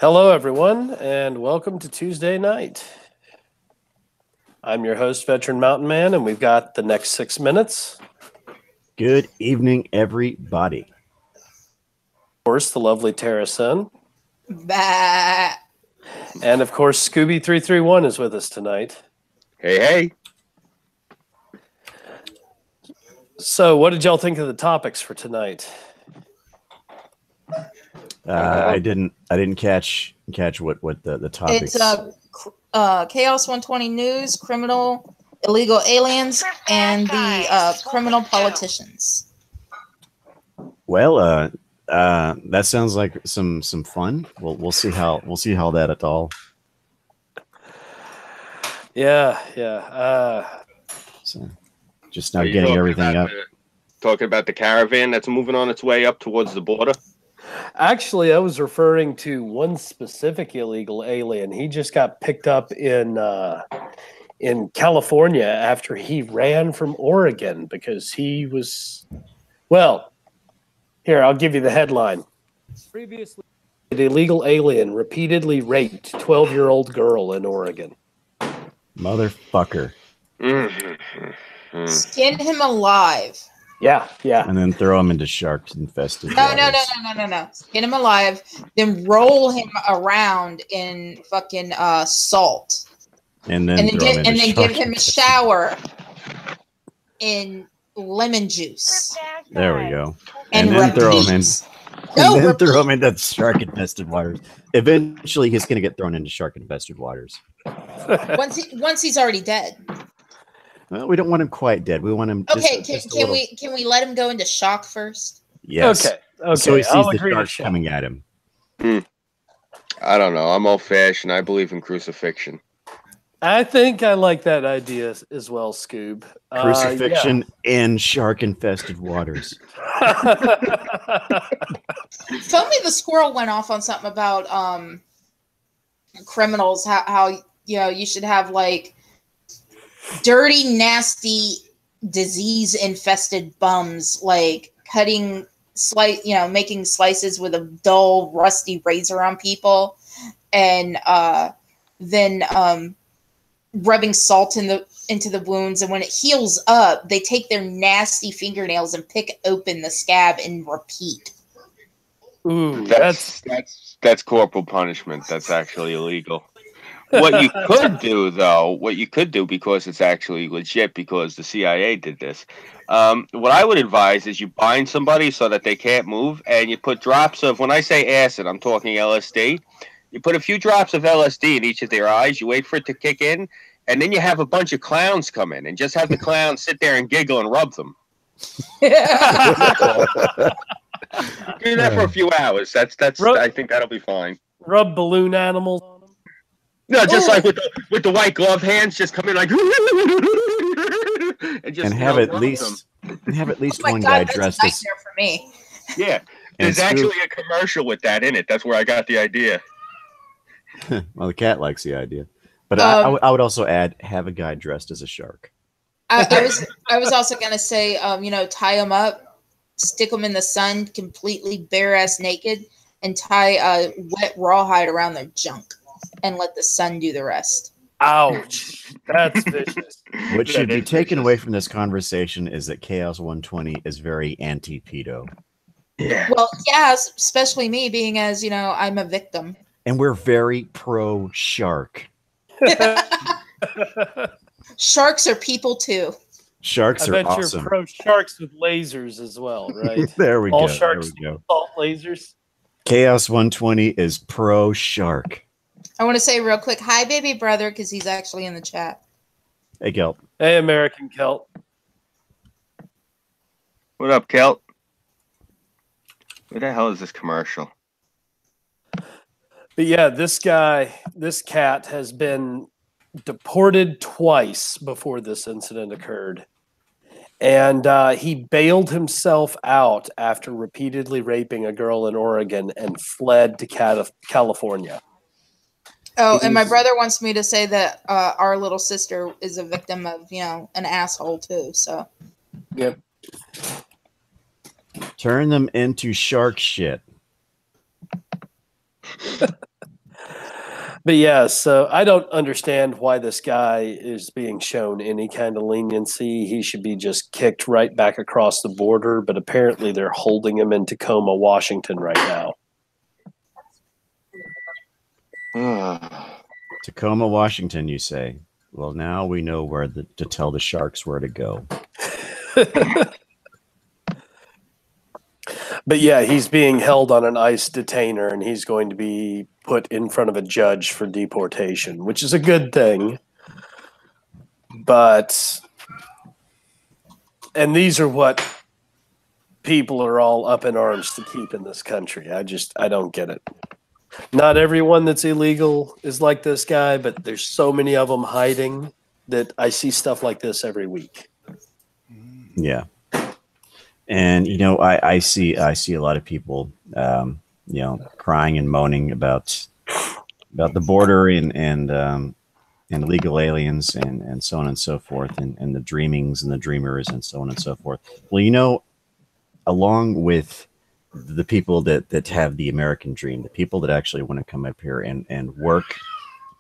Hello, everyone, and welcome to Tuesday night. I'm your host, Veteran Mountain Man, and we've got the next 6 minutes. Good evening, everybody. Of course, the lovely Tara Sun. Bah. And of course, Scooby331 is with us tonight. Hey, hey. So, what did y'all think of the topics for tonight? I didn't catch what the topics. It's Chaos 120 News, criminal, illegal aliens, and the criminal politicians. Well, that sounds like some fun. We'll see how that at all. Yeah. So just now getting everything up. Talking about the caravan that's moving on its way up towards the border. Actually, I was referring to one specific illegal alien. He just got picked up in California after he ran from Oregon because he was, well, here, I'll give you the headline. Previously, an illegal alien repeatedly raped 12-year-old girl in Oregon. Motherfucker. Skin him alive. Yeah. And then throw him into shark-infested No. Skin him alive, then roll him around in fucking salt. And then give him a shower in lemon juice. There we go. And then throw him in. Throw him into shark-infested waters. Eventually, he's going to get thrown into shark-infested waters. Once he's already dead. Well, we don't want him quite dead. We want him. Okay, can we let him go into shock first? Yes. Okay. So he sees the sharks coming at him. I don't know. I'm old-fashioned. I believe in crucifixion. I think I like that idea as well, Scoob. Crucifixion in shark-infested waters. Tell me the squirrel went off on something about criminals. How you should have like dirty, nasty, disease-infested bums like making slices with a dull, rusty razor on people, and then rubbing salt into the wounds, and when it heals up, they take their nasty fingernails and pick open the scab and repeat. Ooh, that's corporal punishment. That's actually illegal. What you could do, because it's actually legit, because the CIA did this. What I would advise is you bind somebody so that they can't move, and you put drops of, when I say acid, I'm talking LSD. You put a few drops of LSD in each of their eyes. You wait for it to kick in, and then you have a bunch of clowns come in, and just have the clowns sit there and giggle and rub them. Do that for a few hours. I think that'll be fine. Rub balloon animals on them. No, just like with the white glove hands, just come in like and have at least one guy dressed as. For me. Yeah, there's actually a commercial with that in it. That's where I got the idea. Well, the cat likes the idea, but I would also add, have a guy dressed as a shark. I was also gonna say, tie them up, stick them in the sun, completely bare ass naked, and tie a wet rawhide around their junk, and let the sun do the rest. Ouch, that's vicious. What should be taken away from this conversation is that Chaos 120 is very anti-pedo. Yeah. Well, yeah, especially me, being as I'm a victim. And we're very pro-shark. Sharks are people too. Sharks are awesome. I bet you're pro sharks with lasers as well, right? There we All go. Sharks there we go. Salt lasers. Chaos 120 is pro-shark. I want to say real quick, hi, baby brother, because he's actually in the chat. Hey, Kelp. Hey, American Kelp. What up, Kelp? What the hell is this commercial? But yeah, this cat has been deported twice before this incident occurred. And he bailed himself out after repeatedly raping a girl in Oregon and fled to California. Oh, and my brother wants me to say that our little sister is a victim of, an asshole too. So. Yep. Turn them into shark shit. But yeah, so I don't understand why this guy is being shown any kind of leniency. He should be just kicked right back across the border, but apparently they're holding him in Tacoma, Washington right now. Tacoma, Washington, you say? Well, now we know where to tell the sharks where to go. But yeah, he's being held on an ICE detainer, and he's going to be put in front of a judge for deportation, which is a good thing. But, and these are what people are all up in arms to keep in this country. I don't get it. Not everyone that's illegal is like this guy, but there's so many of them hiding that I see stuff like this every week. Yeah. And, you know, I see a lot of people, you know, crying and moaning about the border and illegal aliens and so on and so forth, and the dreamings and the dreamers and so on and so forth. Well, you know, along with the people that have the American dream, the people that actually want to come up here and work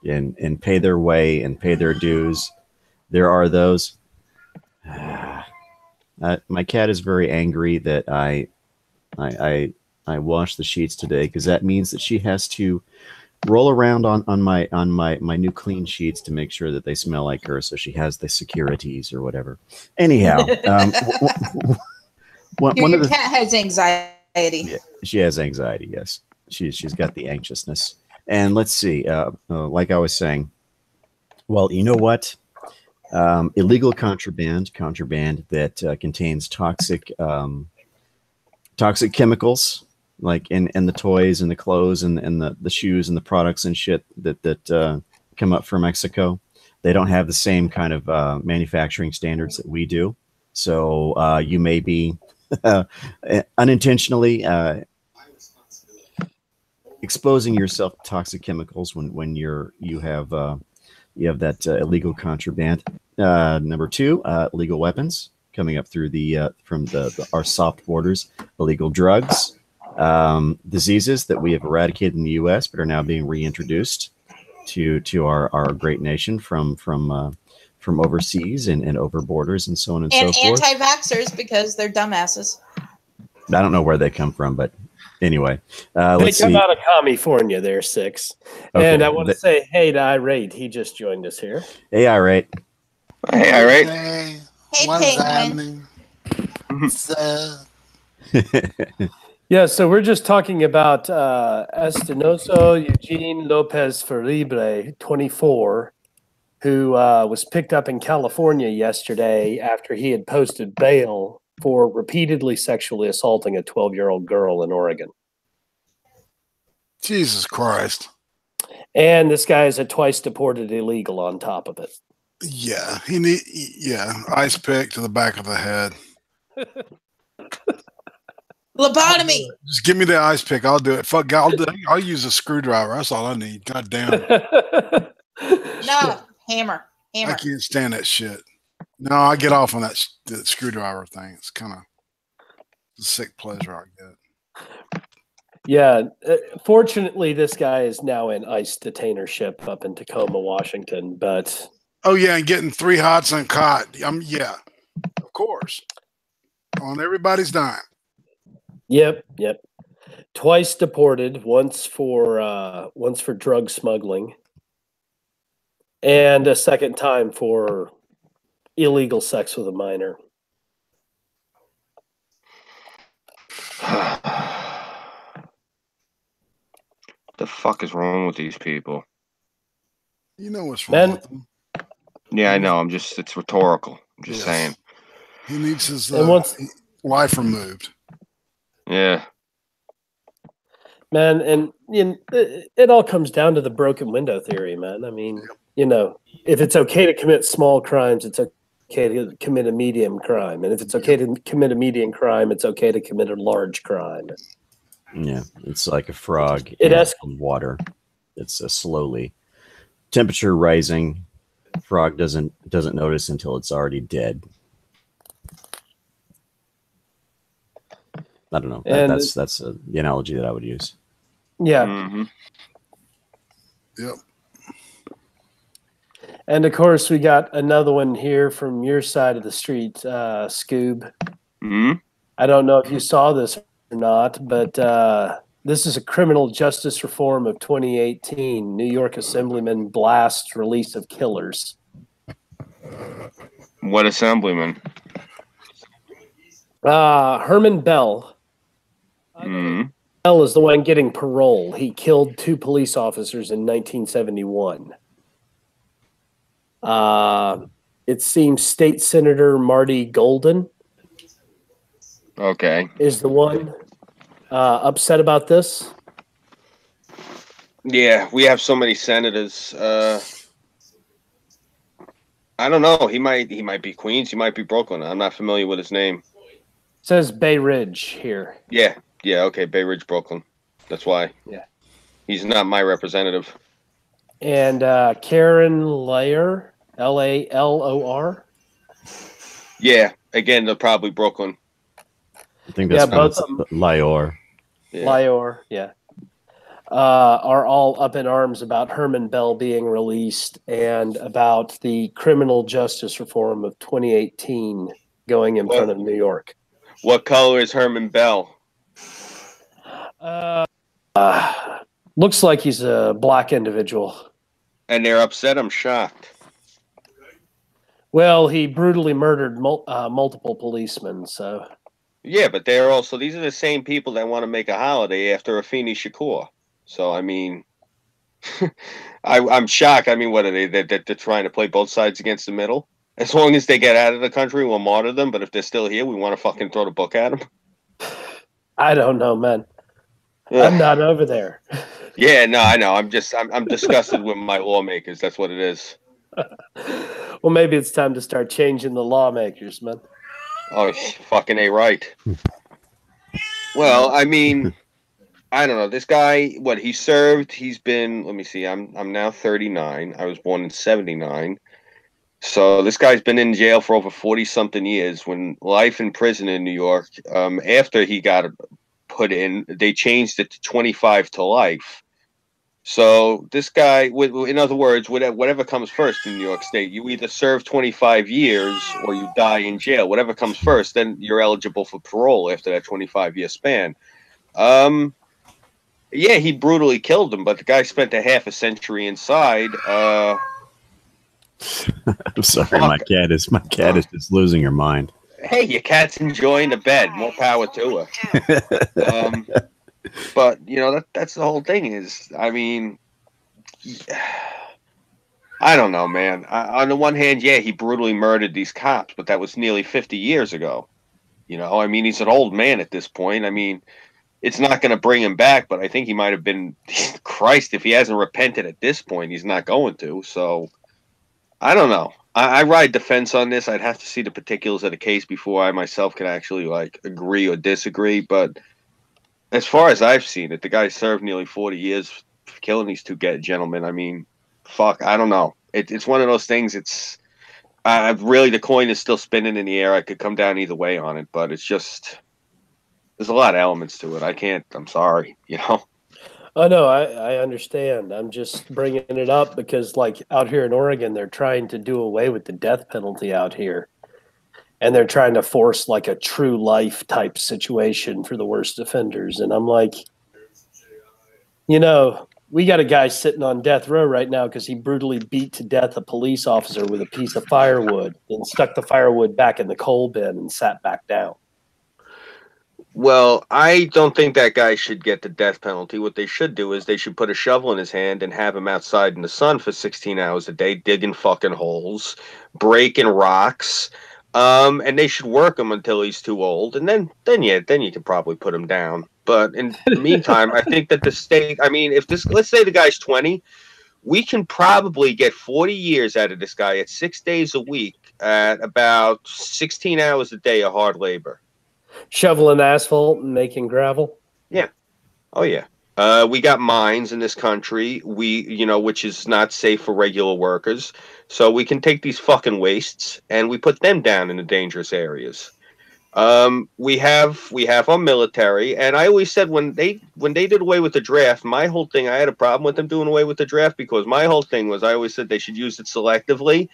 and pay their way and pay their dues, there are those. My cat is very angry that I washed the sheets today, because that means that she has to roll around on my new clean sheets to make sure that they smell like her, so she has the securities or whatever. Anyhow, your cat has anxiety. Yeah, she has anxiety. Yes, she's got the anxiousness. And let's see, like I was saying, well, you know what? Illegal contraband that contains toxic chemicals, like in the toys and the clothes and the shoes and the products and shit that come up from Mexico. They don't have the same kind of manufacturing standards that we do. So you may be unintentionally exposing yourself to toxic chemicals when you have that illegal contraband. Number two, illegal weapons coming up through from our soft borders, illegal drugs, diseases that we have eradicated in the U.S. but are now being reintroduced to our great nation from overseas and over borders and so on and so forth. And anti-vaxxers, because they're dumbasses. I don't know where they come from, but anyway, they come out of California. They're 6. Okay. And I want to say hey to Irate. He just joined us here. Hey, Irate. Hey, Irate. Hey, Hey, what is Penguin. happening? So, Yeah, so we're just talking about Estenoso Eugene Lopez Felibre, 24, who was picked up in California yesterday after he had posted bail for repeatedly sexually assaulting a 12-year-old girl in Oregon. Jesus Christ. And this guy is a twice deported illegal on top of it. Yeah, ice pick to the back of the head. Lobotomy. Just give me the ice pick. I'll do it. Fuck, I'll use a screwdriver. That's all I need. God damn it. No, hammer. I can't stand that shit. No, I get off on that screwdriver thing. It's kind of a sick pleasure I get. Yeah, fortunately, this guy is now in ICE detainership up in Tacoma, Washington. But oh yeah, and getting 3 hots and caught. Yeah, of course, on everybody's dime. Yep. Twice deported, once for drug smuggling, and a second time for illegal sex with a minor. The fuck is wrong with these people? You know what's wrong with them. Yeah, I know. It's rhetorical. I'm just saying. He needs his wife removed. Yeah. Man, and it all comes down to the broken window theory, man. I mean, you know, if it's okay to commit small crimes, it's okay to commit a medium crime. And if it's okay to commit a medium crime, it's okay to commit a large crime. Yeah, it's like a frog in water. It's slowly temperature rising. Frog doesn't notice until it's already dead. I don't know. That's the analogy that I would use. Yeah. Mm-hmm. Yep. And of course, we got another one here from your side of the street, Scoob. Hmm? I don't know if you saw this or not, but this is a criminal justice reform of 2018. New York Assemblyman blasts release of killers. What assemblyman? Herman Bell. Hmm? Bell is the one getting parole. He killed 2 police officers in 1971. It seems State Senator Marty Golden Okay. is the one upset about this. Yeah, we have so many senators. I don't know. He might be Queens. He might be Brooklyn. I'm not familiar with his name. It says Bay Ridge here. Yeah. Okay. Bay Ridge, Brooklyn. That's why. Yeah. He's not my representative. And Karen Lair, Lailor. Yeah. Again, they're probably Brooklyn. I think that's both Lior. Yeah. Lior, yeah. Are all up in arms about Herman Bell being released and about the criminal justice reform of 2018 going in front of New York. What color is Herman Bell? Looks like he's a black individual. And they're upset. I'm shocked. Well, he brutally murdered multiple policemen, so... Yeah, but these are the same people that want to make a holiday after Afeni Shakur. So, I mean, I'm shocked. I mean, what are they? They're trying to play both sides against the middle? As long as they get out of the country, we'll martyr them. But if they're still here, we want to fucking throw the book at them. I don't know, man. Ugh. I'm not over there. Yeah, no, I know. I'm disgusted with my lawmakers. That's what it is. Well, maybe it's time to start changing the lawmakers, man. Oh, fucking A right. Well, I mean, I don't know. This guy, what he served, he's been, let me see, I'm now 39. I was born in 79. So this guy's been in jail for over 40-something years. When life in prison in New York, after he got put in, they changed it to 25 to life. So this guy, in other words, whatever comes first in New York State, you either serve 25 years or you die in jail. Whatever comes first, then you're eligible for parole after that 25-year span. Yeah, he brutally killed him, but the guy spent a half a century inside. I'm sorry, my cat is just losing her mind. Hey, your cat's enjoying the bed. More power to her. But you know that's the whole thing. Is I mean, I don't know, man. On the one hand, yeah, he brutally murdered these cops, but that was nearly 50 years ago. You know, I mean, he's an old man at this point. I mean, it's not going to bring him back, but I think he might have been. Christ, if he hasn't repented at this point, he's not going to. So, I don't know. I ride the fence on this. I'd have to see the particulars of the case before I myself can actually like agree or disagree. But as far as I've seen it, the guy served nearly 40 years for killing these two gentlemen. I mean, fuck, I don't know. It's one of those things. It's really the coin is still spinning in the air. I could come down either way on it, but it's just there's a lot of elements to it. I can't. I'm sorry, you know. Oh no, I understand. I'm just bringing it up because, like, out here in Oregon, they're trying to do away with the death penalty out here. And they're trying to force like a true life type situation for the worst offenders. And I'm like, you know, we got a guy sitting on death row right now because he brutally beat to death a police officer with a piece of firewood and stuck the firewood back in the coal bin and sat back down. Well, I don't think that guy should get the death penalty. What they should do is they should put a shovel in his hand and have him outside in the sun for 16 hours a day, digging fucking holes, breaking rocks. And they should work him until he's too old, and then you can probably put him down. But in the meantime, I think that the state, I mean, let's say the guy's 20, we can probably get 40 years out of this guy at 6 days a week at about 16 hours a day of hard labor. Shoveling asphalt and making gravel? Yeah. Oh, yeah. We got mines in this country, which is not safe for regular workers. So we can take these fucking wastes and we put them down in the dangerous areas. We have our military, and I always said when they did away with the draft, my whole thing, I had a problem with them doing away with the draft because my whole thing was I always said they should use it selectively.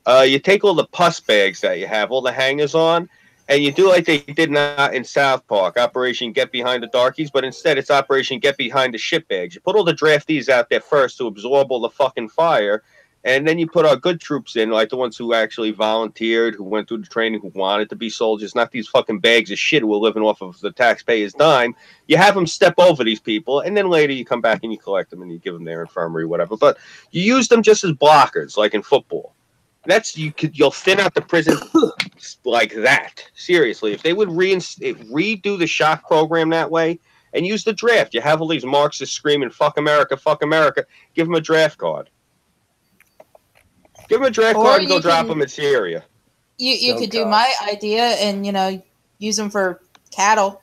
You take all the pus bags that you have, all the hangers on, and you do like they did in South Park, Operation Get Behind the Darkies, but instead it's Operation Get Behind the Shit Bags. You put all the draftees out there first to absorb all the fucking fire, and then you put our good troops in, like the ones who actually volunteered, who went through the training, who wanted to be soldiers, not these fucking bags of shit who are living off of the taxpayers' dime. You have them step over these people, and then later you come back and you collect them and you give them their infirmary, whatever. But you use them just as blockers, like in football. You'll thin out the prison like that. Seriously, if they would redo the shock program that way and use the draft, you have all these Marxists screaming "fuck America, fuck America." Give them a draft card. Give them a draft card and go drop them in Syria. You could do my idea and use them for cattle.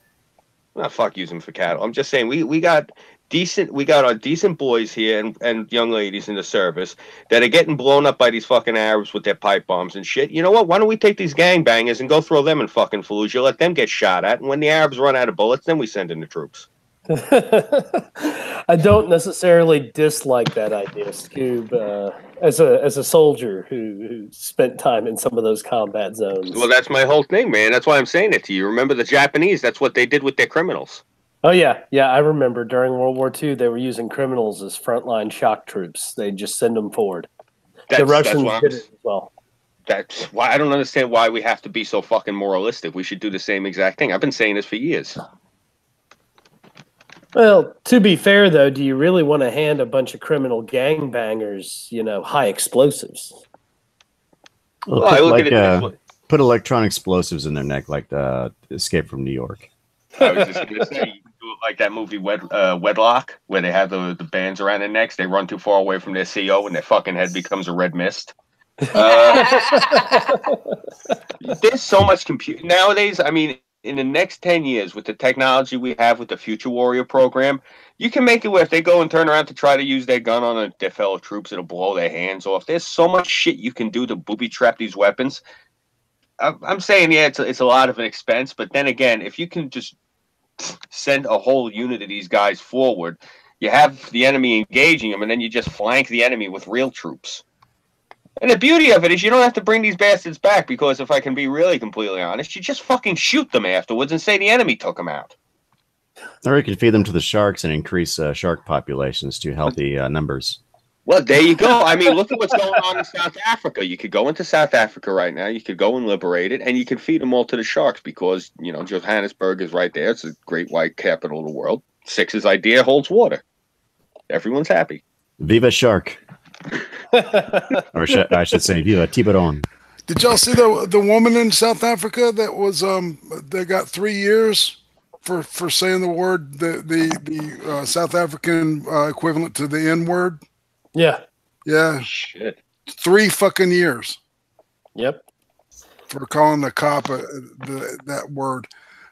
Not fuck use them for cattle. I'm just saying we got our decent boys here and young ladies in the service that are getting blown up by these fucking Arabs with their pipe bombs and shit. You know what? Why don't we take these gangbangers and go throw them in fucking Fallujah, let them get shot at, and when the Arabs run out of bullets, then we send in the troops. I don't necessarily dislike that idea, Scoob, as a soldier who spent time in some of those combat zones. Well, that's my whole thing, man. That's why I'm saying it to you. Remember the Japanese? That's what they did with their criminals. Oh, yeah. Yeah, I remember during World War II, they were using criminals as frontline shock troops. They'd just send them forward. The Russians did it as well. That's why I don't understand why we have to be so fucking moralistic. We should do the same exact thing. I've been saying this for years. Well, to be fair, though, do you really want to hand a bunch of criminal gangbangers, high explosives? Well, I look at it put electronic explosives in their neck, like the Escape from New York. I was just going to say, you can do it like that movie Wedlock, where they have the bands around their necks. They run too far away from their CO, and their fucking head becomes a red mist. There's so much computer nowadays. I mean, in the next 10 years, with the technology we have with the Future Warrior program, you can make it where if they go and turn around to try to use their gun on their fellow troops, it'll blow their hands off. There's so much shit you can do to booby trap these weapons. I'm saying, yeah, it's a lot of an expense, but then again, if you can just send a whole unit of these guys forward, you have the enemy engaging them, and then you just flank the enemy with real troops. And the beauty of it is you don't have to bring these bastards back, because if I can be really completely honest, you just fucking shoot them afterwards and say the enemy took them out. Or you could feed them to the sharks and increase shark populations to healthy numbers. Well, there you go. I mean, look at what's going on in South Africa. You could go into South Africa right now. You could go and liberate it, and you could feed them all to the sharks because, Johannesburg is right there. It's a great white capital of the world. Six's idea holds water. Everyone's happy. Viva Shark. Or I should say, Viva Tiburon. Did y'all see the woman in South Africa that was they got 3 years for saying the word the South African equivalent to the N word? Yeah. Yeah. Shit. 3 fucking years. Yep. For calling the cop that word.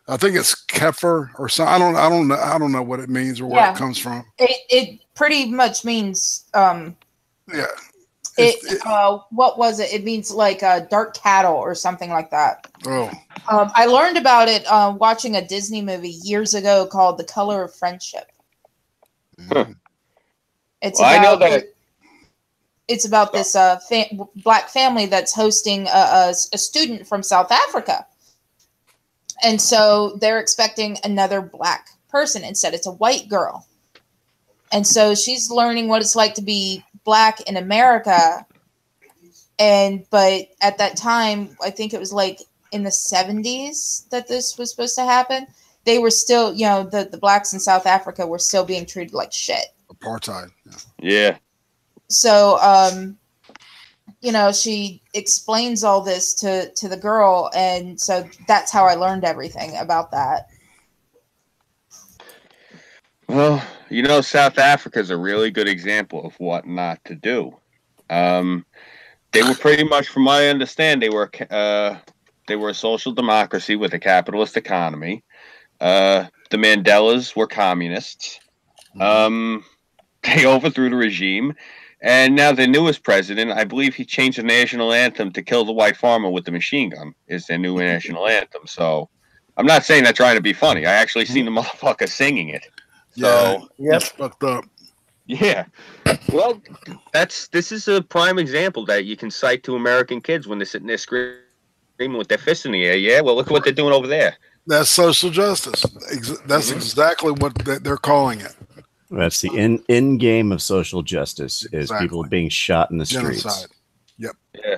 I think it's kefir or something. I don't know what it means or where it comes from. It pretty much means yeah. What was it? It means like dark cattle or something like that. Oh. I learned about it watching a Disney movie years ago called The Color of Friendship. Huh. I know that it's about this black family that's hosting a student from South Africa. And so they're expecting another black person. Instead, it's a white girl. And so she's learning what it's like to be black in America. But at that time, I think it was like in the 70s that this was supposed to happen. They were still, the blacks in South Africa were still being treated like shit. Apartheid. Yeah. So, she explains all this to the girl. And so that's how I learned everything about that. Well, South Africa is a really good example of what not to do. They were pretty much, from my understanding, they were a social democracy with a capitalist economy. The Mandelas were communists. They overthrew the regime. And now the newest president, I believe he changed the national anthem to "Kill the White Farmer with the Machine Gun" is their new national anthem. So I'm not saying that trying to be funny. I actually seen the motherfucker singing it. So yeah, it's fucked up. Yeah. Well, this is a prime example that you can cite to American kids when they're sitting there screaming with their fists in the air. Yeah, well, look what they're doing over there. That's social justice. That's exactly what they're calling it. That's the end game of social justice is people being shot in the streets. Genocide. Yep. Yeah.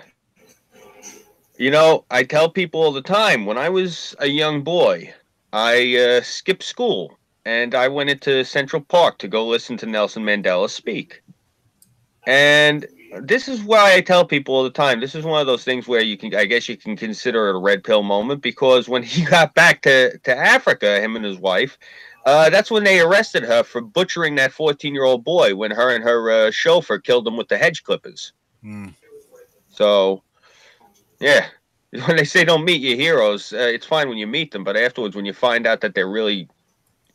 You know, I tell people all the time, when I was a young boy, I skipped school and I went into Central Park to go listen to Nelson Mandela speak. And this is why I tell people all the time, this is one of those things where I guess you can consider it a red pill moment, because when he got back to Africa, him and his wife, that's when they arrested her for butchering that 14-year-old boy when her and her chauffeur killed him with the hedge clippers. So, yeah, when they say don't meet your heroes, it's fine when you meet them, but afterwards when you find out that they're really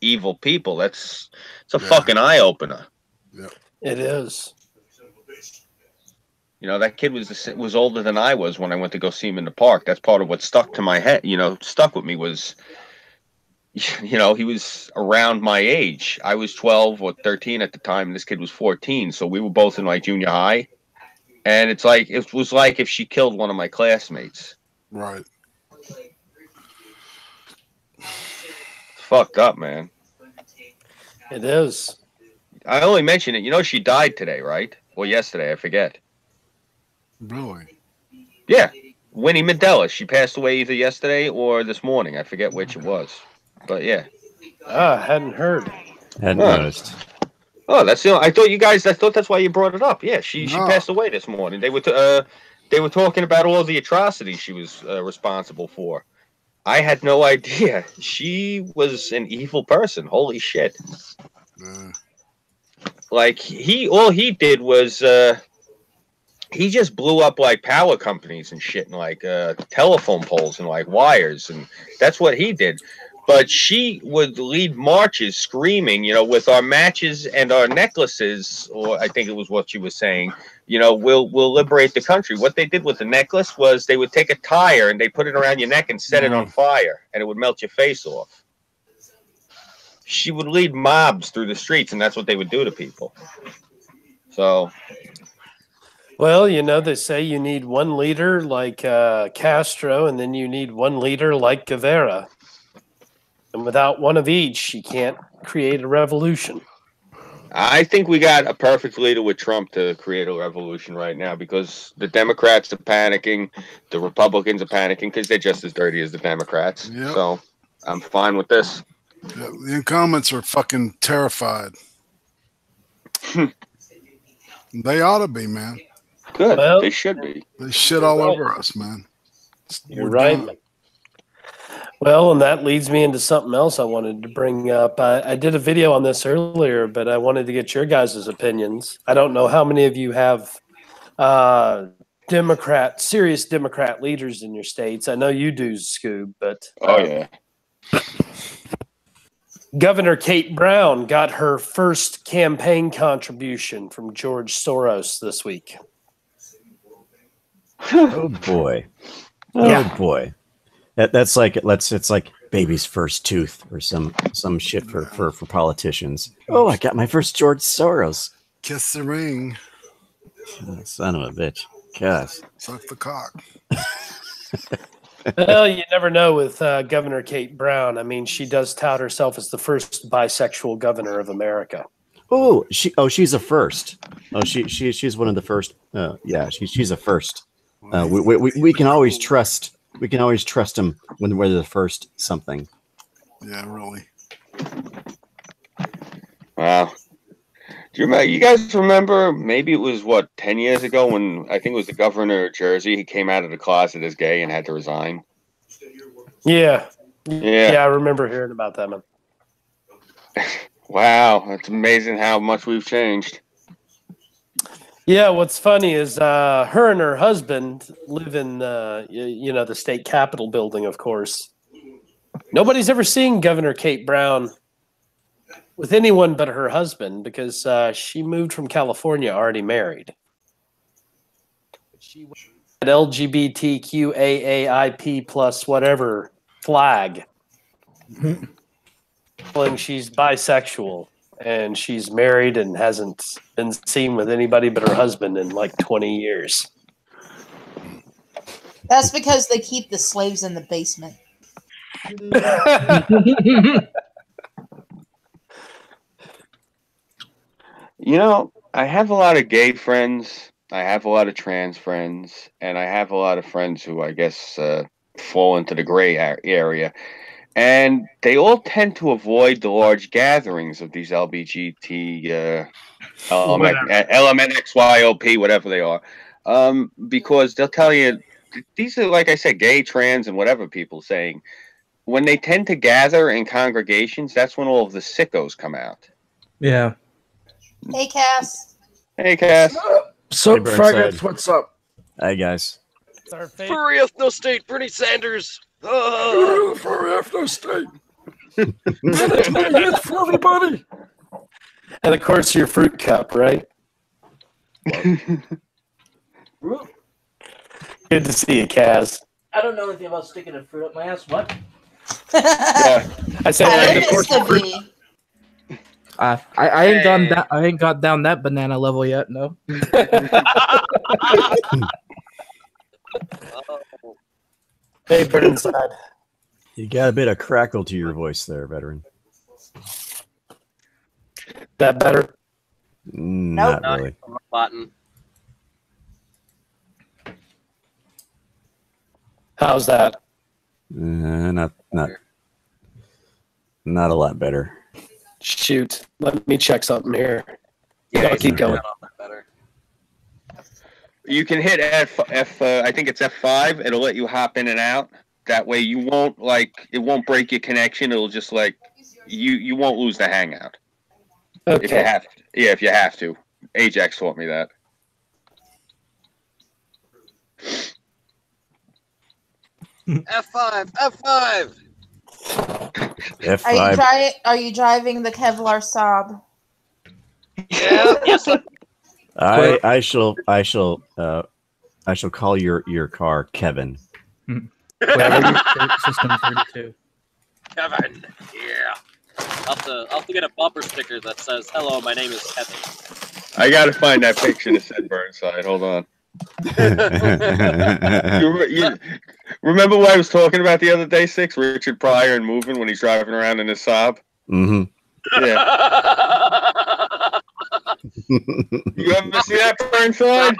evil people, it's a fucking eye-opener. Yeah. It is. You know, that kid was older than I was when I went to go see him in the park. That's part of what stuck to my head, stuck with me was, he was around my age. I was 12 or 13 at the time, and this kid was 14. So we were both in like junior high. And it was like if she killed one of my classmates. Right. It's fucked up, man. It is. I only mention it. She died today, right? Or yesterday, I forget. Really? Yeah. Winnie Mandela. She passed away either yesterday or this morning. I forget which it was. But yeah. I hadn't heard. Hadn't noticed. Oh, that's I thought that's why you brought it up. Yeah, she passed away this morning. They were talking about all the atrocities she was responsible for. I had no idea. She was an evil person. Holy shit. Like all he did was he just blew up like power companies and shit and like telephone poles and like wires, and that's what he did. But she would lead marches screaming, with our matches and our necklaces, or I think it was what she was saying, we'll liberate the country. What they did with the necklace was they would take a tire and they put it around your neck and set it on fire, and it would melt your face off. She would lead mobs through the streets, and that's what they would do to people. So... Well, they say you need one leader like Castro, and then you need one leader like Guevara. And without one of each, you can't create a revolution. I think we got a perfect leader with Trump to create a revolution right now, because the Democrats are panicking, the Republicans are panicking because they're just as dirty as the Democrats. Yep. So I'm fine with this. Yeah, the incumbents are fucking terrified. They ought to be, man. Good. Well, they should be. They shit all over us, man. You're right. Done. Well, and that leads me into something else I wanted to bring up. I did a video on this earlier, but I wanted to get your guys' opinions. I don't know how many of you have serious Democrat leaders in your states. I know you do, Scoob, but... Oh, yeah. Governor Kate Brown got her first campaign contribution from George Soros this week. Oh, boy. Oh, boy. It's like baby's first tooth or some shit for politicians. Oh, I got my first George Soros. Kiss the ring. Son of a bitch. Gosh. Suck the cock. Well, you never know with Governor Kate Brown. I mean, she does tout herself as the first bisexual governor of America. Oh, she's a first. Oh, she's one of the first. Yeah, she's a first. We can always trust. We can always trust them when we're the first something. Yeah, really. Wow. You guys remember, maybe it was, 10 years ago when I think it was the governor of Jersey, he came out of the closet as gay and had to resign? Yeah. Yeah, I remember hearing about that, man. Wow, it's amazing how much we've changed. Yeah, what's funny is her and her husband live in, the state capitol building, of course. Nobody's ever seen Governor Kate Brown with anyone but her husband because she moved from California already married. She went LGBTQAAIP plus whatever flag. She's bisexual and she's married and hasn't been seen with anybody but her husband in like 20 years. That's because they keep the slaves in the basement. You know, I have a lot of gay friends, I have a lot of trans friends, and I have a lot of friends who I guess fall into the gray area. And they all tend to avoid the large gatherings of these LBGT, LMNXYOP, whatever they are, because they'll tell you, these are, like I said, gay, trans, and whatever people saying. When they tend to gather in congregations, that's when all of the sickos come out. Yeah. Hey, Cass. Hey, Cass. So, Hey, Burnside. Fragrance, what's up? Hi, guys. Furry ethno state, Bernie Sanders. For ethno state. It's my hit for everybody. And of course, your fruit cup, right? Good to see you, Kaz. I don't know anything about sticking a fruit up my ass. What? Yeah, I said I of course, used to your fruit. be. I ain't gone down. I ain't got down that banana level yet. No. Hey, Burnside. You got a bit of crackle to your voice there, veteran. That better? Not really. Button. How's that? Not a lot better. Shoot, let me check something here. Yeah, I'll keep going. Better. You can hit F. I think it's F5. It'll let you hop in and out. That way, you won't it won't break your connection. It'll just you won't lose the hangout. Okay. If you have, if you have to. Ajax taught me that. F5. F5. F5. Are you driving the Kevlar Saab? Yeah. Yes. I shall call your car Kevin. System 32. Kevin. Yeah. I'll have to get a bumper sticker that says, "Hello, my name is Kevin." I gotta find that picture that said Burnside. Hold on. you remember what I was talking about the other day, Six? Richard Pryor and moving when he's driving around in his Saab? Mm-hmm. Yeah. You ever see that, Burnside?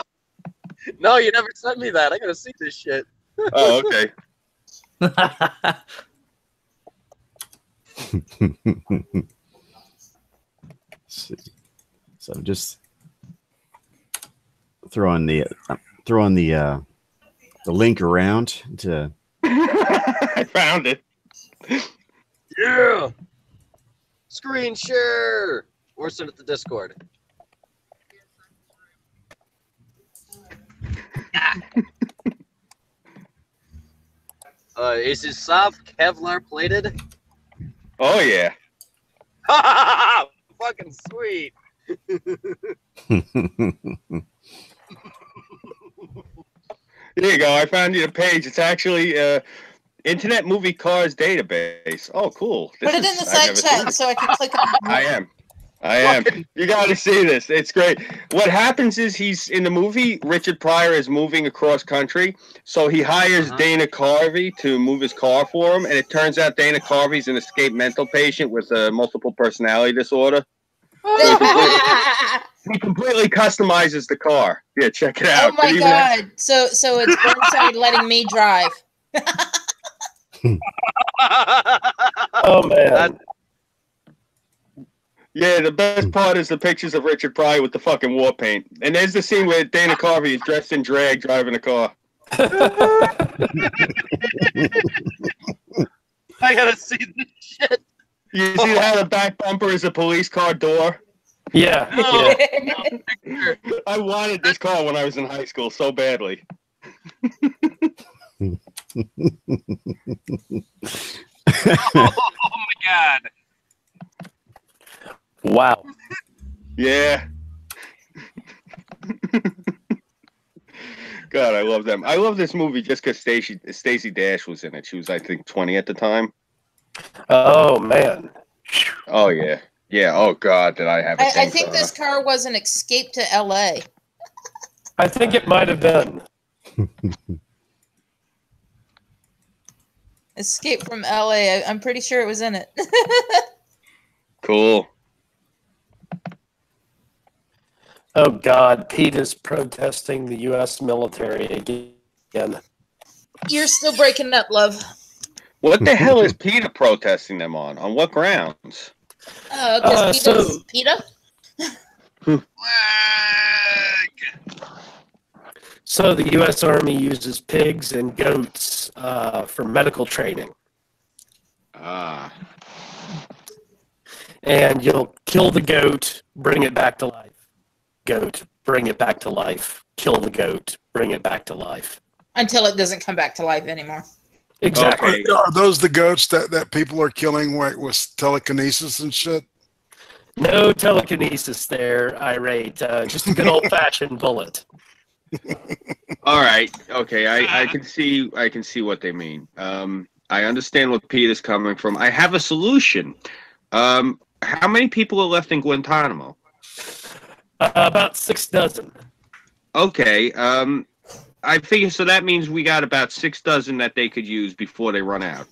No, you never sent me that. I gotta see this shit. Oh, okay. So just throwing the link around to. I found it. Yeah. Screen share. Or send it to Discord. Is his Saab Kevlar plated? Oh yeah. Fucking sweet. There you go. I found you the page. It's actually Internet Movie Cars Database. Oh, cool. Put it in the I've side never seen chat it. so I can click on it. I am. You got to see this. It's great. What happens is he's in the movie. Richard Pryor is moving across country, so he hires Dana Carvey to move his car for him, and it turns out Dana Carvey's an escaped mental patient with a multiple personality disorder. He completely customizes the car. Yeah, check it out. Oh my god! So it's Burnside letting me drive. Oh man. Yeah, the best part is the pictures of Richard Pryor with the fucking war paint. And there's the scene where Dana Carvey is dressed in drag driving a car. I gotta see this shit. You see how the back bumper is a police car door? Yeah. Oh. Yeah. I wanted this car when I was in high school so badly. Oh my god. Wow. Yeah. God, I love them. I love this movie just because Stacey Dash was in it. She was, I think, 20 at the time. Oh man. Oh yeah, yeah. Oh God, did I have? I think this car was an escape to L.A. I think it might have been. Escape from L.A. I'm pretty sure it was in it. Cool. Oh God, Pete is protesting the U.S. military again. You're still breaking up, love. What the hell is PETA protesting them on? On what grounds? Because PETA? So the U.S. Army uses pigs and goats for medical training. And you'll kill the goat, bring it back to life. Goat, bring it back to life. Kill the goat, bring it back to life. Until it doesn't come back to life anymore. Exactly. Okay. Are those the goats that people are killing with telekinesis and shit? No telekinesis there, irate. Just a good old-fashioned bullet. All right. Okay. I can see what they mean. I understand what PETA's coming from. I have a solution. How many people are left in Guantanamo? About 6 dozen. Okay. I figure so that means we got about 6 dozen that they could use before they run out.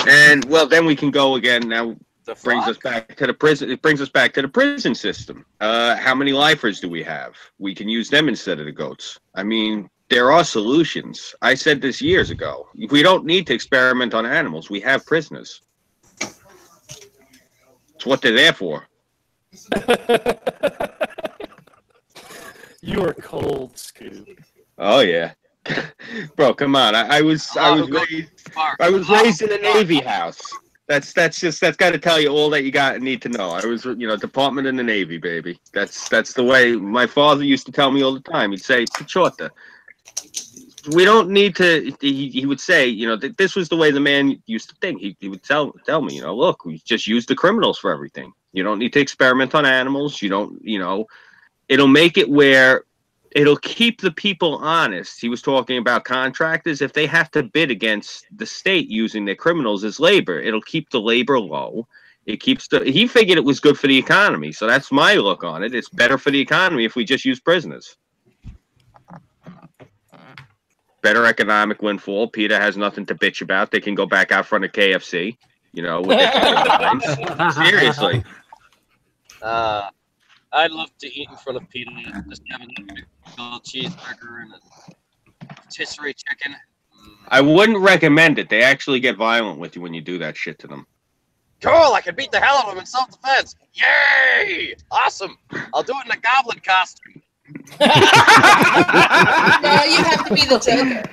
And well, then we can go again. Now brings us back to the prison. It brings us back to the prison system. How many lifers do we have? We can use them instead of the goats. I mean, there are solutions. I said this years ago. We don't need to experiment on animals. We have prisoners. It's what they're there for. You are cold, Scoob. Oh yeah, bro, come on. I was raised in a Navy house. That's got to tell you all that you need to know. I was, department in the Navy, baby. That's the way my father used to tell me all the time. He'd say, "Pichota." We don't need to. He would say, this was the way the man used to think. He would tell me, look, we just use the criminals for everything. You don't need to experiment on animals. You don't, it'll make it where it'll keep the people honest. He was talking about contractors. If they have to bid against the state using their criminals as labor, it'll keep the labor low. It keeps he figured it was good for the economy. So that's my look on it. It's better for the economy if we just use prisoners. Better economic windfall. PETA has nothing to bitch about. They can go back out front of KFC, with their chicken lines. Seriously. I'd love to eat in front of PETA, just having a big old cheeseburger and a rotisserie chicken. I wouldn't recommend it. They actually get violent with you when you do that shit to them. Cool, I can beat the hell out of them in self-defense. Yay! Awesome. I'll do it in a goblin costume. No, you have to be the Joker.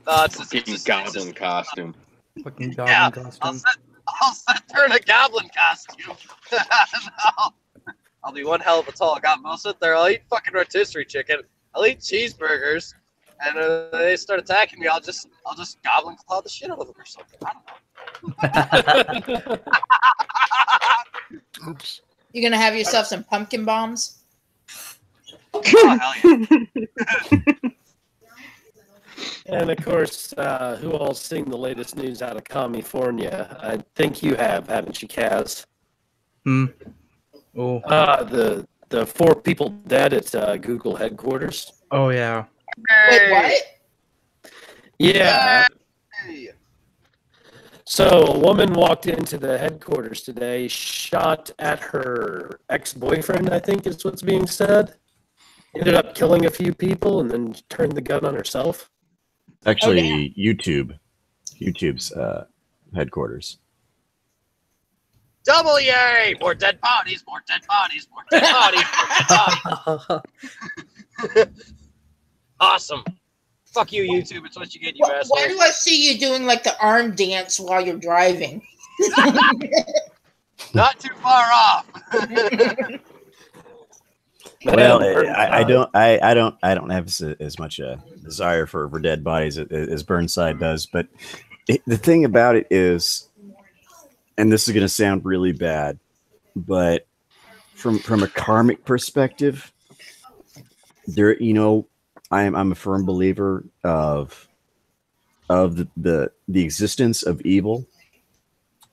It's Fucking goblin costume. Fucking goblin costume. I'll set her in a goblin costume. I'll be one hell of a tall goblin. I'll sit there. I'll eat fucking rotisserie chicken. I'll eat cheeseburgers, and they start attacking me. I'll just goblin claw the shit out of them or something. I don't know. Oops. You're gonna have yourself some pumpkin bombs. Oh hell yeah! And of course, who all's seen the latest news out of California? I think you have, haven't you, Kaz? Oh. The 4 people dead at Google headquarters. Oh yeah. Wait, what? Yeah. So a woman walked into the headquarters today, shot at her ex-boyfriend, I think is what's being said. Ended up killing a few people and then turned the gun on herself. Actually, YouTube's headquarters. Double yay! More dead bodies, more dead bodies, more dead bodies, more dead bodies. Awesome. Fuck you, YouTube. It's what you get, you assholes. Why do I see you doing like the arm dance while you're driving? Not too far off. Well, I don't have as much a desire for dead bodies as Burnside does, but the thing about it is, and this is going to sound really bad, but from a karmic perspective, there, I'm a firm believer of the existence of evil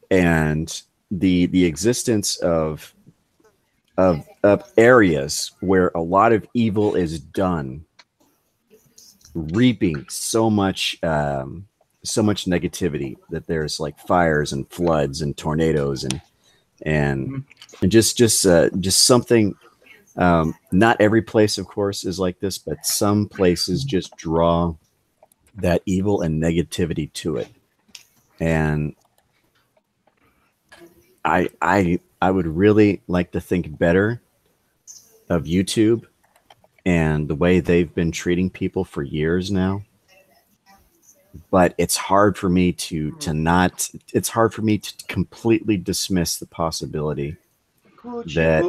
and the existence of areas where a lot of evil is done, reaping so much negativity that there's like fires and floods and tornadoes and just something. Not every place, of course, is like this, but some places just draw that evil and negativity to it. And I would really like to think better of YouTube and the way they've been treating people for years now. But it's hard for me to completely dismiss the possibility that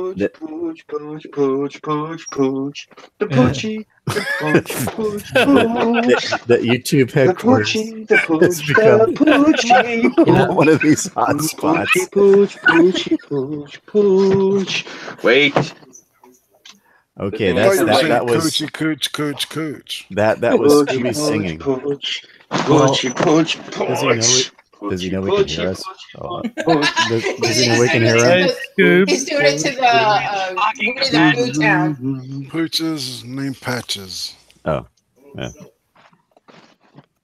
YouTube headquarters has become one of these hot spots. Wait. Okay, that was Cooch. That was Scooby singing. Does he know we can hear us? Does he know we can hear us? He's doing it to the Pooh town. Pooch's name Patches. Oh, yeah.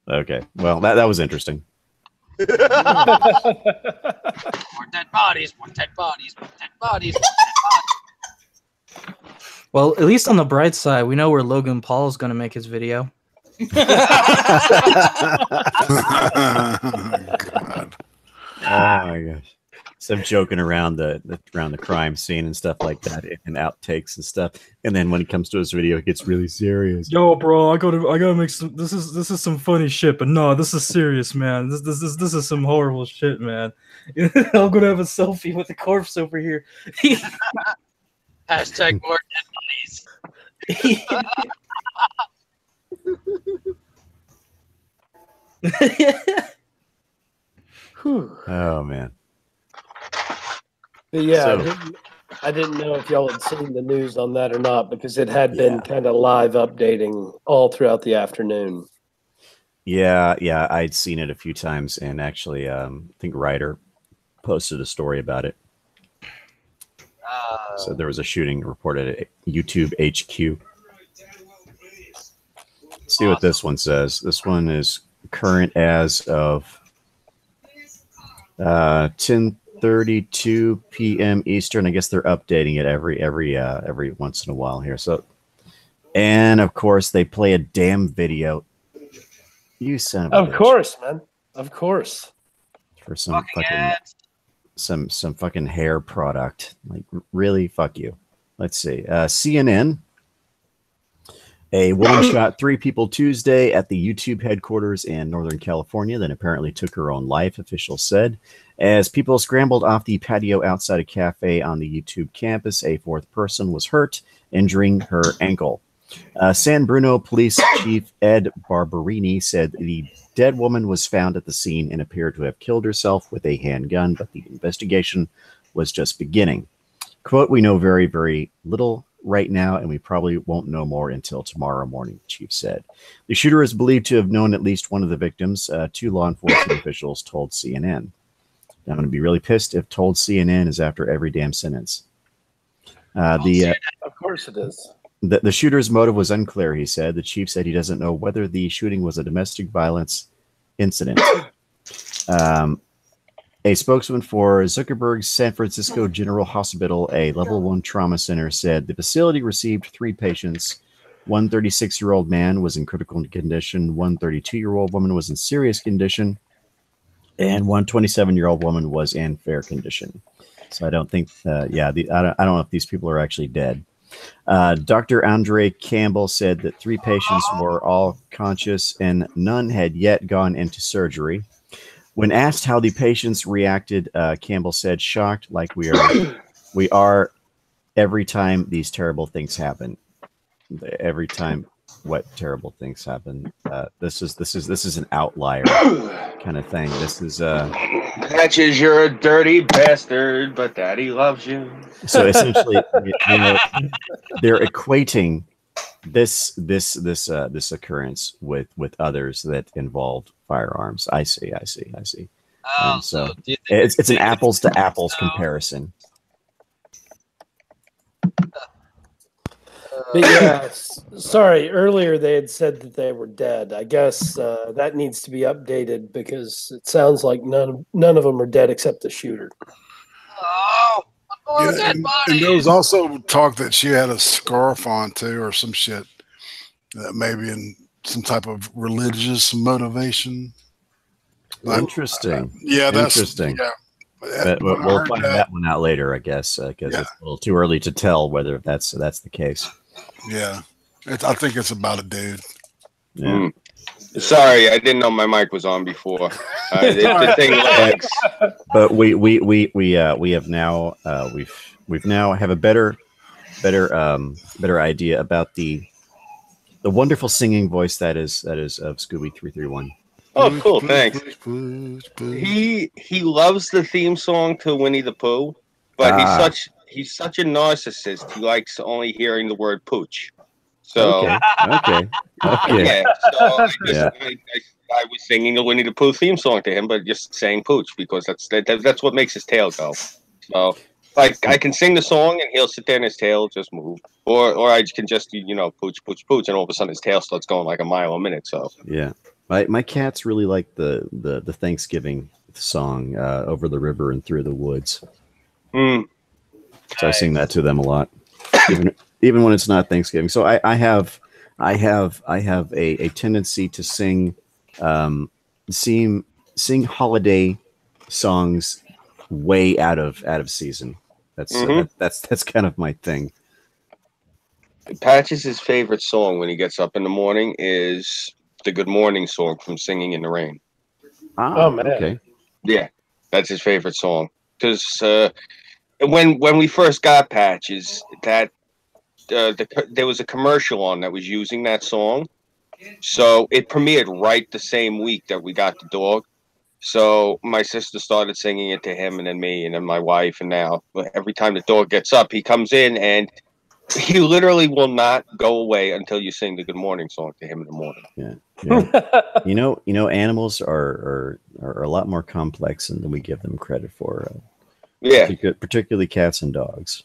Okay. Well, that was interesting. More dead bodies, more dead bodies, more dead bodies, more dead bodies. Well, at least on the bright side, we know where Logan Paul is going to make his video. God. Oh my gosh! So I'm joking around the crime scene and stuff like that, and outtakes and stuff. And then when it comes to his video, it gets really serious. Yo, bro, I gotta make some. This is some funny shit, but no, this is serious, man. This is some horrible shit, man. I'm gonna have a selfie with the corpse over here. Hashtag more dead bodies. Oh man. But yeah, So- I didn't know if y'all had seen the news on that or not, because it had been kind of live updating all throughout the afternoon. Yeah, I'd seen it a few times, and actually, I think Ryder posted a story about it. So there was a shooting reported at YouTube HQ. Let's see what this one says. This one is current as of 10:32 p.m. Eastern. I guess they're updating it every once in a while here. So, and of course they play a damn video. You son of a Of bitch. course, man. Of course. For some some fucking hair product. Like, really? Fuck you. Let's see. CNN. A woman shot 3 people Tuesday at the YouTube headquarters in Northern California, then apparently took her own life, officials said. As people scrambled off the patio outside a cafe on the YouTube campus, a 4th person was hurt, injuring her ankle. San Bruno Police Chief Ed Barberini said the dead woman was found at the scene and appeared to have killed herself with a handgun, but the investigation was just beginning. Quote, "We know very, very little right now, and we probably won't know more until tomorrow morning," the chief said. The shooter is believed to have known at least one of the victims, 2 law enforcement officials told CNN. I'm going to be really pissed if told CNN is after every damn sentence. Of course it is. The shooter's motive was unclear, he said. The chief said he doesn't know whether the shooting was a domestic violence incident. A spokesman for Zuckerberg's San Francisco General Hospital, a level 1 trauma center, said the facility received 3 patients. One 36-year-old man was in critical condition, one 32-year-old woman was in serious condition, and one 27-year-old woman was in fair condition. So I don't think, I don't know if these people are actually dead. Dr. Andre Campbell said that 3 patients were all conscious and none had yet gone into surgery. When asked how the patients reacted, Campbell said, "Shocked, like we are every time these terrible things happen, every time what terrible things happen, this is an outlier kind of thing. This is Patches, you're a dirty bastard, but Daddy loves you. so essentially, you know, they're equating this occurrence with others that involved firearms. I see. Oh, So do you think it's an apples to apples comparison. But yeah, sorry. Earlier they had said that they were dead. I guess that needs to be updated because it sounds like none of them are dead except the shooter. Oh, Yeah, and there was also talk that she had a scarf on too, or some shit. That maybe in some type of religious motivation. Interesting. Yeah, that's interesting. Yeah. But we'll find that one out later, I guess, because it's a little too early to tell whether that's the case. Yeah, I think it's about a dude. Yeah. Sorry, I didn't know my mic was on before. The thing lags. But we have now we've now have a better idea about the wonderful singing voice that is of Scooby 331. Oh, cool! Thanks. He loves the theme song to Winnie the Pooh, but he's such a narcissist. He likes only hearing the word pooch. So okay. Yeah. So I was singing the Winnie the Pooh theme song to him, but just saying pooch because that's what makes his tail go. So like I can sing the song and he'll sit there and his tail just move, or I can just pooch pooch pooch, and all of a sudden his tail starts going like a mile a minute. So yeah. My cats really like the Thanksgiving song, Over the River and Through the Woods. So I sing that to them a lot, even when it's not Thanksgiving. So I have a tendency to sing holiday songs way out of season. That's kind of my thing. Patches' favorite song when he gets up in the morning is the Good Morning song from Singing in the Rain. Oh man. Okay. Yeah, that's his favorite song. Because when we first got Patches, that there was a commercial on that was using that song. So it premiered right the same week that we got the dog. So my sister started singing it to him and then me and then my wife. And now every time the dog gets up, he comes in and he literally will not go away until you sing the Good Morning song to him in the morning. Yeah. you know, animals are a lot more complex than we give them credit for. Particularly cats and dogs.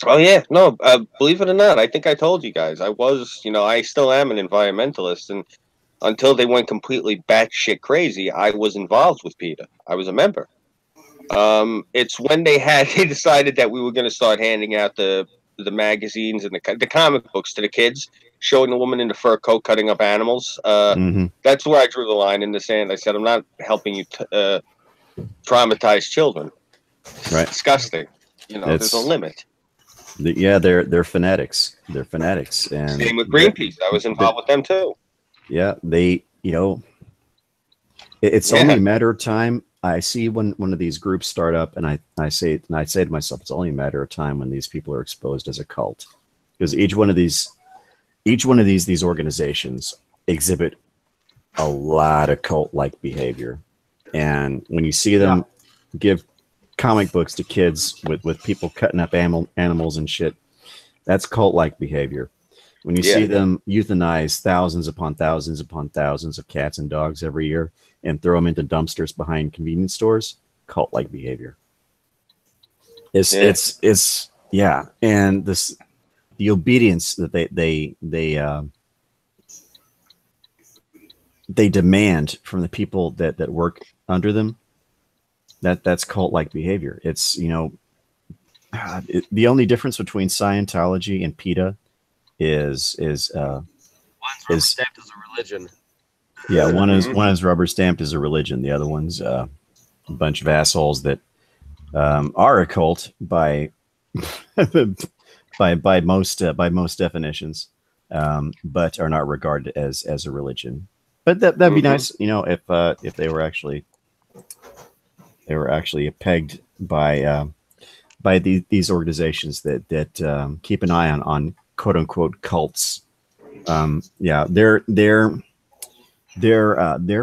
Oh yeah, no. Believe it or not, I think I told you guys I still am an environmentalist, and until they went completely batshit crazy, I was involved with PETA. I was a member. It's when they decided that we were going to start handing out the magazines and the comic books to the kids, showing the woman in the fur coat cutting up animals. That's where I drew the line in the sand. I said, I'm not helping you traumatize children. Right. It's disgusting. There's a limit. They're fanatics. They're fanatics. And same with Greenpeace. I was involved with them too. Yeah, it's only a matter of time. I see when one of these groups start up, and I say to myself, it's only a matter of time when these people are exposed as a cult, because each one of these organizations exhibit a lot of cult-like behavior, and when you see them give comic books to kids with people cutting up animals and shit, that's cult-like behavior. When you see them euthanize thousands upon thousands upon thousands of cats and dogs every year and throw them into dumpsters behind convenience stores, cult-like behavior. And the obedience that they demand from the people that work under them, that's cult-like behavior. It's the only difference between Scientology and PETA is one's rubber stamped as a religion. Yeah, one is rubber stamped as a religion. The other one's a bunch of assholes that are a cult by most definitions, but are not regarded as a religion. But that'd be nice, if they were actually pegged by by these organizations that keep an eye on quote unquote cults. Yeah, their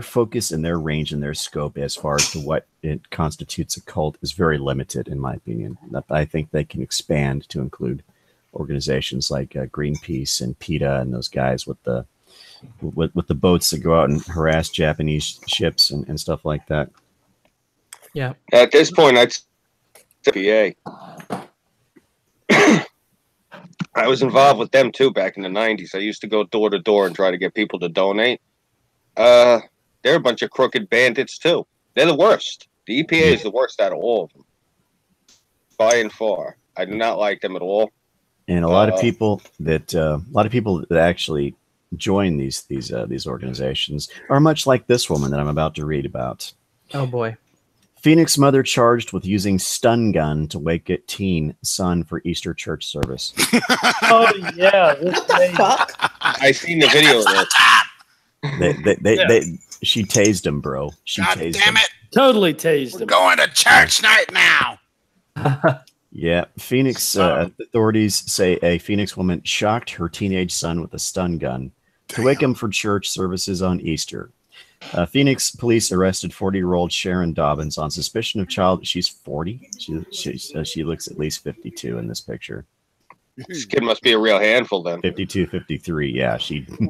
focus and their range and their scope as far as to what it constitutes a cult is very limited, in my opinion. I think they can expand to include organizations like Greenpeace and PETA and those guys with the boats that go out and harass Japanese ships and stuff like that. Yeah. At this point, I'd say PA. I was involved with them too back in the 90s. I used to go door to door and try to get people to donate. They're a bunch of crooked bandits too. They're the worst. The EPA is the worst out of all of them, by and far. I do not like them at all. And a lot of people that actually join these organizations are much like this woman that I'm about to read about. Oh boy. Phoenix mother charged with using stun gun to wake a teen son for Easter church service. Oh yeah, What the fuck? I seen the video of this. She tased him, bro. She God tased damn him. it! totally tased We're him. going to church night now. Yeah, Phoenix authorities say a Phoenix woman shocked her teenage son with a stun gun to wake him for church services on Easter. Phoenix police arrested 40-year-old Sharon Dobbins on suspicion of child. She's 40. She looks at least 52 in this picture. This kid must be a real handful then. 52, 53. Yeah,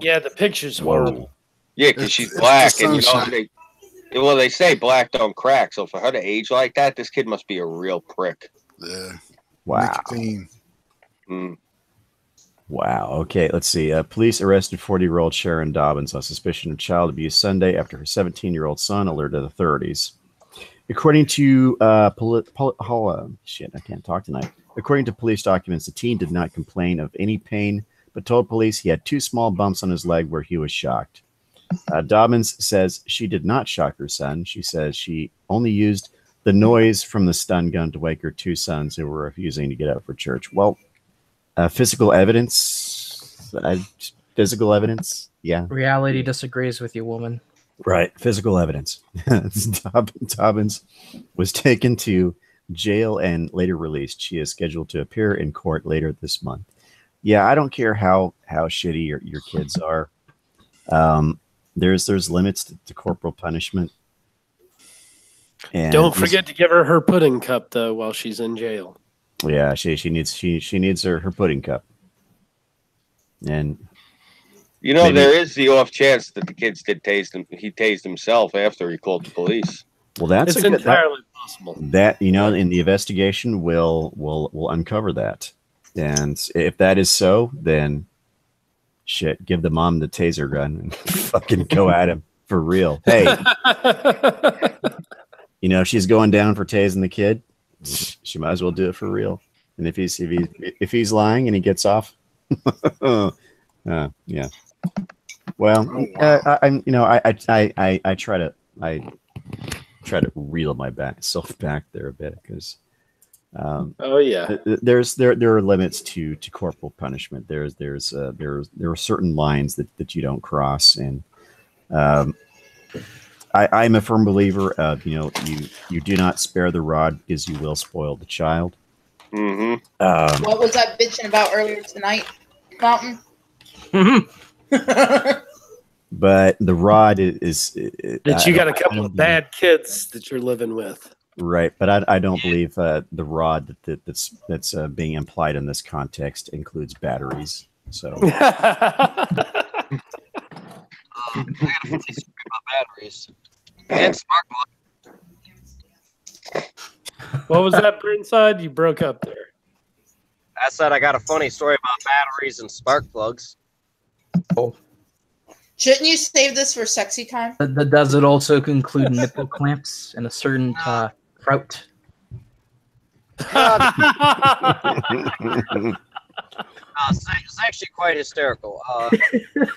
Yeah, the picture's horrible. Yeah, because she's It's black, the and you know sunshine. they say black don't crack. So for her to age like that, this kid must be a real prick. Yeah. Wow. Nicotine. Mm. Wow. Okay, let's see. Police arrested 40-year-old Sharon Dobbins on suspicion of child abuse Sunday after her 17-year-old son alerted authorities. According to shit, I can't talk tonight. According to police documents, the teen did not complain of any pain, but told police he had 2 small bumps on his leg where he was shocked. Dobbins says she did not shock her son. She says she only used the noise from the stun gun to wake her 2 sons who were refusing to get up for church. Well, physical evidence. Physical evidence. Yeah. Reality disagrees with you, woman. Right. Physical evidence. Dobbins was taken to jail and later released. She is scheduled to appear in court later this month. Yeah, I don't care how shitty your kids are. There's limits to corporal punishment. And Don't forget to give her pudding cup though while she's in jail. Yeah, she needs her pudding cup. And You know, maybe there is the off chance that the kids did taste him. He tased himself after he called the police. well, that's It's a good, entirely possible. that you know, in the investigation will uncover that. And if that is so, then shit, give the mom the taser gun and fucking go at him for real. Hey, you know, if she's going down for tasing the kid, she might as well do it for real. And if he's lying and he gets off, yeah. Well, I try to reel myself back there a bit because Oh yeah. there are limits to corporal punishment. There are certain lines that you don't cross, and I'm a firm believer of you do not spare the rod because you will spoil the child. Mm-hmm. What was I bitching about earlier tonight, Mountain? But the rod is That you got a couple of bad kids that you're living with. right. But I don't believe the rod that's being implied in this context includes batteries. So I got a funny story about batteries and spark plugs. What was that, Burnside? You broke up there. I said I got a funny story about batteries and spark plugs. Shouldn't you save this for sexy time? Does it also include nipple clamps and a certain kraut? It's actually quite hysterical. There are 2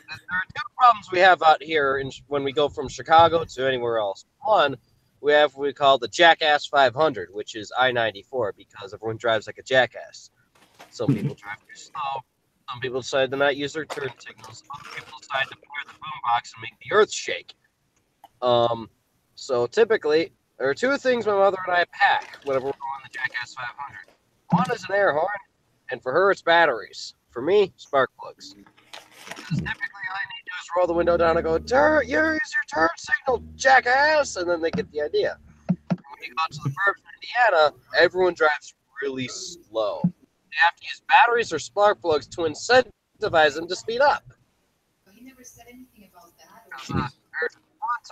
problems we have out here when we go from Chicago to anywhere else. One, we have what we call the Jackass 500, which is I-94 because everyone drives like a jackass. Some people drive too slow. Some people decide to not use their turn signals. Other people decide to fire the boombox and make the earth shake. So typically, there are 2 things my mother and I pack whenever we're going on the Jackass 500. One is an air horn, and for her, it's batteries. For me, spark plugs. Because typically, all I need to do is roll the window down and go, use your turn signal, jackass, and then they get the idea. When you go to the burbs in Indiana, everyone drives really slow. They have to use batteries or spark plugs to incentivize them to speed up. You never said anything about that. One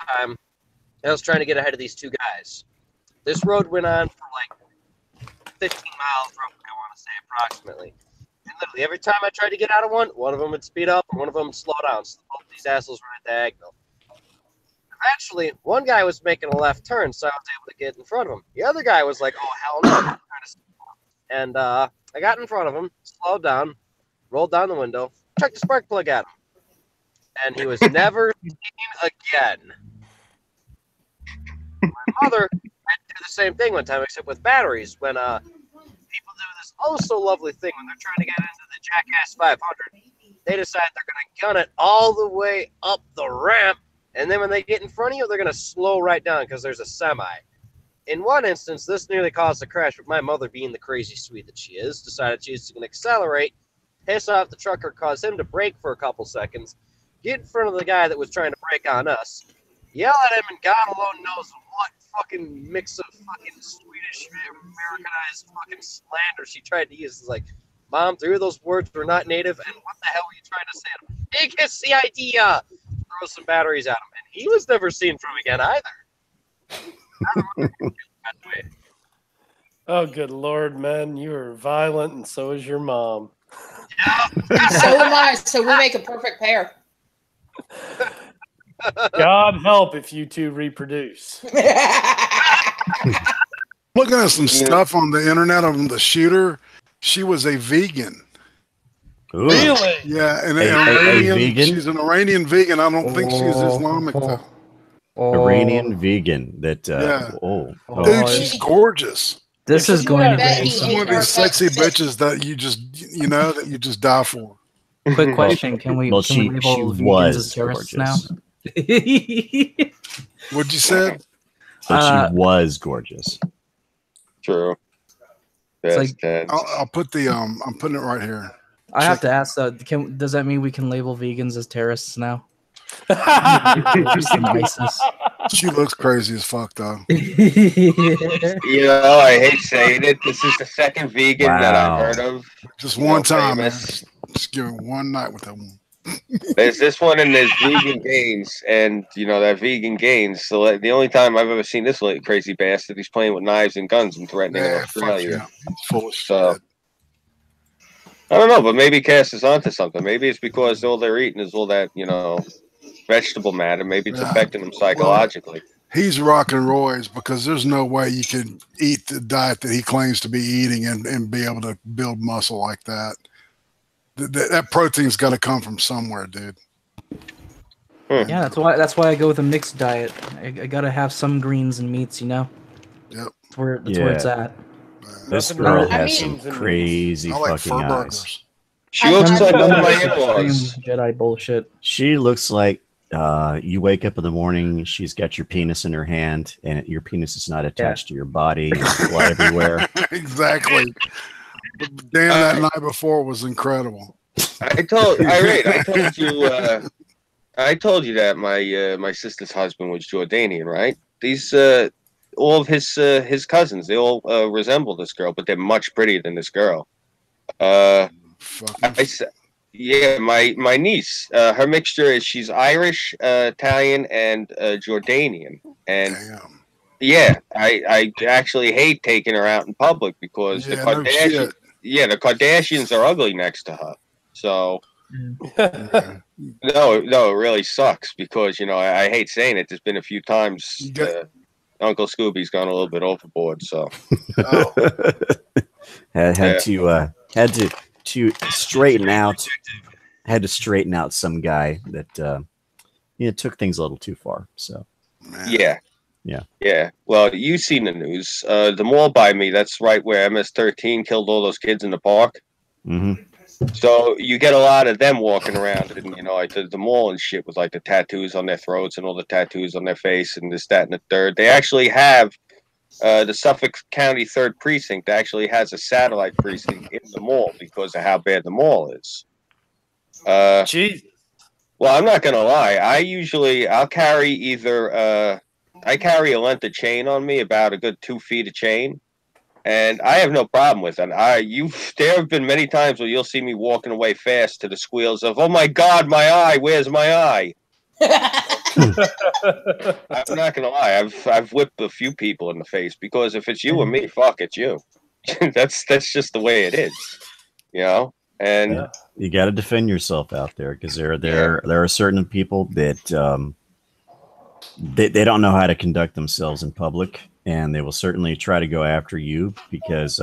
time, I was trying to get ahead of these two guys. This road went on for like 15 miles, roughly, I want to say approximately. And literally every time I tried to get out of one of them would speed up and one of them would slow down. So both these assholes were at diagonal. Eventually, one guy was making a left turn, so I was able to get in front of him. The other guy was like, oh, hell no. And I got in front of him, slowed down, rolled down the window, chucked the spark plug at him. And he was never seen again. My mother had to do the same thing one time, except with batteries. When people do this also lovely thing when they're trying to get into the Jackass 500, they decide they're going to gun it all the way up the ramp, and then when they get in front of you, they're going to slow right down because there's a semi. In one instance, this nearly caused a crash, but my mother, being the crazy Swede that she is, decided she was going to accelerate, piss off the trucker, cause him to brake for a couple seconds, get in front of the guy that was trying to brake on us, yell at him, and God alone knows what fucking mix of fucking Swedish Americanized fucking slander she tried to use. It's like, Mom, 3 of those words were not native, and what the hell were you trying to say to him? He gets the idea! Throw some batteries at him, and he was never seen from again either. Oh, good Lord, man. You are violent, and so is your mom. Yeah. So am I, so we make a perfect pair. God help if you two reproduce. Looking at some stuff on the internet on the shooter, she was a vegan. Ooh. Really? Yeah, and A vegan? She's an Iranian vegan. I don't think she's Islamic though. Iranian vegan. That Yeah. oh. Dude, she's gorgeous. This is going to bet be he She's one of these sexy bitches that you just die for. quick question. Can we Well, can we she label vegans was as terrorists now? gorgeous. What'd you say? But she was gorgeous. True. It's That's like- tense. I'll put the I'm putting it right here. I have to ask does that mean we can label vegans as terrorists now? Some ISIS. She looks crazy as fuck though. You know, I hate saying it. This is the second vegan that I've Wow. heard of. Just one time, man. famous. Just give it one night with that one. There's this one and there's Vegan Gains, and you know that Vegan Gains. So the only time I've ever seen this little crazy bastard, he's playing with knives and guns and threatening Yeah, fuck Australia. yeah. He's full of So- shit. I don't know, but maybe Cass is onto something. Maybe it's because all they're eating is all that, you know, vegetable matter. Maybe it's Yeah. affecting them psychologically. He's rocking Roy's because there's no way you can eat the diet that he claims to be eating and be able to build muscle like that. That protein's got to come from somewhere, dude. Yeah, that's why I go with a mixed diet. I gotta have some greens and meats, you know. Yep. That's where it's at. This Nothing girl wrong with has beans some and crazy I like fucking fur eyes. burgers. She looks like one of my in-laws. Extreme Jedi bullshit. She looks like you wake up in the morning, she's got your penis in her hand, and your penis is not attached to your body. There's blood everywhere. Exactly. But damn, that night before was incredible. I told you that my sister's husband was Jordanian, right? These all of his cousins, they all resemble this girl, but they're much prettier than this girl. My niece, her mixture is she's Irish, Italian, and Jordanian, and Damn. yeah, I actually hate taking her out in public because Yeah, no shit. the Kardashians are ugly next to her. So Yeah. no, it really sucks because, you know, I hate saying it. There's been a few times You got- Uncle Scoobie's gone a little bit overboard. So Oh, had to straighten out. Had to straighten out some guy that took things a little too far. So man. yeah. Well, you've seen the news. The mall by me, that's right where MS-13 killed all those kids in the park. mhm. So you get a lot of them walking around, and you know, like the mall and shit with like the tattoos on their throats and all the tattoos on their face and this, that, and the third. They actually have the Suffolk County 3rd Precinct actually has a satellite precinct in the mall because of how bad the mall is. Jesus. Well, I'm not gonna lie. I'll carry either I carry a length of chain on me, about a good 2 feet of chain, and I have no problem with it. There have been many times where you'll see me walking away fast to the squeals of, "Oh my God, my eye! Where's my eye?" I'm not gonna lie. I've whipped a few people in the face because if it's you or me, fuck, it's you. That's just the way it is, you know. And you got to defend yourself out there because there are certain people that they don't know how to conduct themselves in public, and they will certainly try to go after you because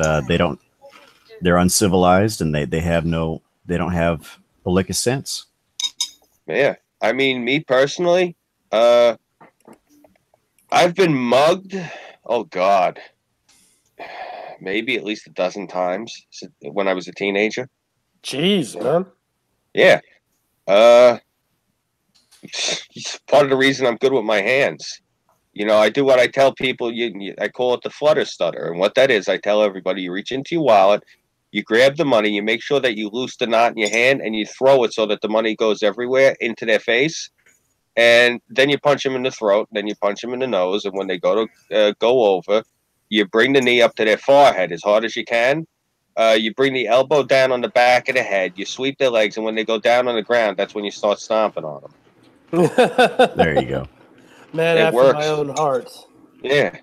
they're uncivilized and they don't have a lick of sense. Yeah, I mean, me personally, I've been mugged. Oh God, maybe at least a dozen times when I was a teenager. Jeez, man. Yeah. It's part of the reason I'm good with my hands. You know, I do what I tell people. I call it the flutter stutter. And what that is, I tell everybody, you reach into your wallet, you grab the money, you make sure that you loose the knot in your hand, and you throw it so that the money goes everywhere into their face. And then you punch them in the throat, then you punch them in the nose. And when they go over, you bring the knee up to their forehead as hard as you can. You bring the elbow down on the back of the head. You sweep their legs, and when they go down on the ground, that's when you start stomping on them. There you go. Man, It after works. my own heart. Yeah.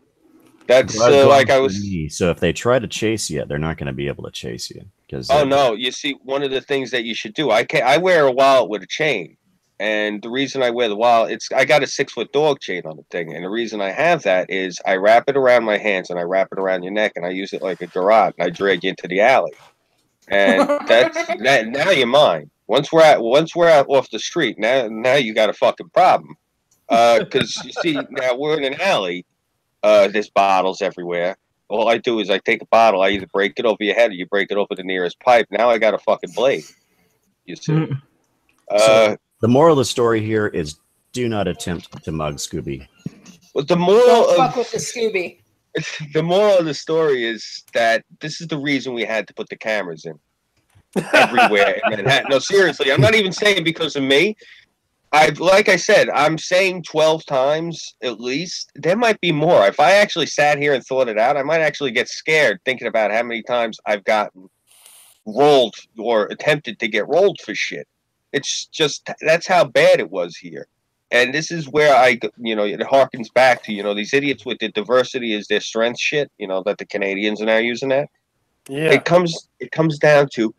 That's Glad like I for was. me. So if they try to chase you, they're not going to be able to chase you because. Oh no! You see, one of the things that you should do. I wear a wallet with a chain, and the reason I wear the wallet, I got a 6-foot dog chain on the thing, and the reason I have that is I wrap it around my hands and I wrap it around your neck, and I use it like a garrote, and I drag you into the alley, and that. Now you're mine. Once we're out off the street, now you got a fucking problem, because you see now we're in an alley. There's bottles everywhere. All I do is I take a bottle, I either break it over your head or you break it over the nearest pipe. Now I got a fucking blade. You see? So the moral of the story here is do not attempt to mug Scooby. Well, the moral Don't fuck with the Scooby. The moral of the story is that this is the reason we had to put the cameras in everywhere in Manhattan. No, seriously, I'm not even saying because of me. Like I said, I'm saying 12 times at least. There might be more. If I actually sat here and thought it out, I might actually get scared thinking about how many times I've gotten rolled or attempted to get rolled for shit. It's just, that's how bad it was here. And this is where it harkens back to, these idiots with the diversity is their strength shit, that the Canadians are now using that. Yeah. It comes down to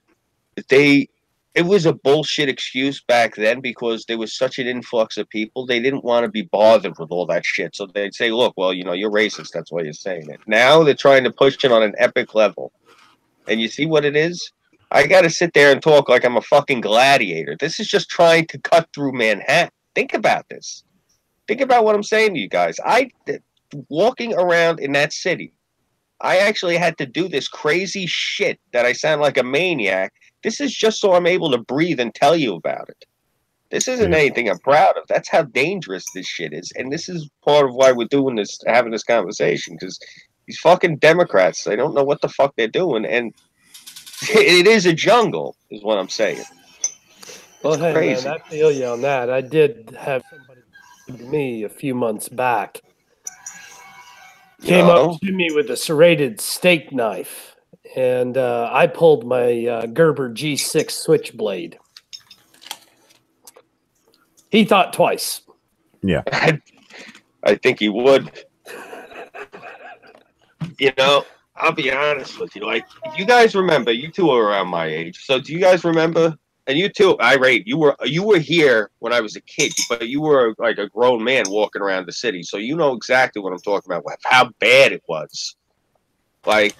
it was a bullshit excuse back then because there was such an influx of people. They didn't want to be bothered with all that shit. So they'd say, look, well, you're racist. That's why you're saying it. Now they're trying to push it on an epic level. And you see what it is? I got to sit there and talk like I'm a fucking gladiator. This is just trying to cut through Manhattan. Think about this. Think about what I'm saying to you guys. Walking around in that city, I actually had to do this crazy shit that I sound like a maniac. This is just so I'm able to breathe and tell you about it. This isn't anything I'm proud of. That's how dangerous this shit is. And this is part of why we're doing this, having this conversation, because these fucking Democrats, they don't know what the fuck they're doing. And it is a jungle, is what I'm saying. Well, hey, crazy. man, I feel you on that. I did have somebody to me a few months back. Came up to me with a serrated steak knife. And I pulled my Gerber G6 switchblade. He thought twice. Yeah. I think he would. I'll be honest with you. Like, you guys remember, you two are around my age. So do you guys remember? And you too, Irate, you were here when I was a kid, but you were like a grown man walking around the city. So you know exactly what I'm talking about, how bad it was. Like,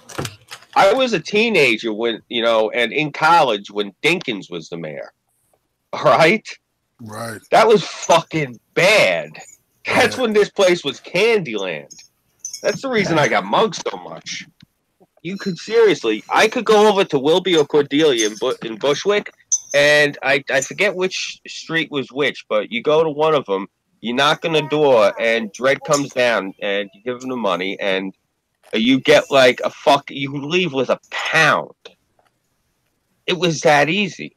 I was a teenager when, and in college when Dinkins was the mayor. All right? Right. That was fucking bad. That's when this place was Candyland. That's the reason I got mugged so much. I could go over to Wilby or Cordelia in Bushwick, and I forget which street was which, but you go to one of them, you knock on the door, and Dredd comes down, and you give him the money, and You get like you leave with a pound. It was that easy.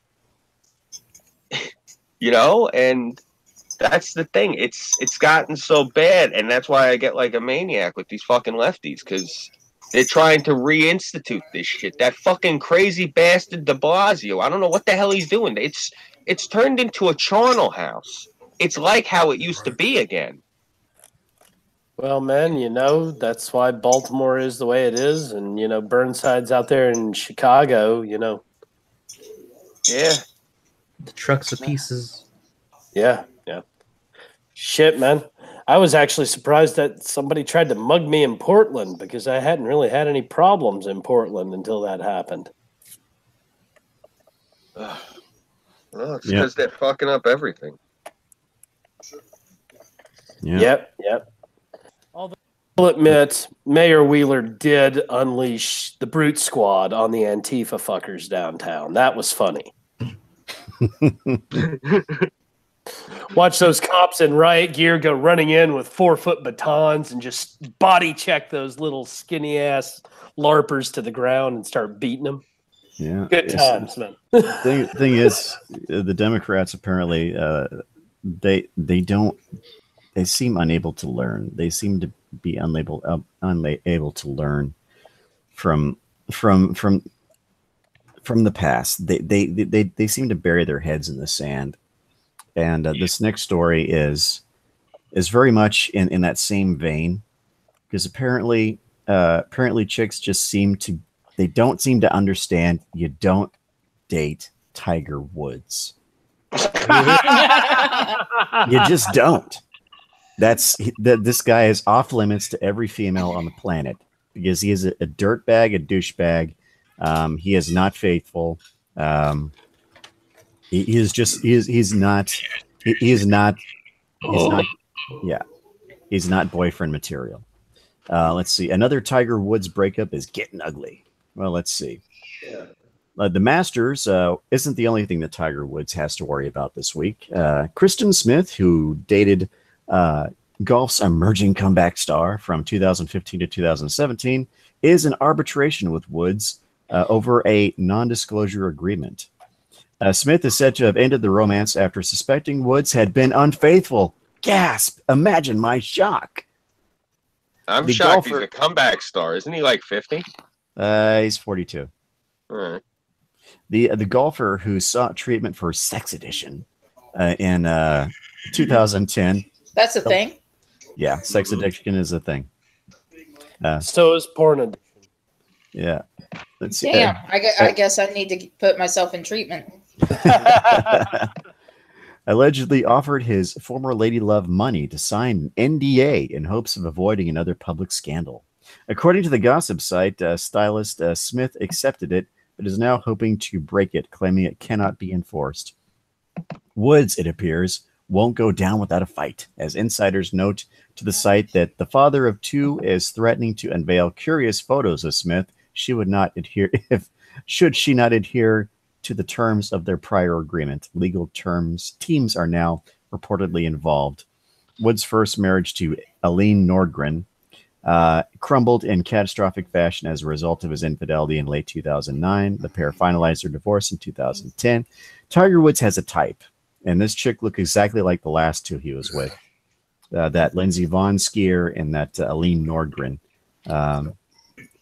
You know, and that's the thing. It's gotten so bad, and that's why I get like a maniac with these fucking lefties, because they're trying to reinstitute this shit. That fucking crazy bastard de Blasio, I don't know what the hell he's doing. It's turned into a charnel house. It's like how it used to be again. Well, man, you know, that's why Baltimore is the way it is, and you know, Burnsides out there in Chicago, you know. Yeah. The trucks of pieces. Yeah. Shit, man. I was actually surprised that somebody tried to mug me in Portland, because I hadn't really had any problems in Portland until that happened. Well, it's because they're fucking up everything. Yeah. Yep. I'll admit, Mayor Wheeler did unleash the brute squad on the Antifa fuckers downtown. That was funny. Watch those cops in riot gear go running in with 4-foot batons and just body check those little skinny ass LARPers to the ground and start beating them. Yeah, good times, man. Thing is, the Democrats apparently they seem unable to learn. They seem to be unable to learn from the past. They seem to bury their heads in the sand. And this next story is very much in that same vein, because apparently chicks just don't seem to understand you don't date Tiger Woods. You just don't. This guy is off limits to every female on the planet, because he is a dirtbag, a douchebag. He is not faithful. He's not boyfriend material. Let's see. Another Tiger Woods breakup is getting ugly. Well, let's see. The Masters isn't the only thing that Tiger Woods has to worry about this week. Kristen Smith, who dated golf's emerging comeback star from 2015 to 2017, is in arbitration with Woods over a non-disclosure agreement. Smith is said to have ended the romance after suspecting Woods had been unfaithful. Gasp! Imagine my shock. I'm shocked he's a comeback star. Isn't he like 50? He's 42. All right. The golfer who sought treatment for sex addiction in 2010. That's a thing? Yeah, sex addiction is a thing. So is porn addiction. Yeah. Let's see. Damn, I guess I need to put myself in treatment. Allegedly offered his former lady love money to sign an NDA in hopes of avoiding another public scandal. According to the gossip site, stylist Smith accepted it, but is now hoping to break it, claiming it cannot be enforced. Woods, it appears, won't go down without a fight, as insiders note to the site that the father of two is threatening to unveil curious photos of Smith should she not adhere to the terms of their prior agreement. Legal teams are now reportedly involved. Wood's first marriage to Aline Nordgren crumbled in catastrophic fashion as a result of his infidelity in late 2009. The pair finalized their divorce in 2010. Tiger Woods has a type, and this chick looked exactly like the last two he was with. That Lindsey Vonn skier and that Aline Nordgren.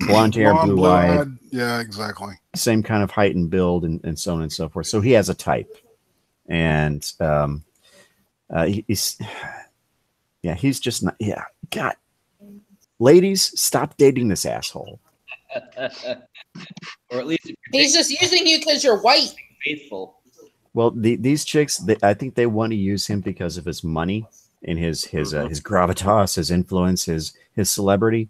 Blonde hair, blue-eyed. Yeah, exactly. Same kind of height and build, and so on and so forth. So he has a type, and he's just not. Yeah, God, ladies, stop dating this asshole. Or at least He's just using you because you're white. Faithful. Well, these chicks, I think they want to use him because of his money and his gravitas, his influence, his celebrity.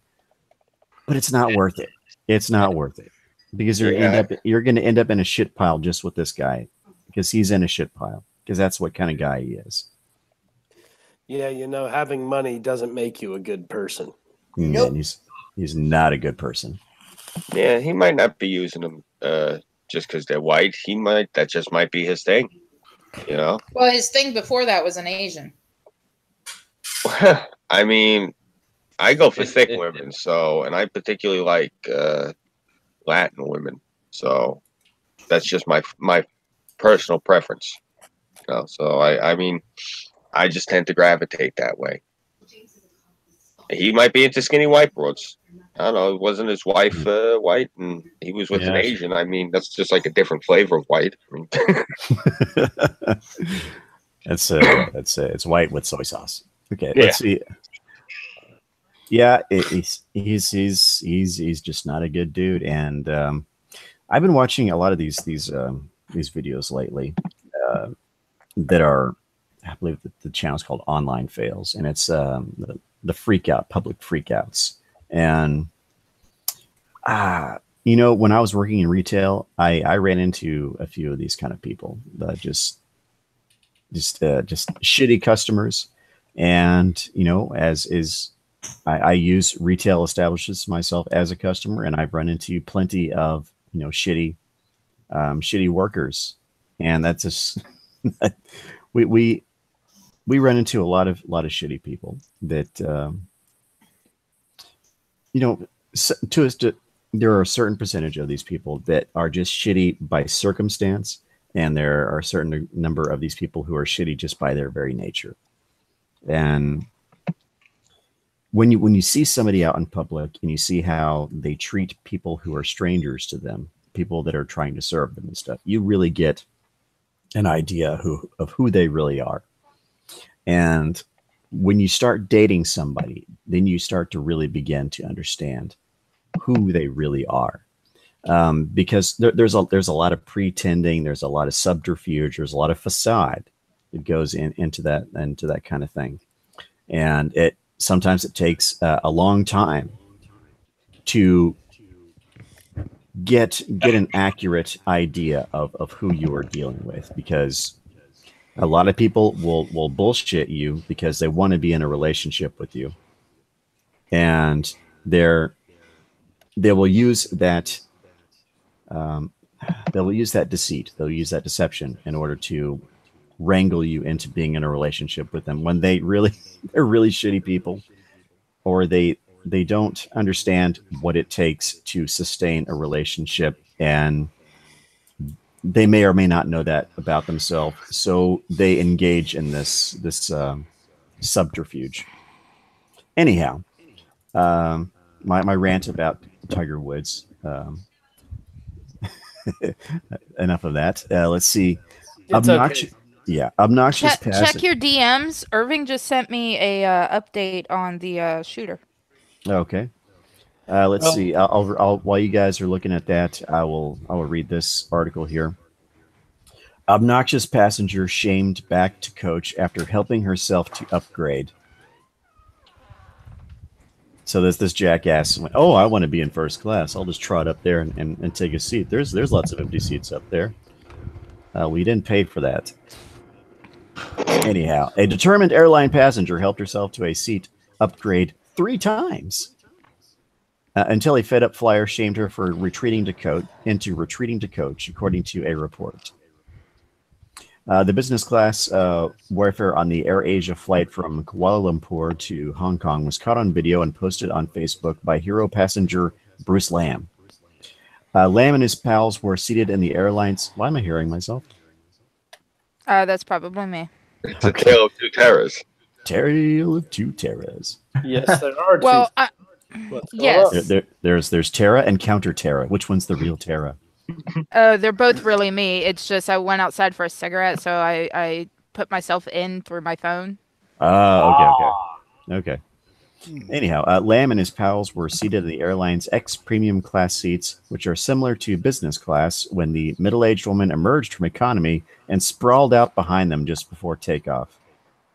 But it's not worth it. It's not worth it, because you're going to end up in a shit pile just with this guy, because he's in a shit pile, because that's what kind of guy he is. Yeah, you know, having money doesn't make you a good person. Nope. He's not a good person. Yeah, he might not be using them just because they're white. That just might be his thing. You know. Well, his thing before that was an Asian. I mean, I go for thick women, and I particularly like Latin women. So that's just my personal preference. So I mean, I just tend to gravitate that way. He might be into skinny white broads. I don't know. Wasn't his wife white, and he was with an Asian? I mean, that's just like a different flavor of white. It's white with soy sauce. Okay, let's see. Yeah, he's just not a good dude, and I've been watching a lot of these videos lately that are, I believe the channel is called Online Fails, and it's the public freakouts. And when I was working in retail, I ran into a few of these kind of people that just shitty customers. And I use retail establishments myself as a customer, and I've run into plenty of shitty workers, and that's just we run into a lot of shitty people that there are a certain percentage of these people that are just shitty by circumstance, and there are a certain number of these people who are shitty just by their very nature. And when you see somebody out in public and you see how they treat people who are strangers to them, people that are trying to serve them and stuff, you really get an idea of who they really are. And when you start dating somebody, then you start to really begin to understand who they really are. Because there's a lot of pretending, there's a lot of subterfuge, there's a lot of facade that goes into that kind of thing. And sometimes it takes a long time to get an accurate idea of who you are dealing with, because a lot of people will bullshit you because they want to be in a relationship with you, and they will use that deceit, they'll use that deception in order to wrangle you into being in a relationship with them, when they're really shitty people, or they don't understand what it takes to sustain a relationship, and they may or may not know that about themselves, so they engage in this subterfuge. Anyhow, my rant about Tiger Woods. Enough of that. Let's see. Obnoxious. Okay. Yeah, obnoxious. Check your DMs. Irving just sent me a update on the shooter. Okay. Let's see. I'll while you guys are looking at that, I will read this article here. Obnoxious passenger shamed back to coach after helping herself to upgrade. So this jackass went, "Oh, I want to be in first class. I'll just trot up there and take a seat. There's lots of empty seats up there. We didn't pay for that." Anyhow, a determined airline passenger helped herself to a seat upgrade 3 times until a fed-up flyer shamed her for retreating to coach, according to a report. The business class warfare on the AirAsia flight from Kuala Lumpur to Hong Kong was caught on video and posted on Facebook by hero passenger Bruce Lamb. Lamb and his pals were seated in the airline's... Why am I hearing myself? That's probably me. It's a tale of two terrors. Tale of two terrors. Yes, there are two. Well, yes. There's Terra and Counter Terra. Which one's the real Terra? They're both really me. It's just I went outside for a cigarette, so I put myself in through my phone. Okay. Anyhow, Lamb and his pals were seated in the airline's X-Premium class seats, which are similar to business class, when the middle-aged woman emerged from economy and sprawled out behind them just before takeoff.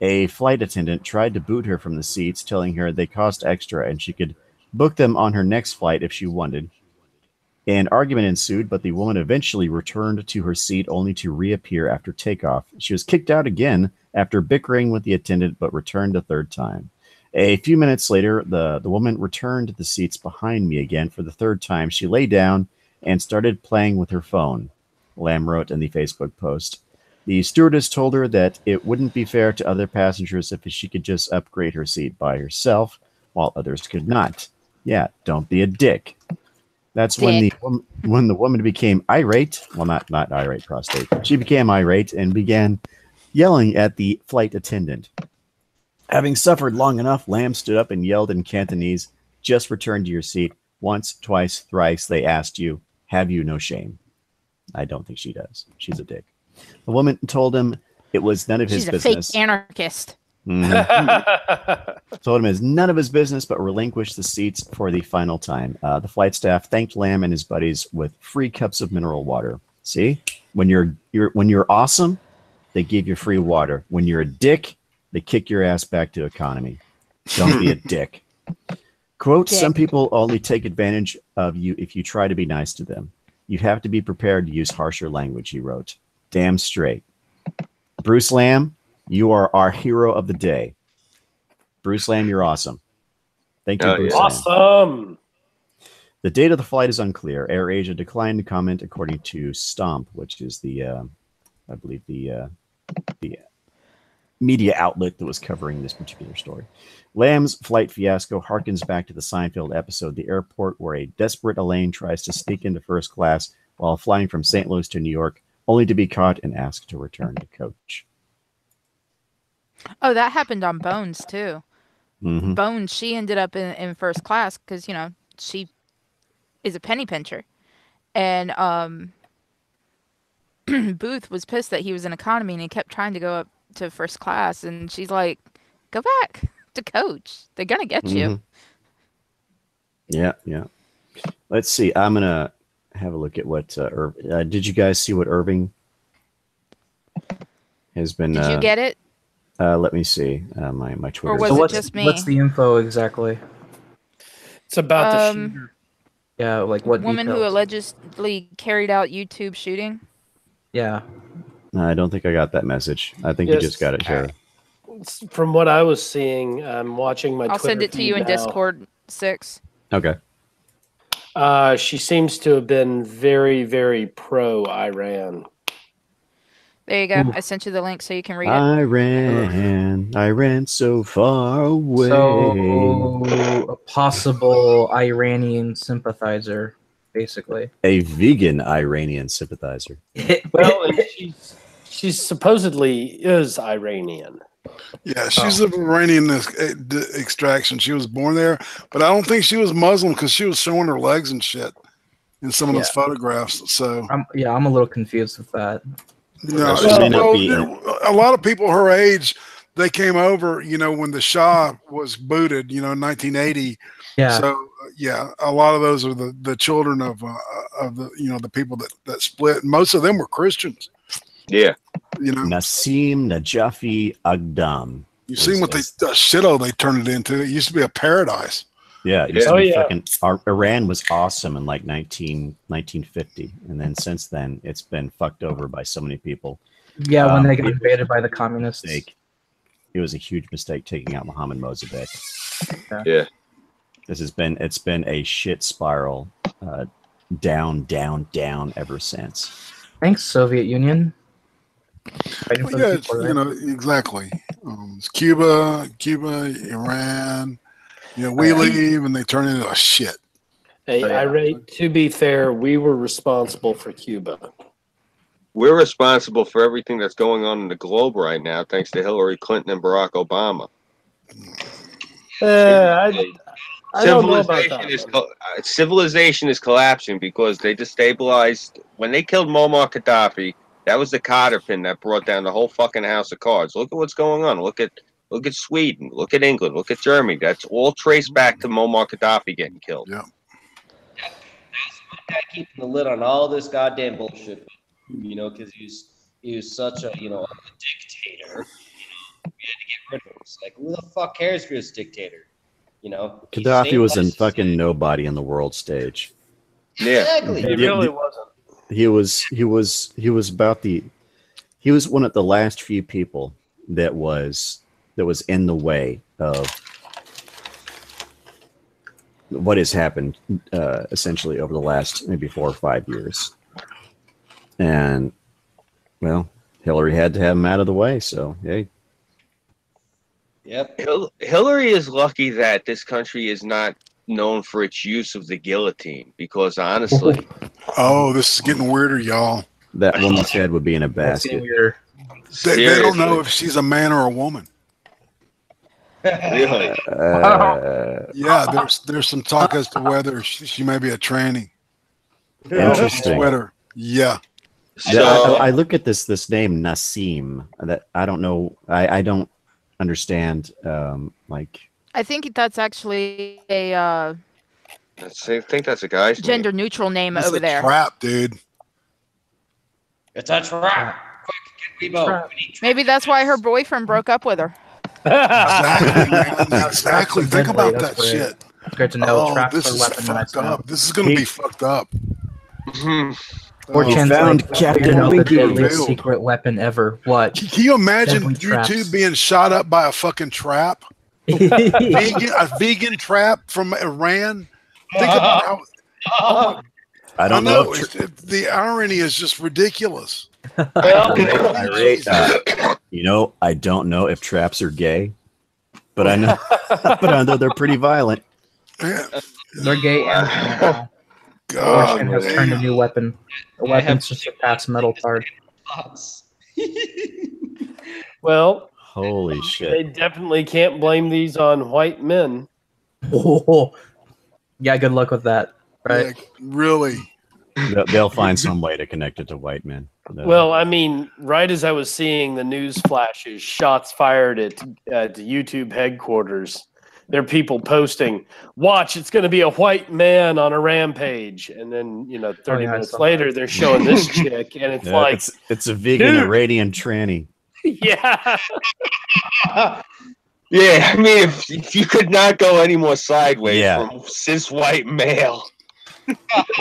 A flight attendant tried to boot her from the seats, telling her they cost extra and she could book them on her next flight if she wanted. An argument ensued, but the woman eventually returned to her seat only to reappear after takeoff. She was kicked out again after bickering with the attendant, but returned a third time. A few minutes later, the woman returned to the seats behind me again for the third time. She lay down and started playing with her phone, Lamb wrote in the Facebook post. The stewardess told her that it wouldn't be fair to other passengers if she could just upgrade her seat by herself, while others could not. Yeah, don't be a dick. That's when the woman became irate. Well, not irate prostate. She became irate and began yelling at the flight attendant. Having suffered long enough, Lamb stood up and yelled in Cantonese, "Just return to your seat." Once, twice, thrice, they asked you, "Have you no shame?" I don't think she does. She's a dick. The woman told him it was none of his business. She's a fake anarchist. Told him it's none of his business, but relinquished the seats for the final time. The flight staff thanked Lamb and his buddies with free cups of mineral water. See, when you're awesome, they give you free water. When you're a dick, they kick your ass back to economy. Don't be a dick. Quote, some people only take advantage of you if you try to be nice to them. You have to be prepared to use harsher language, he wrote. Damn straight. Bruce Lamb, you are our hero of the day. Bruce Lamb, you're awesome. Thank you, Bruce Lamb. Awesome. The date of the flight is unclear. AirAsia declined to comment, according to Stomp, which is the, I believe, the media outlet that was covering this particular story. Lamb's flight fiasco harkens back to the Seinfeld episode, The Airport, where a desperate Elaine tries to sneak into first class while flying from St. Louis to New York, only to be caught and asked to return to coach. Oh, that happened on Bones, too. Mm-hmm. Bones, she ended up in first class because, you know, she is a penny pincher. And Booth was pissed that he was in economy and he kept trying to go up to first class. And she's like, go back to coach. They're going to get you. Yeah, yeah. Let's see. I'm going to have a look at what did you guys see what Irving has been? Did you get it? Let me see. My Twitter. Or was it just me? What's the info exactly? It's about the shooter. Yeah, like what woman details? who allegedly carried out YouTube shooting. Yeah. I don't think I got that message. I think you just got it, Tara. From what I was seeing, I'm watching my I'll Twitter send it to you in now. Discord 6. Okay. She seems to have been very, very pro-Iran. There you go. I sent you the link so you can read it. I ran so far away. So a possible Iranian sympathizer, basically. A vegan Iranian sympathizer. Well, and she's supposedly is Iranian. Yeah, she's of Iranian extraction. She was born there, but I don't think she was Muslim because she was showing her legs and shit in some of those photographs. So I'm a little confused with that. No, a lot of people her age, they came over, you know, when the Shah was booted, you know, in 1980. Yeah. So yeah, a lot of those are the children of the, you know, the people that split. Most of them were Christians. Yeah. You know, Nassim Najafi Agdam. you seen what the shithole they turned it into. It used to be a paradise. Yeah. Fucking, Iran was awesome in like 1950. And then since then, it's been fucked over by so many people. Yeah, when they got invaded by the communists. It was a huge mistake taking out Mohammad Mossadegh. Yeah. It's been a shit spiral, down, down, down ever since. Thanks, Soviet Union. Well, yeah, you know, exactly. It's Cuba, Iran. You know, we leave and they turn into a shit. Hey, to be fair, we were responsible for Cuba. We're responsible for everything that's going on in the globe right now, thanks to Hillary Clinton and Barack Obama. I don't know about that. Civilization is collapsing because they destabilized. When they killed Muammar Gaddafi, that was the cotter pin that brought down the whole fucking house of cards. Look at what's going on. Look at Sweden. Look at England. Look at Germany. That's all traced back to Muammar Gaddafi getting killed. Yeah. That's guy keeping the lid on all this goddamn bullshit. You know, because he was such a a dictator. We had to get rid of him. It's like, who the fuck cares if he was a dictator? You know, Gaddafi was in fucking nobody on the world stage. Yeah, exactly. He really wasn't. He was one of the last few people that was in the way of what has happened essentially over the last maybe 4 or 5 years. And well, Hillary had to have him out of the way, so hey. Yep. Hillary is lucky that this country is not known for its use of the guillotine, because honestly, Oh, this is getting weirder, y'all. That woman's head would be in a That's getting basket. weird. They don't know if she's a man or a woman. really, Yeah, there's some talk as to whether she may be a tranny. Interesting. Twitter. Yeah. so I look at this name Nassim. That I don't know. I don't understand. Like I think that's actually a I think that's a guy's name. gender neutral name It's over a there. trap, dude. It's a trap. Quick, get Rebo. We need Maybe that's why her boyfriend broke up with her. Exactly, man. Exactly. Think about That's that great. shit. It's great to know Oh, traps this are is weaponized fucked now. up. This is going to be fucked up. Mhm. Or Oh, chance found like, Captain figured out the Winky. deadliest Revealed. secret weapon ever. What? Can you imagine Deadly traps. YouTube being shot up by a fucking trap? A vegan trap from Iran? Think about how. I don't know. know. The irony is just ridiculous. You know, I don't know if traps are gay, but I know, but I know they're pretty violent. Yeah. They're gay and God, abortion has turned a new weapon. A weapon to surpass metal card. bots. Well, Holy they shit! definitely can't blame these on white men. Oh, yeah, good luck with that. Right? yeah, really. They'll find some way to connect it to white men. Well, I mean, right as I was seeing the news flashes, shots fired at YouTube headquarters. There are people posting, "Watch, it's going to be a white man on a rampage," and then 30 yeah, I minutes saw later, they're showing this chick, and it's like, it's a vegan dude. Iranian tranny. yeah, Yeah, I mean, if you could not go any more sideways Yeah. from cis white male.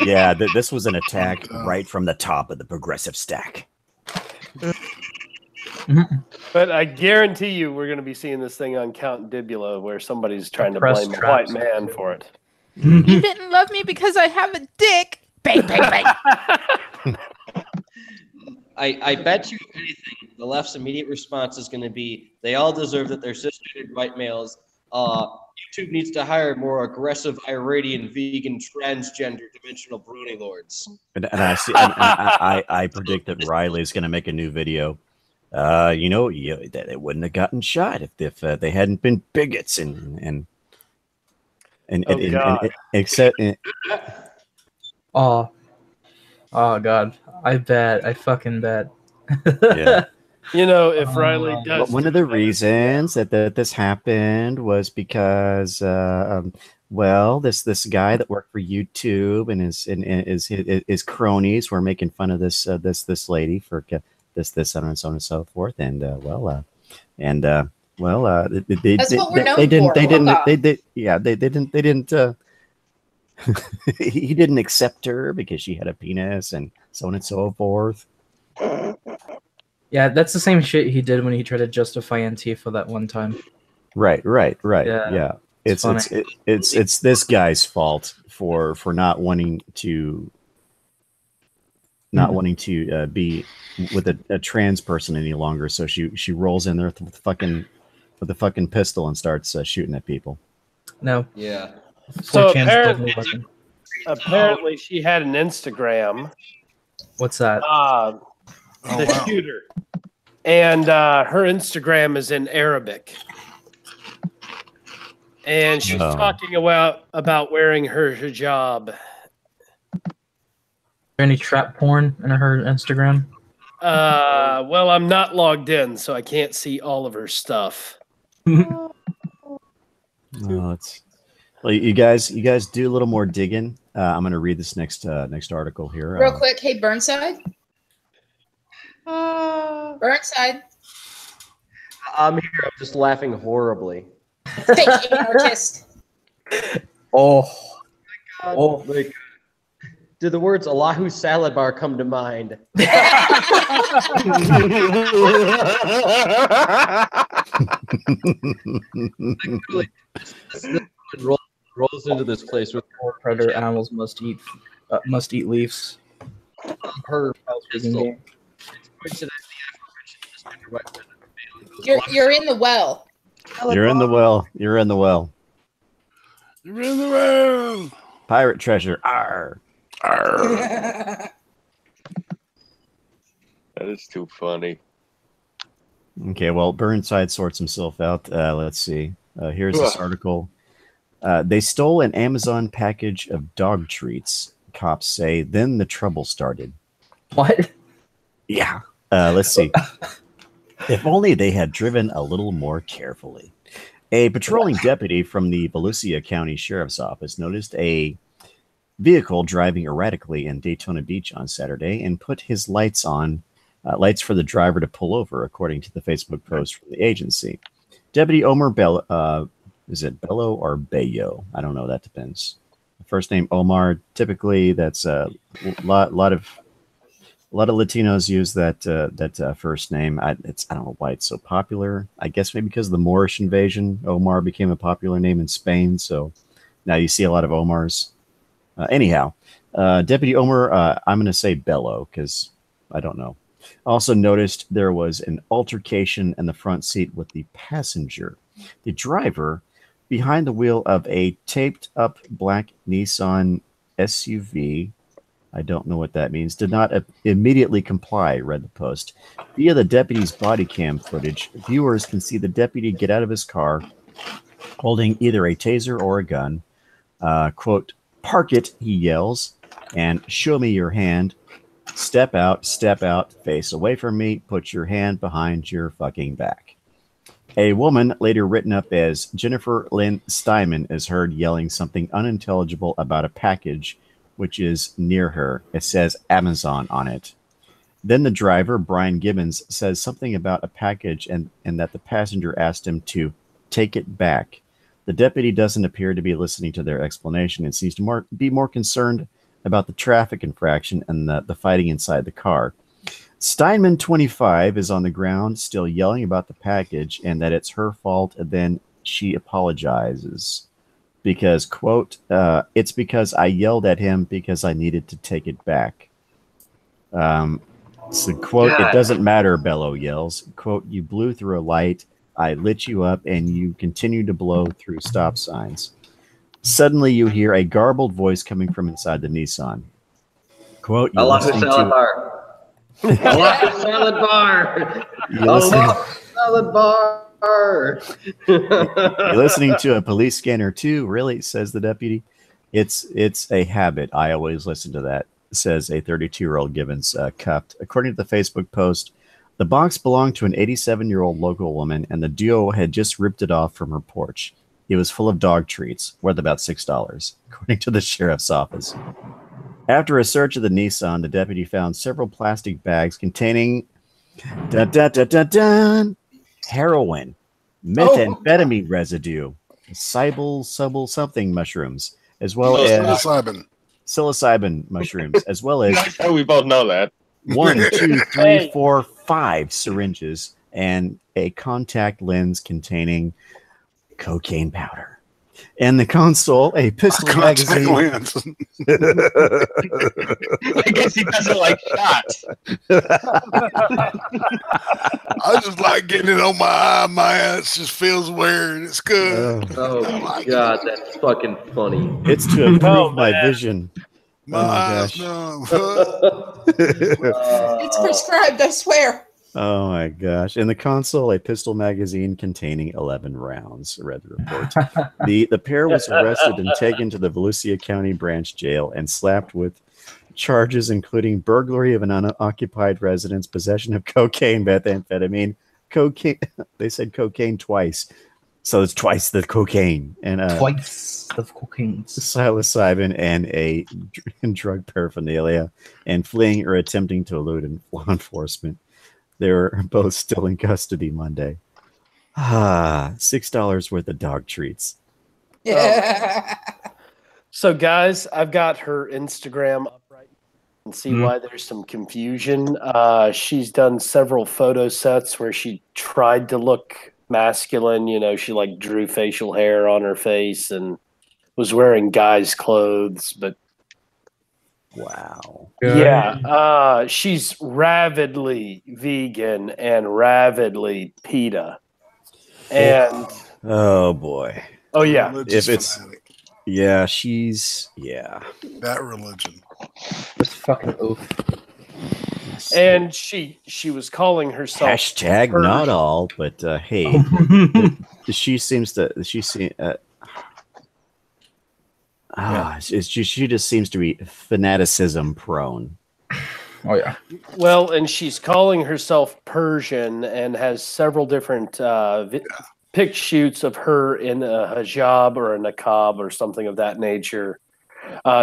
Yeah, this was an attack right from the top of the progressive stack. but I guarantee you, we're going to be seeing this thing on Count Dibula, where somebody's trying to Press blame a white traps. man for it. You didn't love me because I have a dick. Bang, bang, bang. I bet you anything, the left's immediate response is going to be, they all deserve that they're cisgendered white males. YouTube needs to hire more aggressive Iranian, vegan, transgender, dimensional brony lords. And I predict that Riley's going to make a new video. That they wouldn't have gotten shot if they hadn't been bigots and except. Oh God. I fucking bet. Yeah. If Riley does, One of the reasons that this happened was because, this guy that worked for YouTube and his cronies were making fun of this lady for this so on and so forth, and That's what we're known for. they didn't. He didn't accept her because she had a penis and so on and so forth. Yeah, that's the same shit he did when he tried to justify Antifa that one time. Right. Yeah, Yeah. It's funny. it's this guy's fault for not wanting to be with a trans person any longer. So she rolls in there with the fucking pistol and starts shooting at people. No. Yeah. So 4chan's deadly weapon. apparently she had an Instagram. What's that? The shooter, and her Instagram is in Arabic, and she's talking about wearing her hijab. Is there any trap porn in her Instagram? Well, I'm not logged in, so I can't see all of her stuff. Well, you guys do a little more digging. I'm going to read this next article here. Real quick, hey Burnside. Burnside. I'm here. I'm just laughing horribly. Fake artist. Oh. Oh my God. Did the words Allahu salad bar come to mind? Rolls into this place with Predator animals must eat leaves. her pistol. You're in the well. You're in the well. You're in the well. You're in the well. Pirate treasure. Arr. Arr. That is too funny. Okay, well, Burnside sorts himself out. Let's see. Here's this article. They stole an Amazon package of dog treats. Cops say. Then the trouble started. What? Yeah. Let's see. If only they had driven a little more carefully. A patrolling deputy from the Volusia County Sheriff's Office noticed a vehicle driving erratically in Daytona Beach on Saturday and put his lights on, lights for the driver to pull over, according to the Facebook post from the agency. Deputy Omar is it Bello or Bayo? I don't know. That depends. First name Omar. Typically, that's a lot of Latinos use that first name. I don't know why it's so popular. I guess maybe because of the Moorish invasion, Omar became a popular name in Spain. So now you see a lot of Omars. Anyhow, Deputy Omar, I'm going to say Bello because I don't know. Also noticed there was an altercation in the front seat with the passenger. The driver, behind the wheel of a taped-up black Nissan SUV, I don't know what that means, did not immediately comply, read the post. Via the deputy's body cam footage, viewers can see the deputy get out of his car holding either a taser or a gun. Quote, "Park it," he yells, and "show me your hand. Step out, face away from me, put your hand behind your fucking back." A woman, later written up as Jennifer Lynn Steinman, is heard yelling something unintelligible about a package which is near her. It says Amazon on it. Then the driver, Brian Gibbons, says something about a package and that the passenger asked him to take it back. The deputy doesn't appear to be listening to their explanation and seems to be more concerned about the traffic infraction and the fighting inside the car. Steinman, 25, is on the ground still yelling about the package and that it's her fault, and then she apologizes because, quote, "it's because I yelled at him because I needed to take it back." So, quote, "It doesn't matter," Bello yells. Quote, "You blew through a light, I lit you up, and you continue to blow through stop signs." Suddenly you hear a garbled voice coming from inside the Nissan. Quote, I love the salad bar. I love the salad bar. Salad bar. You're listening to a police scanner too, really, says the deputy. It's a habit. I always listen to that, says a 32-year-old Gibbons, cuffed. According to the Facebook post, the box belonged to an 87-year-old local woman, and the duo had just ripped it off from her porch. It was full of dog treats, worth about $6, according to the sheriff's office. After a search of the Nissan, the deputy found several plastic bags containing heroin, methamphetamine residue, psilocybin mushrooms, as well as psilocybin mushrooms, as well as we both know that 1, 2, 3, 4, 5 syringes and a contact lens containing cocaine powder. In the console, a pistol magazine. I guess he doesn't like shots. I just like getting it on my eye. My ass just feels weird. It's good. Oh my god, that's fucking funny. It's to improve my vision. My eyes numb. It's prescribed, I swear. Oh my gosh. In the console, a pistol magazine containing 11 rounds, read the report. The pair was arrested and taken to the Volusia County Branch Jail and slapped with charges including burglary of an unoccupied residence, possession of cocaine, methamphetamine, cocaine. They said cocaine twice. So it's twice the cocaine. And Twice the cocaine. Psilocybin and drug paraphernalia, and fleeing or attempting to elude law enforcement. They were both still in custody Monday. $6 worth of dog treats. Yeah. So, guys, I've got her Instagram up right now and see why there's some confusion. She's done several photo sets where she tried to look masculine. You know, she like drew facial hair on her face and was wearing guys' clothes, but wow. Yeah. She's ravidly vegan and ravidly PETA. And Oh boy. Oh yeah. Religious If it's fanatic. yeah, she's yeah. That religion. This fucking oath. And she was calling herself Hashtag Persian. not all, but hey, she seems to she just seems to be fanaticism prone. Oh yeah. Well, and she's calling herself Persian and has several different pic shoots of her in a hijab or a niqab or something of that nature.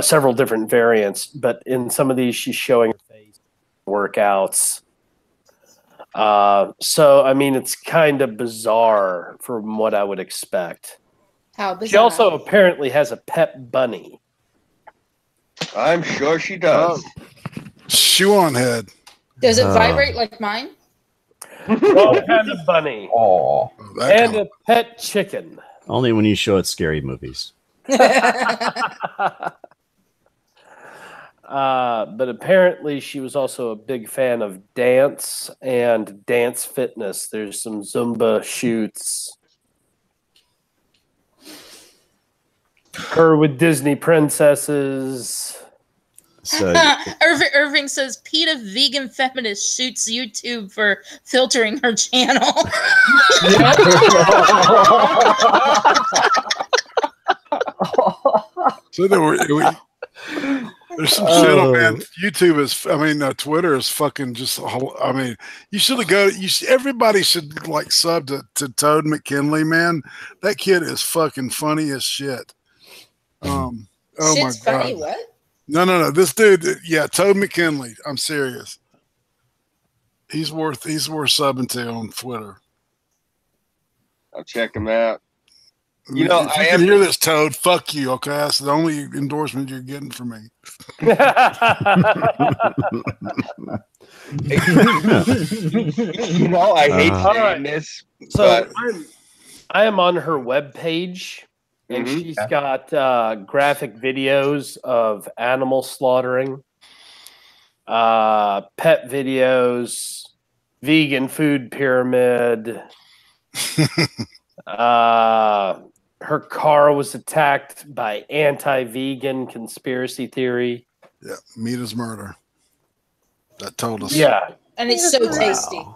Several different variants, but in some of these, she's showing her face workouts. So, I mean, it's kind of bizarre from what I would expect. How bizarre. She also apparently has a pet bunny. I'm sure she does. Shoe on head. Does it vibrate like mine? Wrong kind of bunny. Oh. And a pet chicken. Only when you show it scary movies. But apparently she was also a big fan of dance and dance fitness. There's some Zumba shoots. Her with Disney princesses. So Irving says PETA vegan feminist shoots YouTube for filtering her channel. So there's some shit on man. YouTube is, I mean, Twitter is fucking just. I mean, you should go. Everybody should like sub to Toad McKinley, man. That kid is fucking funny as shit. Oh Shit's my god. funny, what? No. This dude, yeah, Toad McKinley. I'm serious. He's worth subbing to on Twitter. I'll check him out. You know, if you can hear this, Toad, fuck you. Okay, that's the only endorsement you're getting from me. You know, I hate saying this. So I am on her webpage, and she's got graphic videos of animal slaughtering, pet videos, vegan food pyramid. Her car was attacked by anti-vegan conspiracy theory. Yeah, meat is murder. That told us. Yeah. And it's so tasty.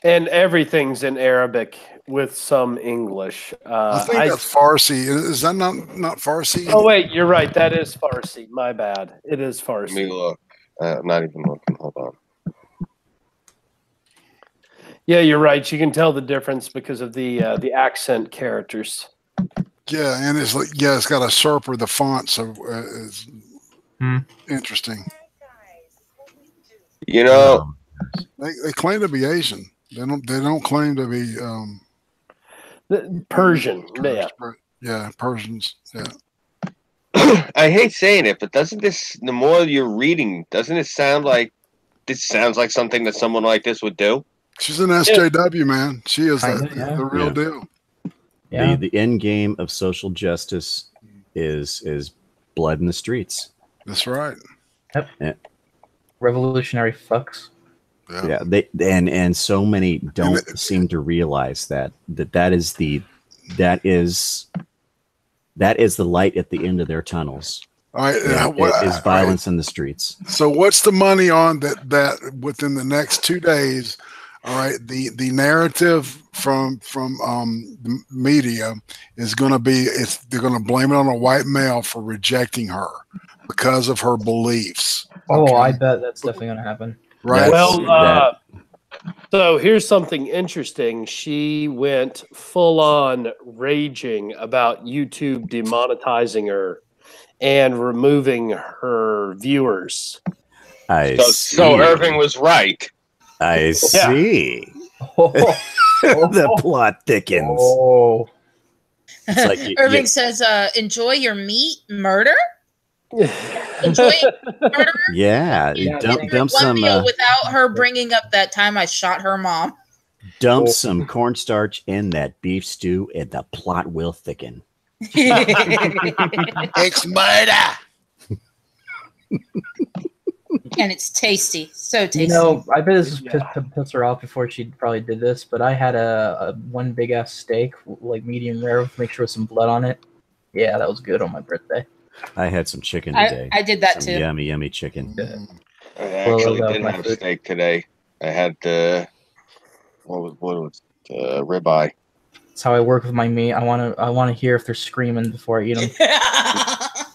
And everything's in Arabic with some English. I think that's Farsi. Is that not Farsi? Oh, wait, you're right. That is Farsi. My bad. It is Farsi. Let me look. I'm not even looking. Hold on. Yeah, you're right. You can tell the difference because of the accent characters. Yeah, and it's like it's got a sharper the font, so it's interesting. You know, they claim to be Asian. They don't claim to be Persian. Yeah, Persians. Yeah. I hate saying it, but doesn't this? The more you're reading, doesn't it sound like this sounds like something that someone like this would do? She's an SJW, man. She is the real deal. Yeah. The end game of social justice is blood in the streets. That's right. Yep. Yeah. Revolutionary fucks. Yeah. And so many don't seem to realize that is the light at the end of their tunnels. All right, is violence in the streets. So what's the money on that within the next 2 days? All right, the narrative from the media is going to be they're going to blame it on a white male for rejecting her because of her beliefs. Oh, okay. I bet that's definitely going to happen. Right. Well, so here's something interesting. She went full on raging about YouTube demonetizing her and removing her viewers. So Irving was right. I see. The plot thickens. Oh. Like Irving says, enjoy your meat murder? Enjoy murder? Yeah. Dump some without her bringing up that time I shot her mom. Dump some cornstarch in that beef stew and the plot will thicken. It's murder. And it's tasty. So tasty. You know, I bet this puts her off before she probably did this, but I had a one big ass steak, like medium rare, with make sure with some blood on it. Yeah, that was good on my birthday. I had some chicken today. I did that some too. Yummy, yummy chicken. I actually didn't have steak today. I had what was ribeye. That's how I work with my meat. I want to hear if they're screaming before I eat them.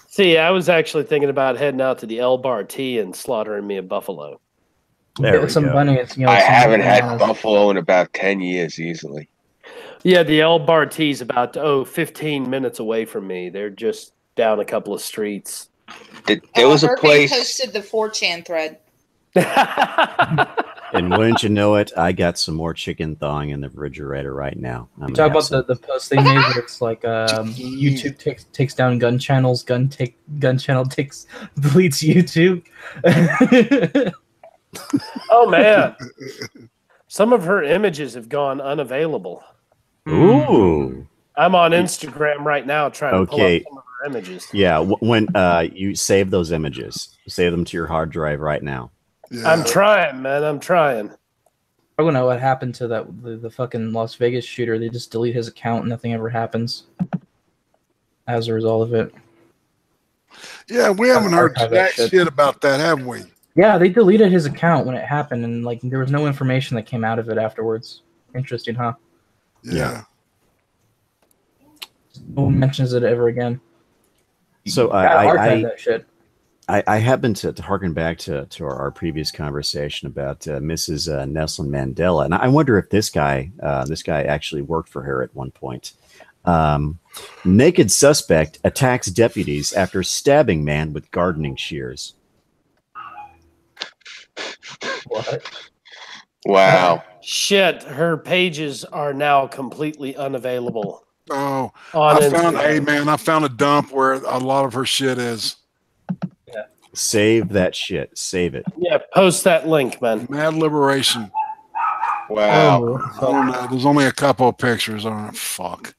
See, I was actually thinking about heading out to the LBRT and slaughtering me a buffalo. There we some go. bunnies. You know, I some haven't had bananas. buffalo in about 10 years easily. Yeah, the LBRT's about 15 minutes away from me. They're just down a couple of streets. There was a Irving place. posted the 4chan thread. And wouldn't you know it, I got some more chicken thawing in the refrigerator right now. I'm Talk gonna about have the post they made where it's like YouTube takes down gun channels, gun channel deletes YouTube. Oh man, some of her images have gone unavailable. Ooh. I'm on Instagram right now trying to pull up some of her images. Yeah, when you save those images, save them to your hard drive right now. Yeah. I'm trying, man. I'm trying. I don't know what happened to the fucking Las Vegas shooter. They just delete his account and nothing ever happens as a result of it. Yeah, we haven't heard jack shit about that, have we? Yeah, they deleted his account when it happened, and like there was no information that came out of it afterwards. Interesting, huh? Yeah. No one mentions it ever again. So archive that shit. I happened to harken back to our previous conversation about Mrs. Nelson Mandela, and I wonder if this guy actually worked for her at one point. Naked suspect attacks deputies after stabbing man with gardening shears. What? Wow. Shit, her pages are now completely unavailable. Oh, On I found Instagram. I found a dump where a lot of her shit is. Save that shit. Save it. Yeah, post that link, man. Mad Liberation. Wow. I don't know. There's only a couple of pictures on it. Fuck.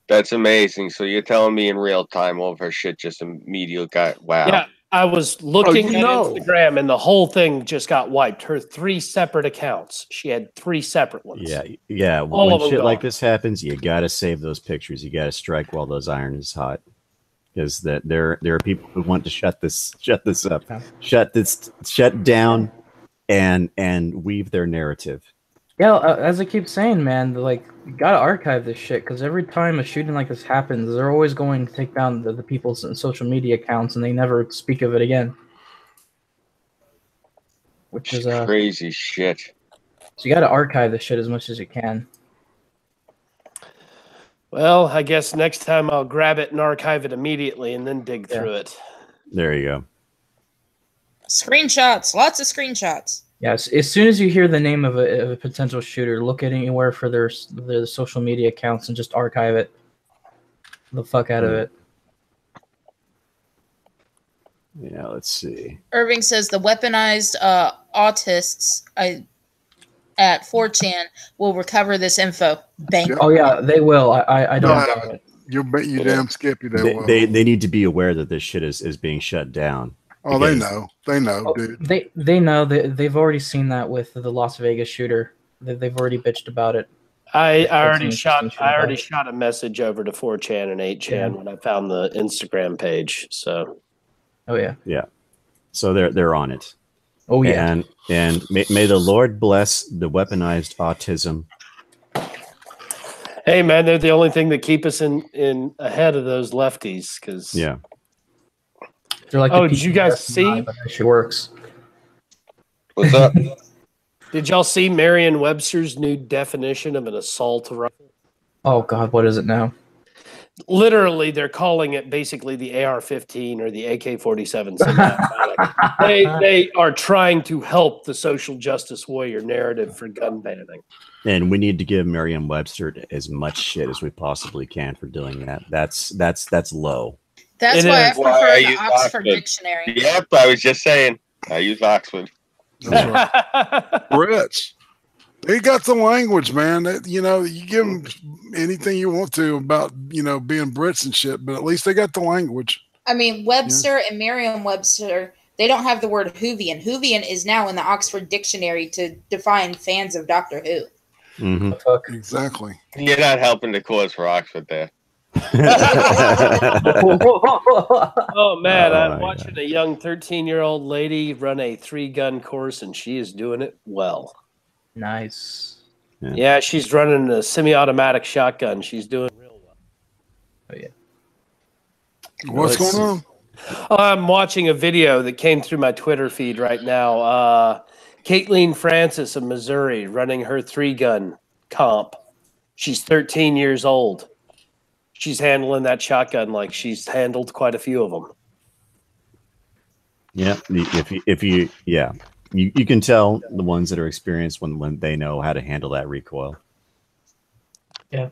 That's amazing. So you're telling me in real time all of her shit just immediately got wow. Yeah, I was looking at Instagram and the whole thing just got wiped. Her 3 separate accounts. She had 3 separate ones. Yeah. All When of them shit like gone. this happens, you gotta save those pictures. You gotta strike while those iron is hot. Because there are people who want to shut this up, shut down, and weave their narrative. Yeah, as I keep saying, man, like you gotta archive this shit because every time a shooting like this happens, they're always going to take down the people's social media accounts, and they never speak of it again. Which is crazy shit. So you gotta archive this shit as much as you can. Well, I guess next time I'll grab it and archive it immediately and then dig through it. There you go. Screenshots. Lots of screenshots. Yes, as soon as you hear the name of a potential shooter, look at anywhere for their social media accounts and just archive it. The fuck out of it. Yeah, let's see. Irving says the weaponized autists at 4chan will recover this info. Bank. Oh yeah, they will. I don't doubt it. You bet you damn Skippy they will. They need to be aware that this shit is being shut down. Oh, they know. They know, dude. They know. They've already seen that with the Las Vegas shooter. They've already bitched about it. I already shot a message over to 4chan and 8chan when I found the Instagram page. So. Oh yeah. Yeah. So they're on it. Oh yeah. And may the Lord bless the weaponized autism. Hey man, they're the only thing that keep us in ahead of those lefties. Because yeah. They're like did you guys see? But that shit works. What's up? Did y'all see Merriam-Webster's new definition of an assault rifle? Oh God, what is it now? Literally, they're calling it basically the AR-15 or the AK-47 semi-automatic. They are trying to help the social justice warrior narrative for gun banning. And we need to give Merriam-Webster as much shit as we possibly can for doing that. That's low. That's why I prefer the Oxford Dictionary. Yep, I was just saying. I use Oxford. That's right. Brits. They got the language, man. You know, you give them anything you want to about, you know, being Brits and shit, but at least they got the language. I mean, Webster and Merriam-Webster they don't have the word Whovian. Whovian is now in the Oxford Dictionary to define fans of Doctor Who. Mm-hmm. Exactly. You're not helping the cause for Oxford there. Oh man, I'm my watching a young 13-year-old lady run a 3-gun course, and she is doing it well. Nice. Yeah, she's running a semi-automatic shotgun. She's doing real well. Oh yeah. What's going on? I'm watching a video that came through my Twitter feed right now. Caitlin Francis of Missouri running her 3-gun comp. She's 13 years old. She's handling that shotgun like she's handled quite a few of them. Yeah, you can tell the ones that are experienced when they know how to handle that recoil. Yeah.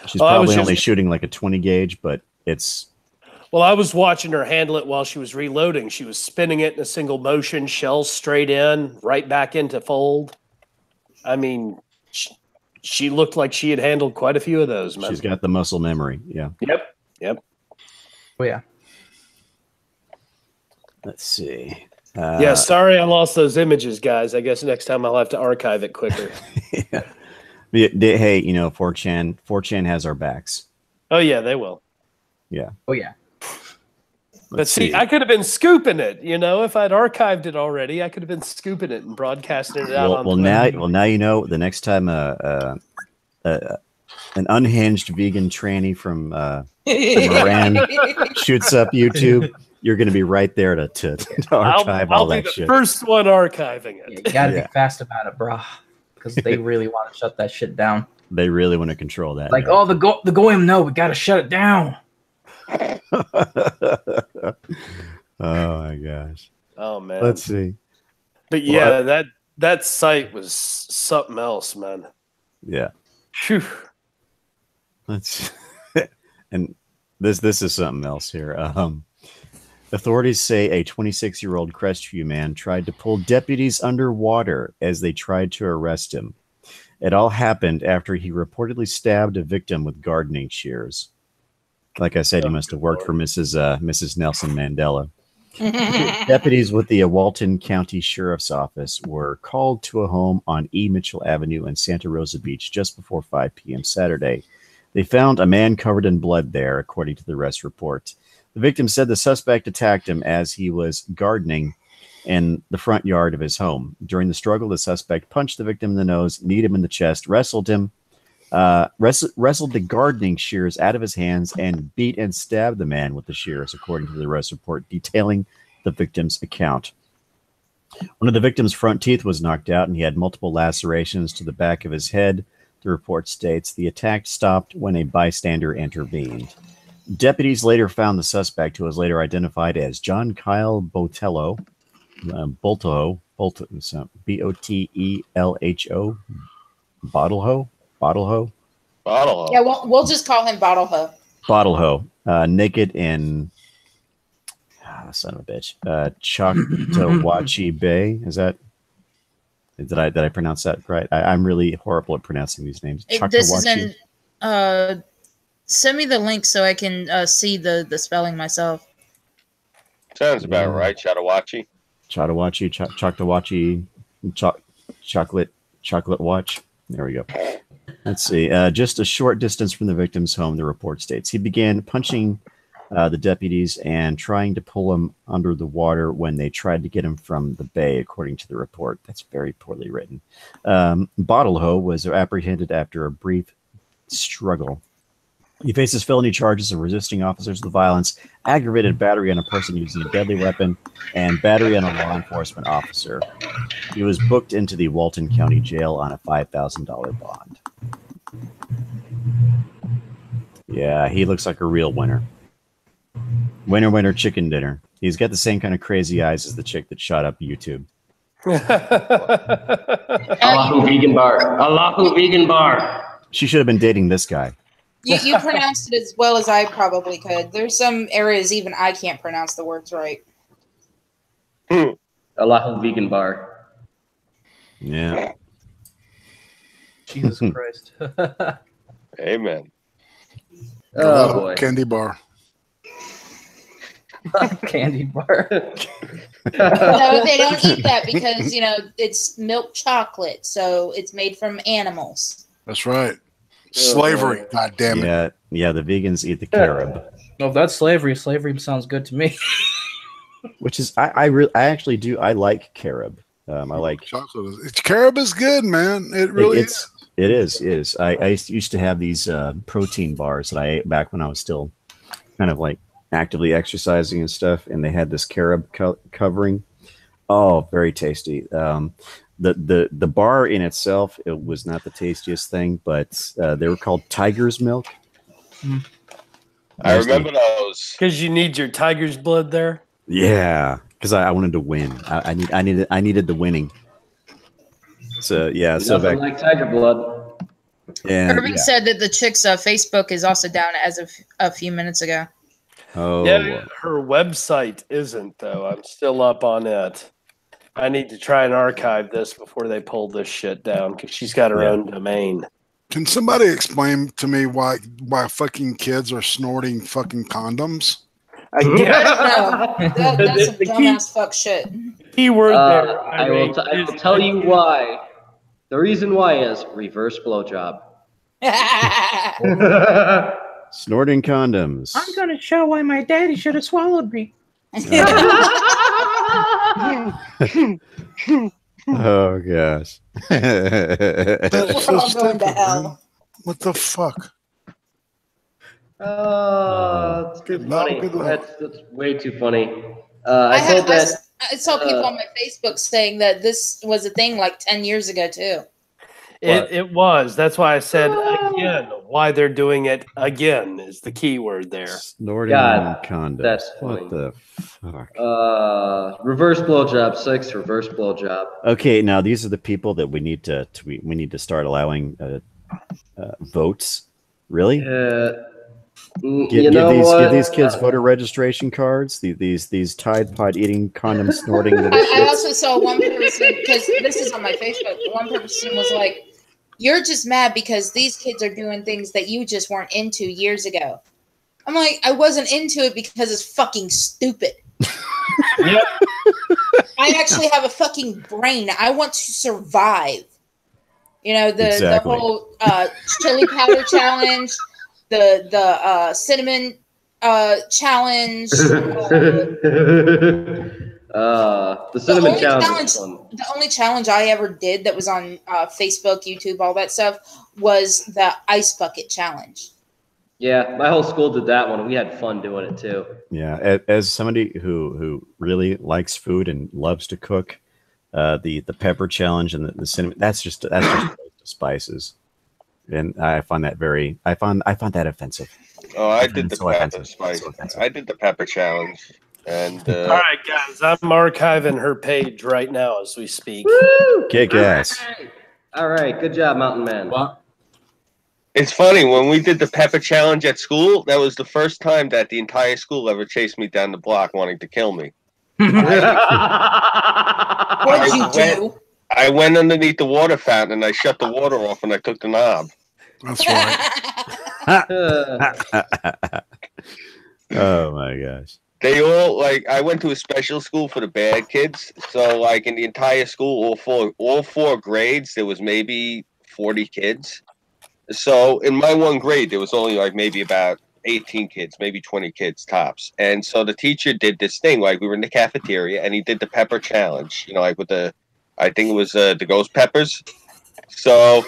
She's probably only shooting like a 20 gauge, but it's... Well, I was watching her handle it while she was reloading. She was spinning it in a single motion, shells straight in, right back into fold. I mean, she looked like she had handled quite a few of those, man. She's got the muscle memory, yeah. Yep. Oh yeah. Let's see. Yeah, sorry I lost those images, guys. I guess next time I'll have to archive it quicker. Yeah. Hey, you know, 4chan has our backs. Oh, yeah, they will. Yeah. Oh yeah. But see, I could have been scooping it, you know, if I'd archived it already. I could have been scooping it and broadcasting it out. Now you know. The next time an unhinged vegan tranny from Iran shoots up YouTube, you're going to be right there to archive all that shit. I'll be the first one archiving it. Yeah, you gotta be fast about it, bro, because they really want to shut that shit down. They really want to control that. Like, the goyim, no, we gotta shut it down. Oh my gosh. Oh man. Let's see. But yeah, that site was something else, man. Yeah. Phew. Let's and this is something else here. Authorities say a 26-year-old Crestview man tried to pull deputies underwater as they tried to arrest him. It all happened after he reportedly stabbed a victim with gardening shears. Like I said, he must have worked for Mrs. Nelson Mandela. Deputies with the Walton County Sheriff's Office were called to a home on E. Mitchell Avenue in Santa Rosa Beach just before 5 p.m. Saturday. They found a man covered in blood there, according to the arrest report. The victim said the suspect attacked him as he was gardening in the front yard of his home. During the struggle, the suspect punched the victim in the nose, kneed him in the chest, wrestled the gardening shears out of his hands, and beat and stabbed the man with the shears, according to the arrest report detailing the victim's account. One of the victim's front teeth was knocked out, and he had multiple lacerations to the back of his head. The report states the attack stopped when a bystander intervened. Deputies later found the suspect, who was later identified as John Kyle Botelho, B-O-T-E-L-H-O, Bottleho. Yeah, we'll just call him Bottleho. Bottleho, naked in son of a bitch, Choctawachi Bay. Is that? Did I pronounce that right? I'm really horrible at pronouncing these names. This is in. Send me the link so I can see the spelling myself. Sounds about right. Choctawachi, chocolate watch. There we go. Let's see. Just a short distance from the victim's home, the report states. He began punching the deputies and trying to pull him under the water when they tried to get him from the bay, according to the report. That's very poorly written. Bottleho was apprehended after a brief struggle. He faces felony charges of resisting officers with violence, aggravated battery on a person using a deadly weapon, and battery on a law enforcement officer. He was booked into the Walton County Jail on a $5,000 bond. Yeah, he looks like a real winner. Winner, winner, chicken dinner. He's got the same kind of crazy eyes as the chick that shot up YouTube. Allahu vegan bar. Allahu vegan bar. She should have been dating this guy. You pronounced it as well as I probably could. There's some areas even I can't pronounce the words right. Allahu vegan bar. Yeah. Jesus Christ. Amen. Oh boy. Candy bar. Candy bar. No, they don't eat that because it's milk chocolate, so it's made from animals. That's right. Slavery. God damn it. Yeah. The vegans eat the carob, Well, if that's slavery, slavery sounds good to me. which is I actually do. I like carob. I like chocolate. Carob is good, man. It really is. It is. I used to have these protein bars that I ate back when I was still kind of like actively exercising and stuff, and they had this carob covering. Oh, very tasty. The bar in itself, it was not the tastiest thing, but they were called Tiger's Milk. I remember those. Because you need your tiger's blood there. Yeah, because I wanted to win. I needed the winning. So yeah, so Nothing back like tiger blood. and Irving said that the chick's Facebook is also down as of a few minutes ago. oh Yeah, her website isn't though. I'm still up on it. I need to try and archive this before they pull this shit down because she's got her own domain. Can somebody explain to me why fucking kids are snorting fucking condoms? Again, That's some dumbass fuck shit. Keyword there. I will tell you why. The reason why is reverse blowjob. snorting condoms. I'm gonna show why my daddy should have swallowed me. Oh gosh. That's We're all going to hell. What the fuck? It's too funny. Good luck. That's way too funny. I saw people on my Facebook saying that this was a thing like 10 years ago too. It was. That's why I said again. Why they're doing it again is the key word there. Snorting condoms. That's what the fuck? Reverse blowjob, sex reverse blowjob. Okay, now these are the people that we need to start allowing votes. Really? Give these kids voter registration cards. These Tide Pod eating condom snorting. I also saw one person, because this is on my Facebook. One person was like, "You're just mad because these kids are doing things that you just weren't into years ago." I'm like, I wasn't into it because it's fucking stupid. Yep. I actually have a fucking brain. I want to survive. The whole chili powder challenge. The cinnamon challenge. The cinnamon challenge. The only challenge I ever did that was on Facebook, YouTube, all that stuff was the ice bucket challenge. Yeah, my whole school did that one. We had fun doing it too. Yeah, as somebody who really likes food and loves to cook, the pepper challenge and the cinnamon, that's just spices. And I find that I find that offensive. Oh, I did the pepper spice. I did the pepper challenge. And all right, guys, I'm archiving her page right now as we speak. Woo! Kick ass. All right, good job, Mountain Man. Well, it's funny, when we did the pepper challenge at school, that was the first time that the entire school ever chased me down the block wanting to kill me. What'd you do? I went underneath the water fountain and I shut the water off and I took the knob. That's right. Oh my gosh. They all I went to a special school for the bad kids. So in the entire school, all four grades, there was maybe 40 kids. So in my one grade, there was only maybe about 18 kids, maybe 20 kids tops. And so the teacher did this thing, we were in the cafeteria and he did the pepper challenge, with the, I think it was the ghost peppers. So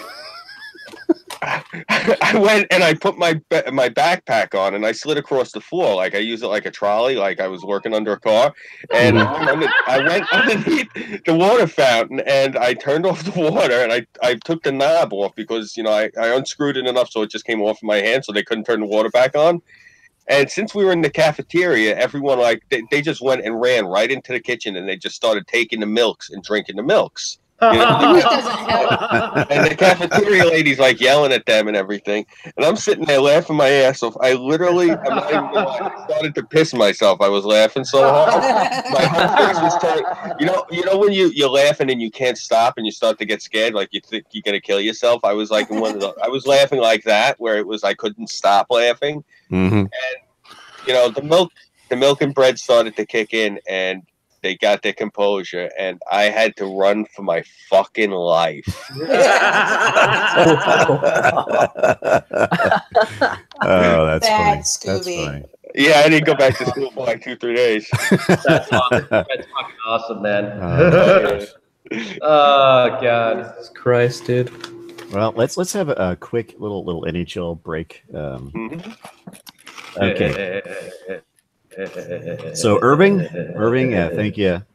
I went and I put my backpack on and I slid across the floor. I use it like a trolley, like I was working under a car. And I went underneath the water fountain and I turned off the water and I took the knob off because, I unscrewed it enough so it just came off of my hand so they couldn't turn the water back on. And since we were in the cafeteria, everyone they just went and ran right into the kitchen and they just started taking the milks and drinking the milks. And the cafeteria lady's yelling at them and everything. And I'm sitting there laughing my ass off. I literally, I'm not even gonna lie, I started to piss myself. I was laughing so hard. My whole face was turned. You know when you're laughing and you can't stop and you start to get scared, you think you're gonna kill yourself. I was I was laughing like that, where it was I couldn't stop laughing. Mm-hmm. And the the milk and bread started to kick in, and they got their composure, and I had to run for my fucking life. Oh, that's funny. Bad That's Scooby. funny. Yeah, I didn't go back to school for like 2-3 days. That's fucking awesome, man. Uh, Oh god. Jesus Christ, dude. Well, let's have a quick little NHL break. Okay. So Irving,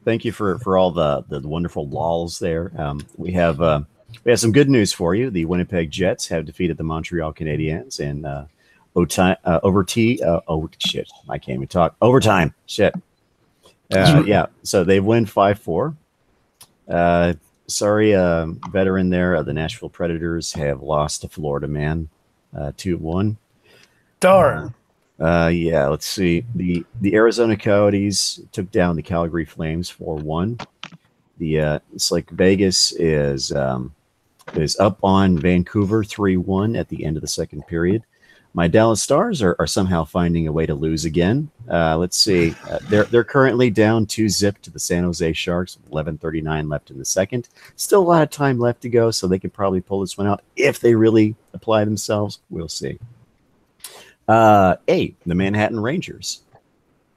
thank you for all the wonderful lols there. We have some good news for you. The Winnipeg Jets have defeated the Montreal Canadiens in overtime. I can't even talk. Overtime. Shit. Yeah. So they win 5-4. Sorry, veteran there. The Nashville Predators have lost to Florida Man, 2-1. Darn. Yeah, let's see. The Arizona Coyotes took down the Calgary Flames 4-1. It's like Vegas is up on Vancouver 3-1 at the end of the second period. My Dallas Stars are somehow finding a way to lose again. Let's see. They're currently down 2-0 to the San Jose Sharks with 11:39 left in the second. Still a lot of time left to go, so they could probably pull this one out if they really apply themselves. We'll see. The Manhattan Rangers.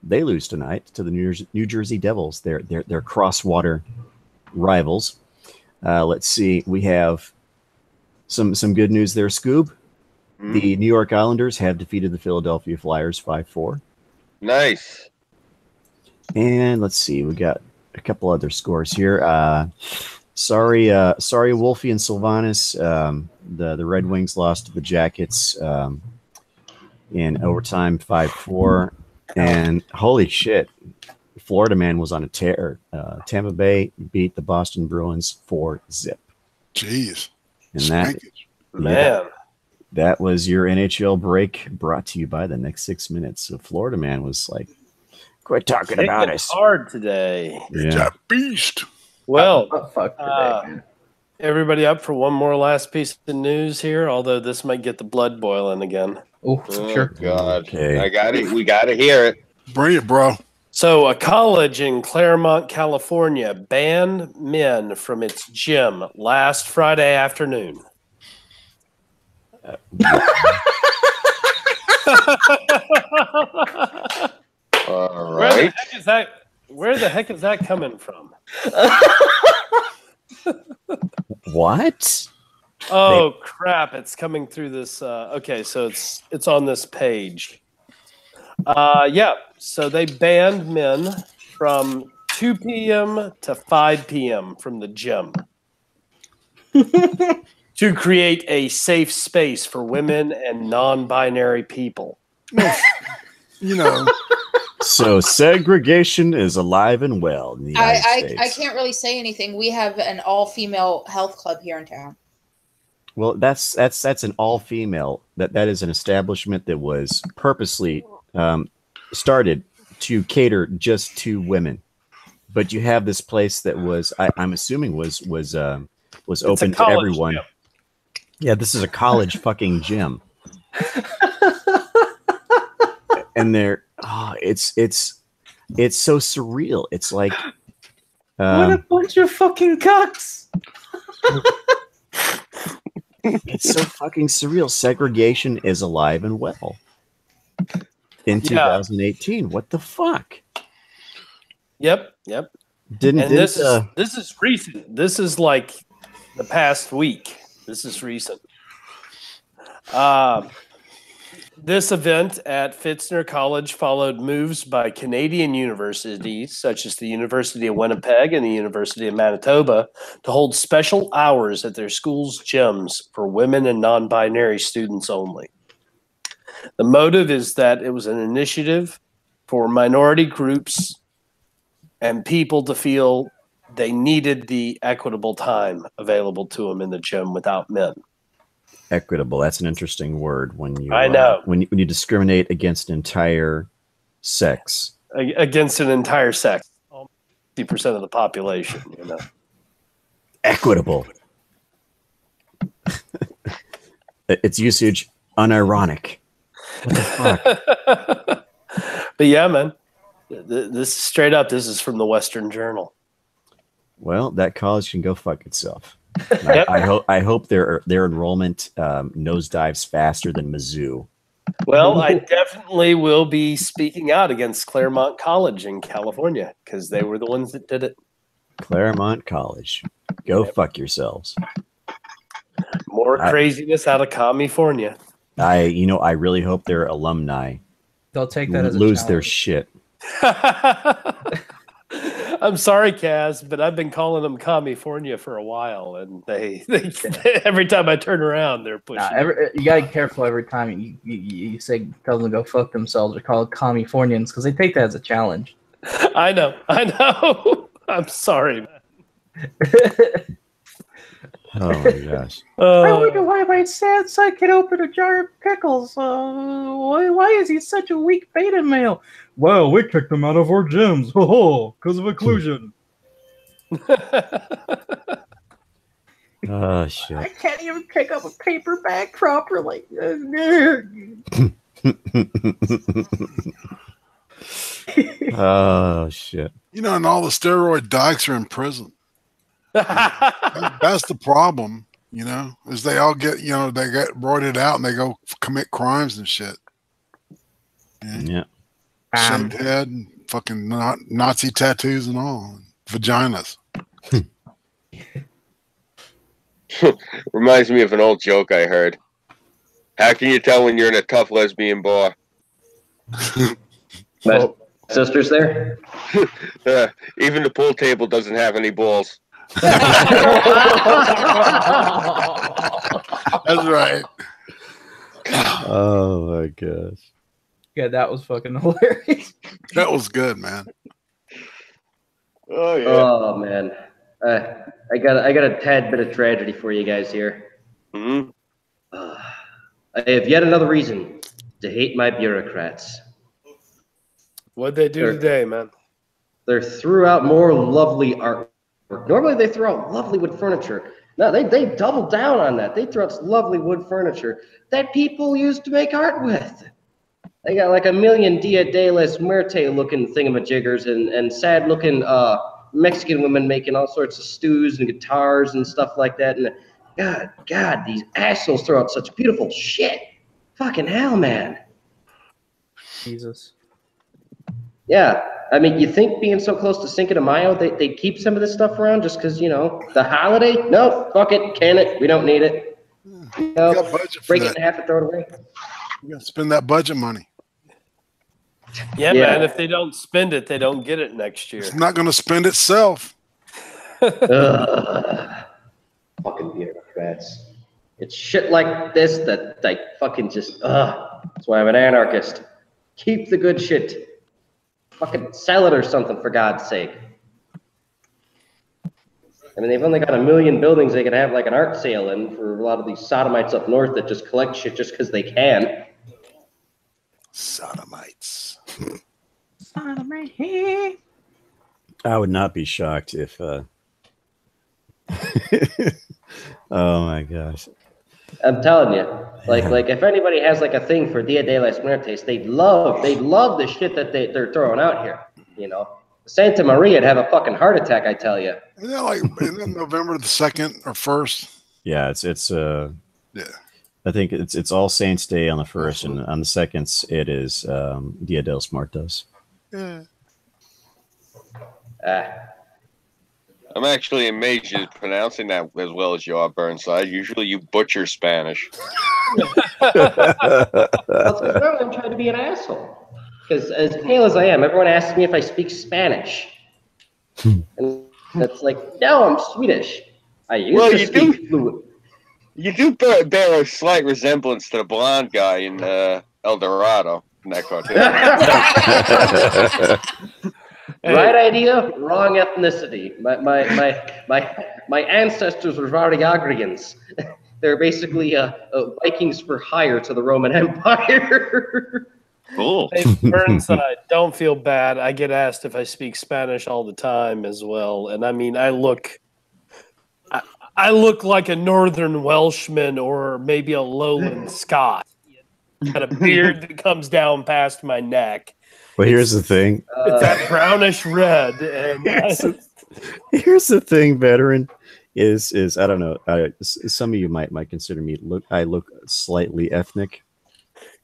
They lose tonight to the New Jersey Devils. They're cross-water rivals. Let's see. We have some good news there, Scoob. The New York Islanders have defeated the Philadelphia Flyers 5-4. Nice. And let's see. We got a couple other scores here. Sorry, Wolfie and Sylvanas. The Red Wings lost to the Jackets in overtime 5-4. And holy shit, Florida Man was on a tear. Tampa Bay beat the Boston Bruins 4-0. Jeez. And that was your NHL break, brought to you by the Next 6 Minutes. So Florida Man was like, quit talking about us. Hard today. Yeah. Beast. Well, Fuck today, man. everybody up for one more last piece of news here, although this might get the blood boiling again. Oh, sure. God. Okay. I got it. We got to hear it. Bring it, bro. So a college in Claremont, California banned men from its gym last Friday afternoon. All right. Where the heck is that coming from? What? Oh crap! It's coming through this. Okay, so it's on this page. Yeah. So they banned men from 2 p.m. to 5 p.m. from the gym to create a safe space for women and non-binary people. You know. So segregation is alive and well in the United States. I can't really say anything. We have an all-female health club here in town. Well, that's an all-female. That is an establishment that was purposely started to cater just to women. But you have this place that was, I'm assuming, was open to everyone. Gym. Yeah, this is a college fucking gym. And it's so surreal. It's like What a bunch of fucking cocks. it's so fucking surreal. Segregation is alive and well in 2018. What the fuck? Yep. This is recent. This is like the past week. This is recent. This event at Fitzner College followed moves by Canadian universities, such as the University of Winnipeg and the University of Manitoba, to hold special hours at their schools' gyms for women and non-binary students only. The motive is that it was an initiative for minority groups and people to feel they needed the equitable time available to them in the gym without men. Equitable. That's an interesting word when you I know. When you discriminate against an entire sex. Against an entire sex. 50% of the population, you know. Equitable. Its usage unironic. What the fuck? But yeah, man. This straight up. This is from the Western Journal. Well, that college can go fuck itself. I hope their enrollment nosedives faster than Mizzou. Well, I definitely will be speaking out against Claremont College in California because they were the ones that did it. Claremont College, go fuck yourselves. More craziness out of California. I really hope their alumni They'll take that as a lose challenge. their shit. I'm sorry, Kaz, but I've been calling them California for a while, and they every time I turn around, they're pushing. You gotta be careful every time you say tell them to go fuck themselves or call it Californians because they take that as a challenge. I know. I'm sorry. Oh my gosh. I wonder why my sad son can open a jar of pickles. Why is he such a weak beta male? Well, we kicked them out of our gyms. Because of inclusion. Oh shit. I can't even pick up a paper bag properly. Oh shit. And all the steroid dykes are in prison. That's the problem, is they all get, they get roided out and they go commit crimes and shit. Yeah. Shaved head and fucking Nazi tattoos and all. Vaginas. Reminds me of an old joke I heard. How can you tell when you're in a tough lesbian bar? My sister's there. Even the pool table doesn't have any balls. That's right. Oh my gosh. Yeah, that was fucking hilarious. That was good, man. Oh yeah. Oh man, I got a tad bit of tragedy for you guys here. Mm-hmm. I have yet another reason to hate my bureaucrats. What'd they do today, man? They threw out more lovely art. Normally they throw out lovely wood furniture. No, they doubled down on that. They threw out lovely wood furniture that people used to make art with. They got like a million Dia de las Muerte looking thingamajiggers and sad looking Mexican women making all sorts of stews and guitars and stuff like that. And God, these assholes throw out such beautiful shit. Fucking hell, man. Jesus. Yeah, I mean, you think being so close to Cinco de Mayo, they keep some of this stuff around just because, the holiday? No, fuck it, can it, we don't need it. Break it in half and throw it away. You got to spend that budget money. Yeah, man, if they don't spend it, they don't get it next year. It's not going to spend itself. Fucking bureaucrats. It's shit like this that fucking just, That's why I'm an anarchist. Keep the good shit. Fucking sell it or something, for God's sake. I mean, they've only got 1 million buildings they could have like an art sale in for a lot of these sodomites up north that just collect shit just because they can. Sodomites. Sodomite. I would not be shocked if oh my gosh. I'm telling you, like if anybody has like a thing for Dia de las Muertes, they'd love the shit that they're throwing out here. Santa Maria'd have a fucking heart attack, I tell you. Isn't that November the 2nd or 1st? Yeah, it's yeah. I think it's All Saints Day on the 1st, and on the 2nd it is Dia de los Muertos. Yeah. I'm actually amazed you're pronouncing that as well as you are, Burnside. Usually you butcher Spanish. I'm trying to be an asshole. Because as pale as I am, everyone asks me if I speak Spanish. And that's like, no, I'm Swedish. I used to speak fluent. You do bear a slight resemblance to the blonde guy in El Dorado in that cartoon. Right idea, wrong ethnicity. My ancestors were Variagrians. They're basically Vikings for hire to the Roman Empire. Cool. Hey, Burnside, don't feel bad. I get asked if I speak Spanish all the time as well, and I mean, I look like a Northern Welshman or maybe a Lowland Scot. Got a beard that comes down past my neck. Well, here's the thing. It's that brownish red. And Here's the thing, veteran. Is I don't know. Some of you might consider me I look slightly ethnic.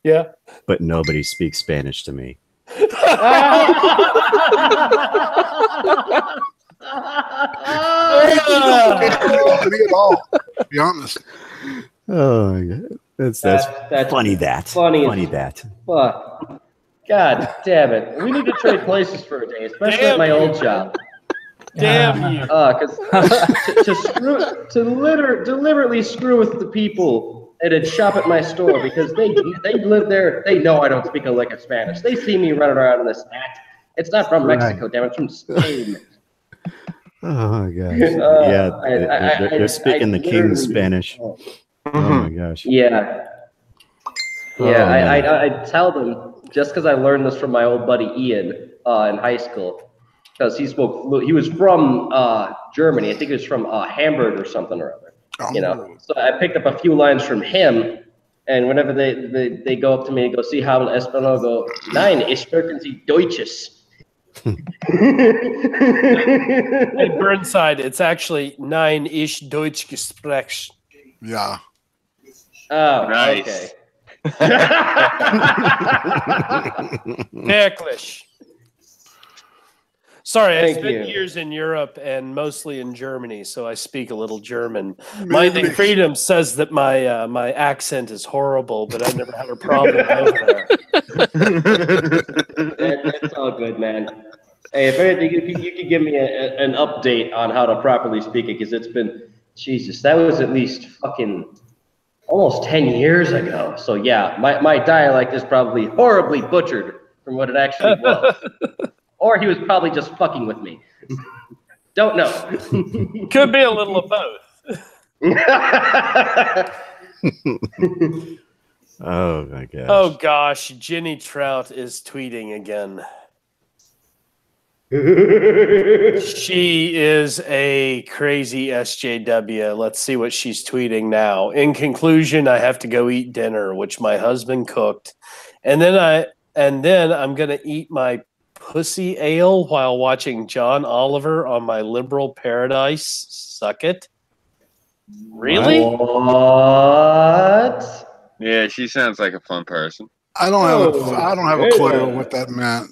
Yeah. But nobody speaks Spanish to me. Me at all. To be honest. Oh my God. That's funny. Funny that. Fuck. God damn it. We need to trade places for a day, especially at my old job. Damn you. Because to deliberately screw with the people and then shop at my store because they live there. They know I don't speak a lick of Spanish. They see me running around in this hat. It's not from Mexico, damn it. It's from Spain. Oh my gosh. Yeah, they're speaking the king's Spanish. Oh my gosh. Yeah. Yeah, I tell them, just because I learned this from my old buddy Ian in high school, because he was from Germany. I think he was from Hamburg or something or other. You know, so I picked up a few lines from him, and whenever they go up to me and go, "Sie haben Español," go, "Nein, ich sprechen Sie Deutsches." Hey, Burnside, it's actually Nein, ich Deutsch gesprech. Yeah. Oh, Nice. okay. English. Sorry, I Thank spent you. years in Europe and mostly in Germany, so I speak a little German. Minding Freedom says that my my accent is horrible, but I've never had a problem over there. That's all good, man. Hey, if anything, you could give me an update on how to properly speak it, because it's been, Jesus, that was at least fucking almost 10 years ago. So yeah, my dialect is probably horribly butchered from what it actually was. Or he was probably just fucking with me. Don't know. Could be a little of both. Oh my gosh. Oh gosh, Jenny Trout is tweeting again. She is a crazy SJW. Let's see what she's tweeting now. In conclusion, I have to go eat dinner, which my husband cooked, and then I'm gonna eat my pussy ale while watching John Oliver on my liberal paradise. Suck it. Really? What? Yeah, she sounds like a fun person. I don't have a clue what that meant.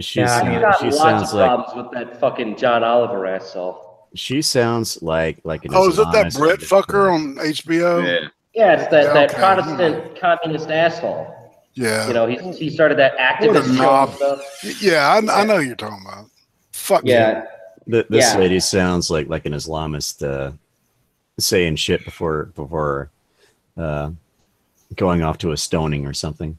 She I've got lots sounds of like problems with that fucking John Oliver asshole. she sounds like an Oh, is it that Islamist. Brit fucker on HBO? Yeah. Yeah, it's that Okay. Protestant communist asshole. Yeah. You know, he started that What a activist show knob. and stuff. Yeah, I know you're talking about. Fuck Yeah. This Yeah. lady sounds like an Islamist saying shit before going off to a stoning or something.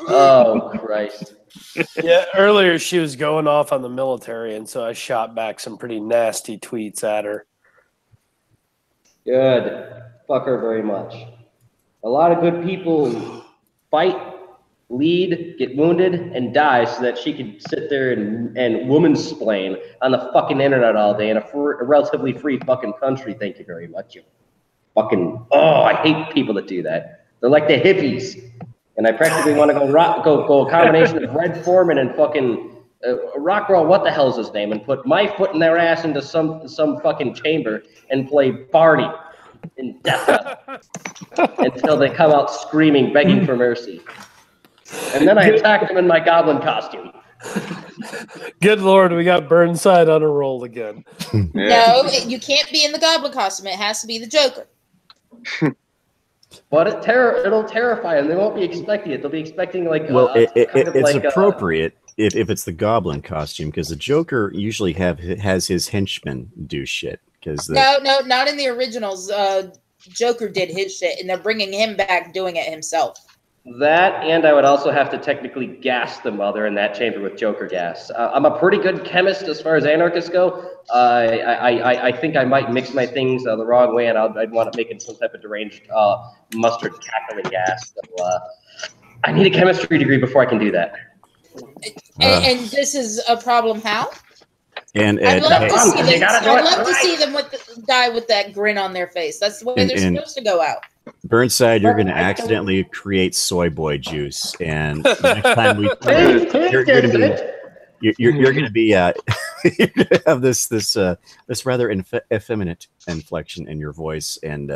Oh, Christ. Yeah, earlier she was going off on the military, and so I shot back some pretty nasty tweets at her. Good. Fuck her very much. A lot of good people fight, lead, get wounded, and die so that she could sit there and woman-splain on the fucking internet all day in a relatively free fucking country. Thank you very much. You fucking, I hate people that do that. They're like the hippies. And I practically want to go a combination of Red Foreman and fucking Rockwell, what the hell's his name, and put my foot in their ass into some fucking chamber and play Barney in death metal until they come out screaming, begging for mercy. And then I attack them in my goblin costume. Good Lord, we got Burnside on a roll again. No, you can't be in the goblin costume. It has to be the Joker. But it'll terrify them. They won't be expecting it. They'll be expecting like it's appropriate if it's the goblin costume, because the Joker usually has his henchmen do shit. No, not in the originals. Joker did his shit, and they're bringing him back doing it himself. That, and I would also have to technically gas them while they're in that chamber with Joker gas. I'm a pretty good chemist as far as anarchists go. I think I might mix my things the wrong way, and I'd want to make it some type of deranged mustard cackling gas. So, I need a chemistry degree before I can do that. And this is a problem how? And I'd love hey, to see You them. gotta do I'd it love to right. see them with the guy with that grin on their face. That's the way And- they're and- supposed to go out. Burnside, you're But going to I don't- accidentally create soy boy juice, and the next time we You're going to be you're going to be you're going to have this rather effeminate inflection in your voice, and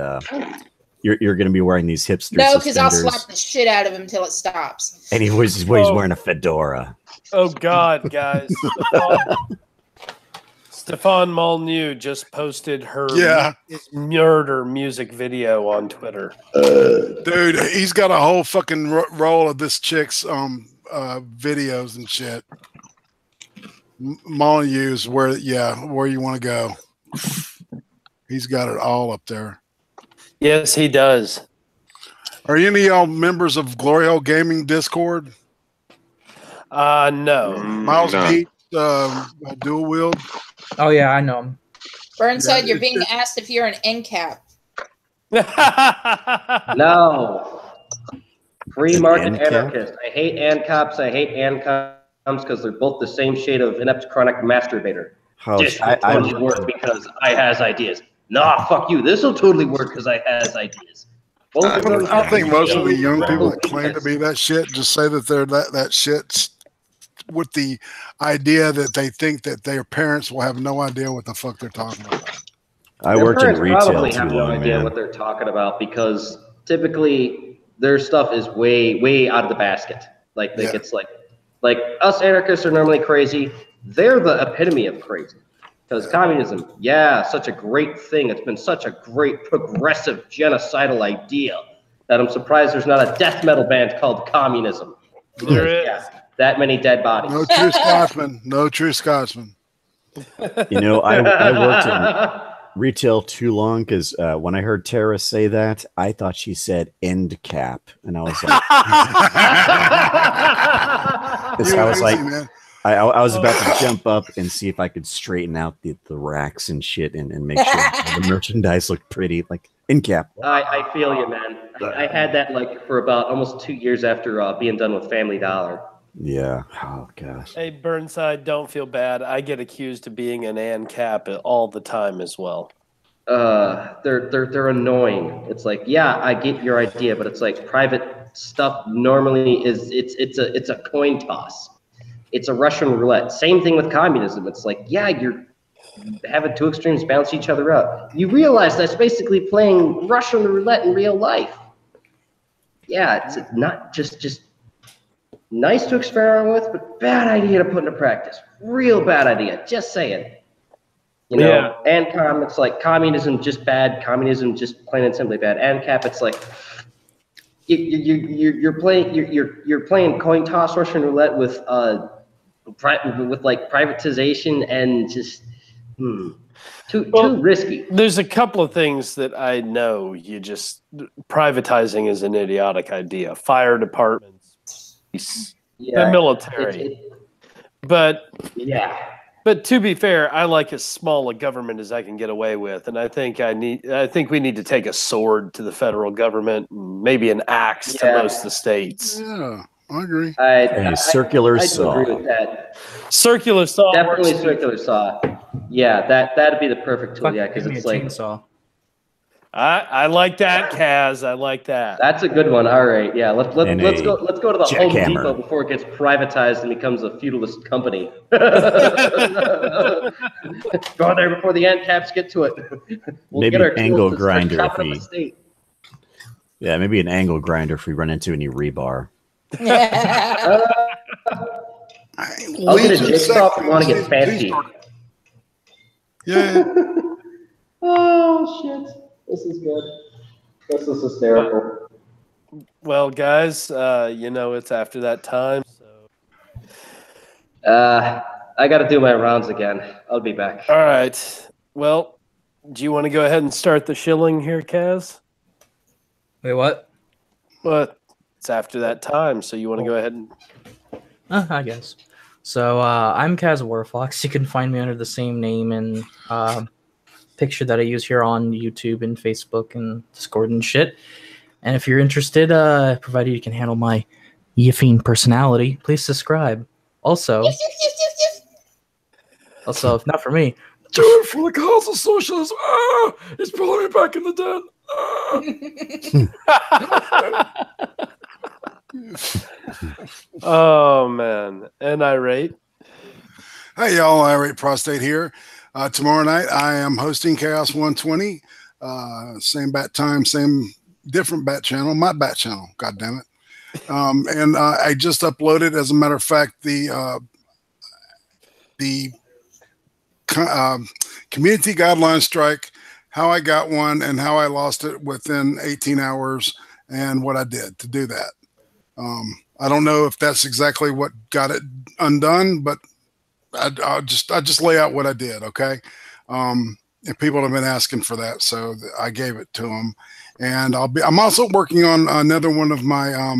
you're going to be wearing these hipster No, because I'll suspenders, slap the shit out of him until it stops. and he's wearing a fedora. Oh God, guys! Stefan Molyneux just posted her his murder music video on Twitter. Dude, he's got a whole fucking roll of this chick's videos and shit. Molyneux's where you want to go. He's got it all up there. Yes, he does. Are any of y'all members of Glory Hole Gaming Discord? No. Miles No. Pete, dual wield. Oh yeah, I know him. Burnside, Yeah, you're being asked if you're an end cap. No. Free An market ANCAP? anarchist. I hate ANCAPs. I hate ANCOMs because they're both the same shade of inept chronic masturbator. Oh, This will totally work because I has ideas. Nah, fuck you. This will totally work because I has ideas. Both of them I think most of the have young people that incredible claim to weakness. be that shit just say that they're that shit with the idea that they think that their parents will have no idea what the fuck they're talking about. I Their worked in parents retail probably too have no long, idea man. what they're talking about because typically their stuff is way out of the basket. Like Yeah. it's like us anarchists are normally crazy. They're the epitome of crazy. Because communism, such a great thing. It's been such a great progressive genocidal idea that I'm surprised there's not a death metal band called Communism. There is. Yeah, that many dead bodies. No true Scotsman. No true Scotsman. You know, I worked in retail too long because when I heard Tara say that, I thought she said end cap, and I was like, You're I was like, amazing, man. I was about to jump up and see if I could straighten out the racks and shit and make sure the merchandise looked pretty, like end cap. I feel you, man. I had that like for about almost 2 years after being done with Family Dollar. Yeah. Oh gosh. Hey, Burnside, don't feel bad. I get accused of being an ANCAP all the time as well. They're annoying. It's like, yeah, I get your idea, but it's like private stuff normally is it's a coin toss. It's a Russian roulette. Same thing with communism. It's like, yeah, you're having two extremes balance each other out. You realize that's basically playing Russian roulette in real life. Yeah, it's not just nice to experiment with, but bad idea to put into practice. Real bad idea. Just saying. You know, ANCOM, it's like communism just bad. Communism just plain and simply bad. ANCAP, it's like you're playing coin toss Russian roulette with like privatization and just too risky. There's a couple of things that I know privatizing is an idiotic idea. Fire departments, the military. But to be fair, I like as small a government as I can get away with, and I think we need to take a sword to the federal government, and maybe an axe to most of the states. Yeah, I agree. A circular saw. I agree with that. Circular saw. Definitely works. circular saw. Yeah, that'd be the perfect tool. Fuck, Yeah, because give me it's a like chainsaw. I like that, Kaz. I like that. that's a good one. All right, yeah. Let's go to the Home jackhammer. Depot before it gets privatized and becomes a feudalist company. Go there before the ANCAPs get to it. Maybe get our an angle tools to start grinder chopping if up we- the state. Yeah, maybe an angle grinder if we run into any rebar. I'll get a jigsaw if you want to get fancy. Yeah. Oh shit! This is good. This is hysterical. Well, guys, it's after that time. I got to do my rounds again. I'll be back. All right. Well, do you want to go ahead and start the shilling here, Kaz? Wait, what? Well, it's after that time, so you want to go ahead and... I guess. So I'm Kaz Warfox. You can find me under the same name and picture that I use here on YouTube and Facebook and Discord and shit. And if you're interested, provided you can handle my yiffing personality, please subscribe. Also, Also, if not for me, Do it for the cause of socialism. Ah, he's pulling me back in the den. Oh man, and irate. Hey y'all, Irate Prostate here. Tomorrow night I am hosting Chaos 120. Same bat time, same different bat channel. My bat channel. God damn it. And I just uploaded, as a matter of fact, the community guideline strike, how I got one and how I lost it within 18 hours and what I did to do that. I don't know if that's exactly what got it undone, but I just lay out what I did. Okay. And people have been asking for that. So I gave it to them, and I'm also working on another one of my,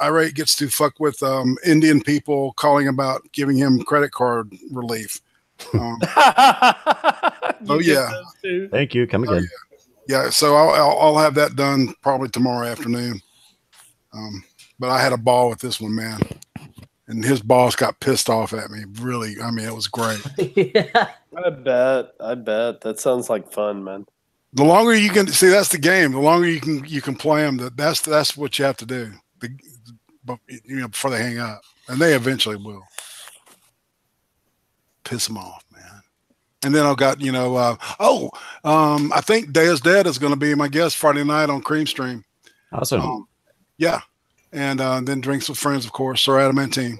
Irate gets to fuck with Indian people calling about giving him credit card relief. Oh yeah, Thank you. Come again. yeah. So I'll have that done probably tomorrow afternoon. But I had a ball with this one, man, and his boss got pissed off at me. Really, I mean, it was great. yeah. I bet that sounds like fun, man. The longer you can see, that's the game. The longer you can play them, that's what you have to do. Before they hang up, and they eventually will. Piss them off, man. And then I've got I think Day is Dead is going to be my guest Friday night on Cream Stream. Awesome. Yeah, and then Drinks with Friends, of course. Sir Adamantine.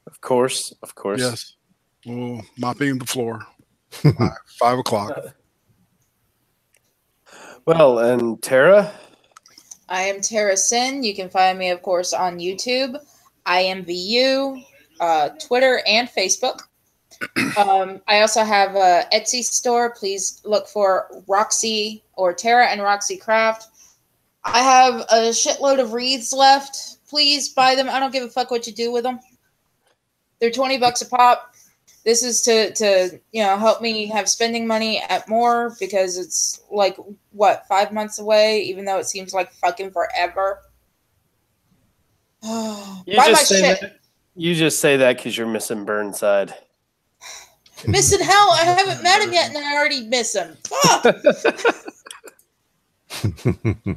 Of course. Yes. Well, mopping the floor. 5 o'clock. Well, and Tara. I am Tara Sin. You can find me, of course, on YouTube, IMVU, Twitter, and Facebook. I also have an Etsy store. Please look for Roxy or Tara and Roxy Craft. I have a shitload of wreaths left. Please buy them. I don't give a fuck what you do with them. They're $20 a pop. This is to help me have spending money at more, because it's like, what, 5 months away, even though it seems like fucking forever. You just say that because you're missing Burnside. Missing hell? I haven't met him yet, and I already miss him. Fuck!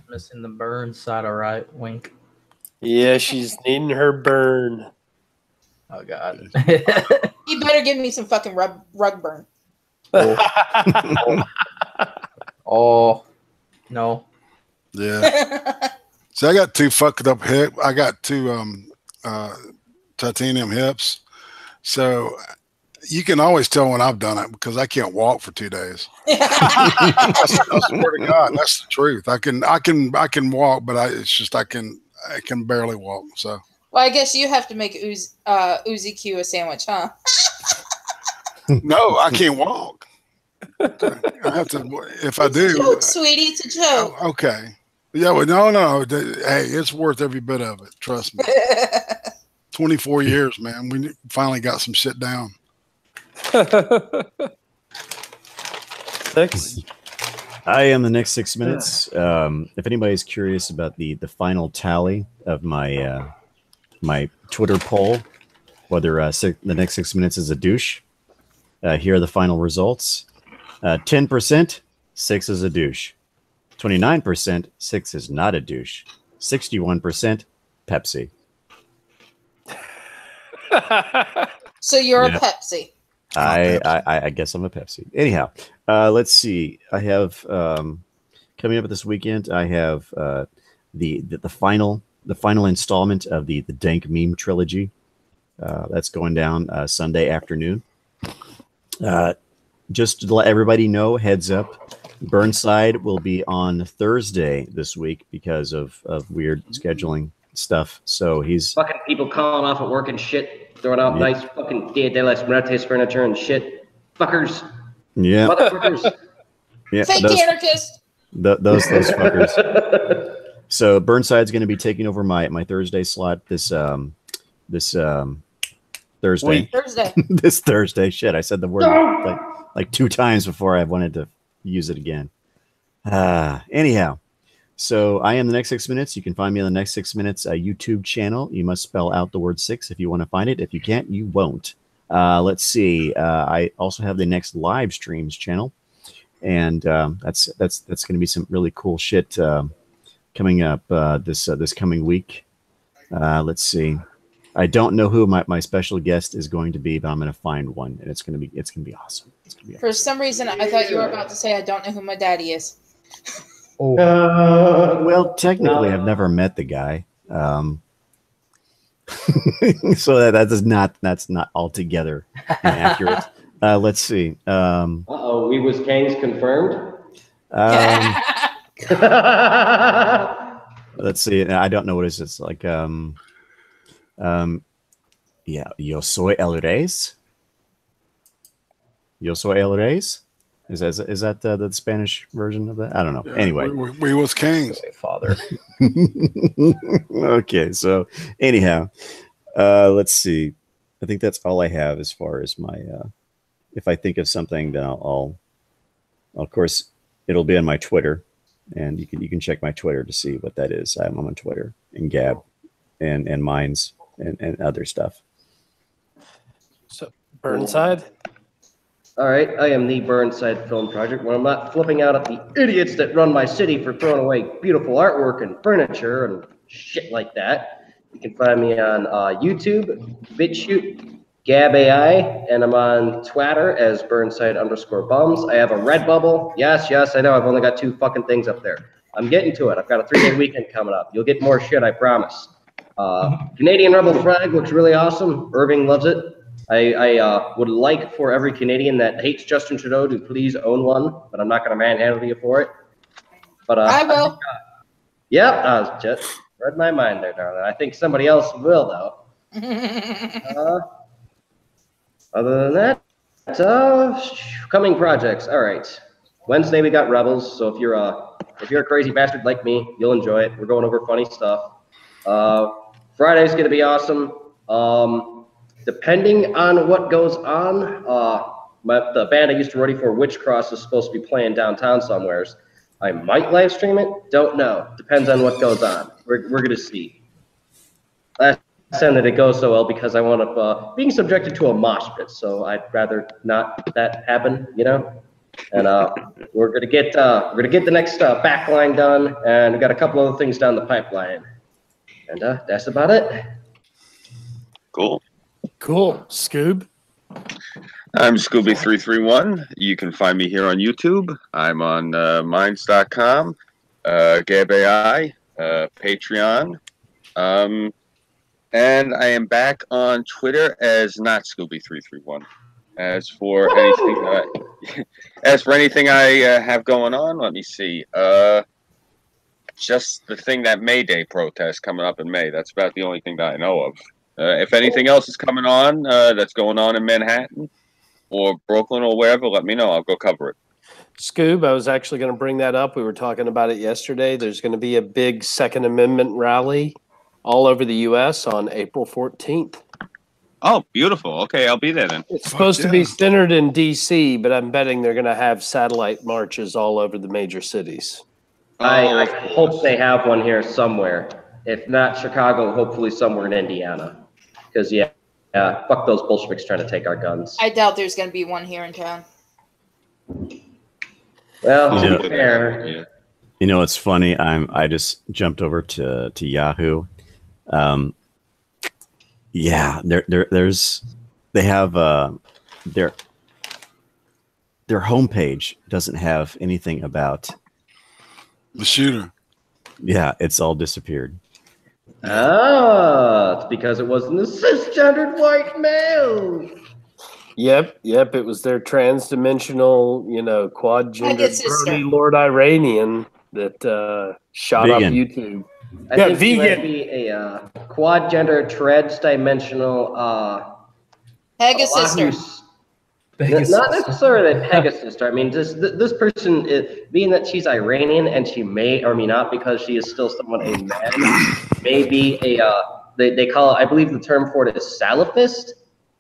Missing the burn side, all right. Wink. Yeah, she's needing her burn. Oh God. You better give me some fucking rug burn. Oh no. Yeah. So I got 2 fucked up hip. I got 2 titanium hips. So you can always tell when I've done it, because I can't walk for 2 days. I swear to God, that's the truth. I can walk, but I can barely walk. So. Well, I guess you have to make Uzi Q a sandwich, huh? No, I can't walk. I have to. If I do, it's a joke, sweetie, it's a joke. Okay. Yeah, well, no. Hey, it's worth every bit of it. Trust me. 24 years, man. We finally got some shit down. 6. I am the next 6 minutes. If anybody's curious about the final tally of my my Twitter poll, whether the next 6 minutes is a douche, here are the final results. 10%, 6 is a douche. 29%, 6 is not a douche. 61%, Pepsi. So you're a Pepsi. I guess I'm a Pepsi. Anyhow, let's see. I have coming up this weekend. I have the final installment of the Dank Meme trilogy. That's going down Sunday afternoon. Just to let everybody know, heads up, Burnside will be on Thursday this week because of weird scheduling stuff. So he's Fucking people calling off at work and shit, throwing out nice fucking Dia de las Muertes furniture and shit. Fuckers. Yeah. Motherfuckers. Yeah. Fake anarchist. Those fuckers. So Burnside's going to be taking over my Thursday slot this Thursday. This Thursday. Shit, I said the word like 2 times before I wanted to use it again. Anyhow, so I am the next 6 minutes. You can find me on the next 6 minutes YouTube channel. You must spell out the word 6 if you want to find it. If you can't, you won't. Let's see. I also have the next live streams channel, and that's going to be some really cool shit coming up this coming week. Let's see. I don't know who my special guest is going to be, but I'm going to find one, and it's going to be awesome. It's going to be For some reason, I thought you were about to say, I don't know who my daddy is. Oh. Well, technically, I've never met the guy. So that's not altogether inaccurate. Let's see. We was Kang's confirmed. Let's see. I don't know what it is. It's like yeah, yo soy el Reyes. Yo soy el Reyes. Is that the Spanish version of that? I don't know. Yeah, anyway, we was kings. Father. Okay, so anyhow, let's see. I think that's all I have as far as my. If I think of something, then I'll of course it'll be on my Twitter, and you can check my Twitter to see what that is. I'm on Twitter and Gab, and Minds and other stuff. So Burnside. All right, I am the Burnside Film Project. When I'm not flipping out at the idiots that run my city for throwing away beautiful artwork and furniture and shit like that, you can find me on YouTube, BitChute, Gab.ai, and I'm on Twitter as Burnside_bums. I have a Redbubble. Yes, I know. I've only got 2 fucking things up there. I'm getting to it. I've got a 3-day weekend coming up. You'll get more shit, I promise. Canadian Rebel flag looks really awesome. Irving loves it. I would like for every Canadian that hates Justin Trudeau to please own one, but I'm not going to manhandle you for it. But I will. Yep, just read my mind there, darling. I think somebody else will, though. Other than that, coming projects. All right. Wednesday we got Rebels, so if you're a crazy bastard like me, you'll enjoy it. We're going over funny stuff. Friday's gonna be awesome. Depending on what goes on, the band I used to ready for, Witchcross, is supposed to be playing downtown somewheres. I might live stream it. Don't know. Depends on what goes on. We're gonna see. Last time that it goes so well because I wound up being subjected to a mosh pit, so I'd rather not that happen, you know. And we're gonna get the next backline done, and we got a couple other things down the pipeline. And that's about it. Cool. Scoob. I'm Scooby331. You can find me here on YouTube. I'm on Minds.com, Gab.ai, Patreon. And I am back on Twitter as not Scooby331. As for anything I have going on, let me see. Just the thing, that May Day protest coming up in May. That's about the only thing that I know of. If anything else is coming on that's going on in Manhattan or Brooklyn or wherever, let me know. I'll go cover it. Scoob, I was actually going to bring that up. We were talking about it yesterday. There's going to be a big Second Amendment rally all over the U.S. on April 14th. Oh, beautiful. Okay, I'll be there then. It's supposed to be centered in D.C., but I'm betting they're going to have satellite marches all over the major cities. I hope they have one here somewhere. If not Chicago, hopefully somewhere in Indiana. Because, fuck those Bolsheviks trying to take our guns. I doubt there's going to be one here in town. Well, to be fair. You know, it's funny. I just jumped over to Yahoo. Yeah, they have their homepage doesn't have anything about the shooter. Yeah, it's all disappeared. It's because it wasn't a cisgendered white male. Yep. It was their trans-dimensional, quad-gender Brody Lord Iranian that shot vegan. up YouTube. I think vegan. He might be a quad-gender, trans-dimensional Pegasus. Not necessarily a Pegasus. I mean, this person, being that she's Iranian and she may or may not, because she is still somewhat a man, may be they call it, I believe the term for it is Salafist,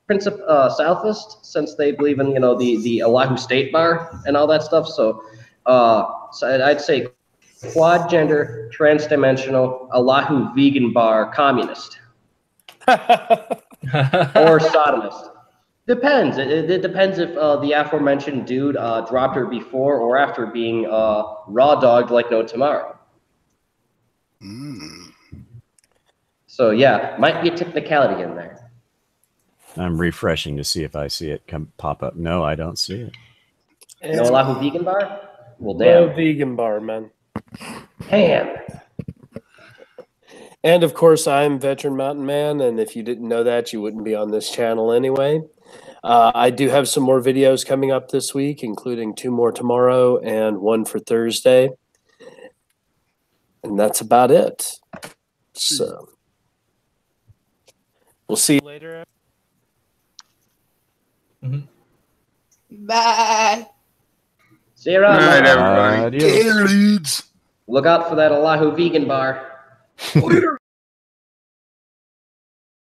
Salafist, since they believe in, the Allahu State bar and all that stuff. So I'd say quad-gender, trans-dimensional, Allahu vegan bar communist. Or sodomist. Depends. It depends if the aforementioned dude dropped her before or after being raw dogged like no tomorrow. So yeah, might be a technicality in there. I'm refreshing to see if I see it pop up. No, I don't see it. No Oahu vegan bar? Well, No damn. vegan bar, man. Damn. And of course, I'm Veteran Mountain Man, and if you didn't know that, you wouldn't be on this channel anyway. I do have some more videos coming up this week, including 2 more tomorrow and 1 for Thursday. And that's about it. So we'll see you later. Bye. See you around. Good night, man. everybody. Adios. Leads. Look out for that Oahu vegan bar. Later.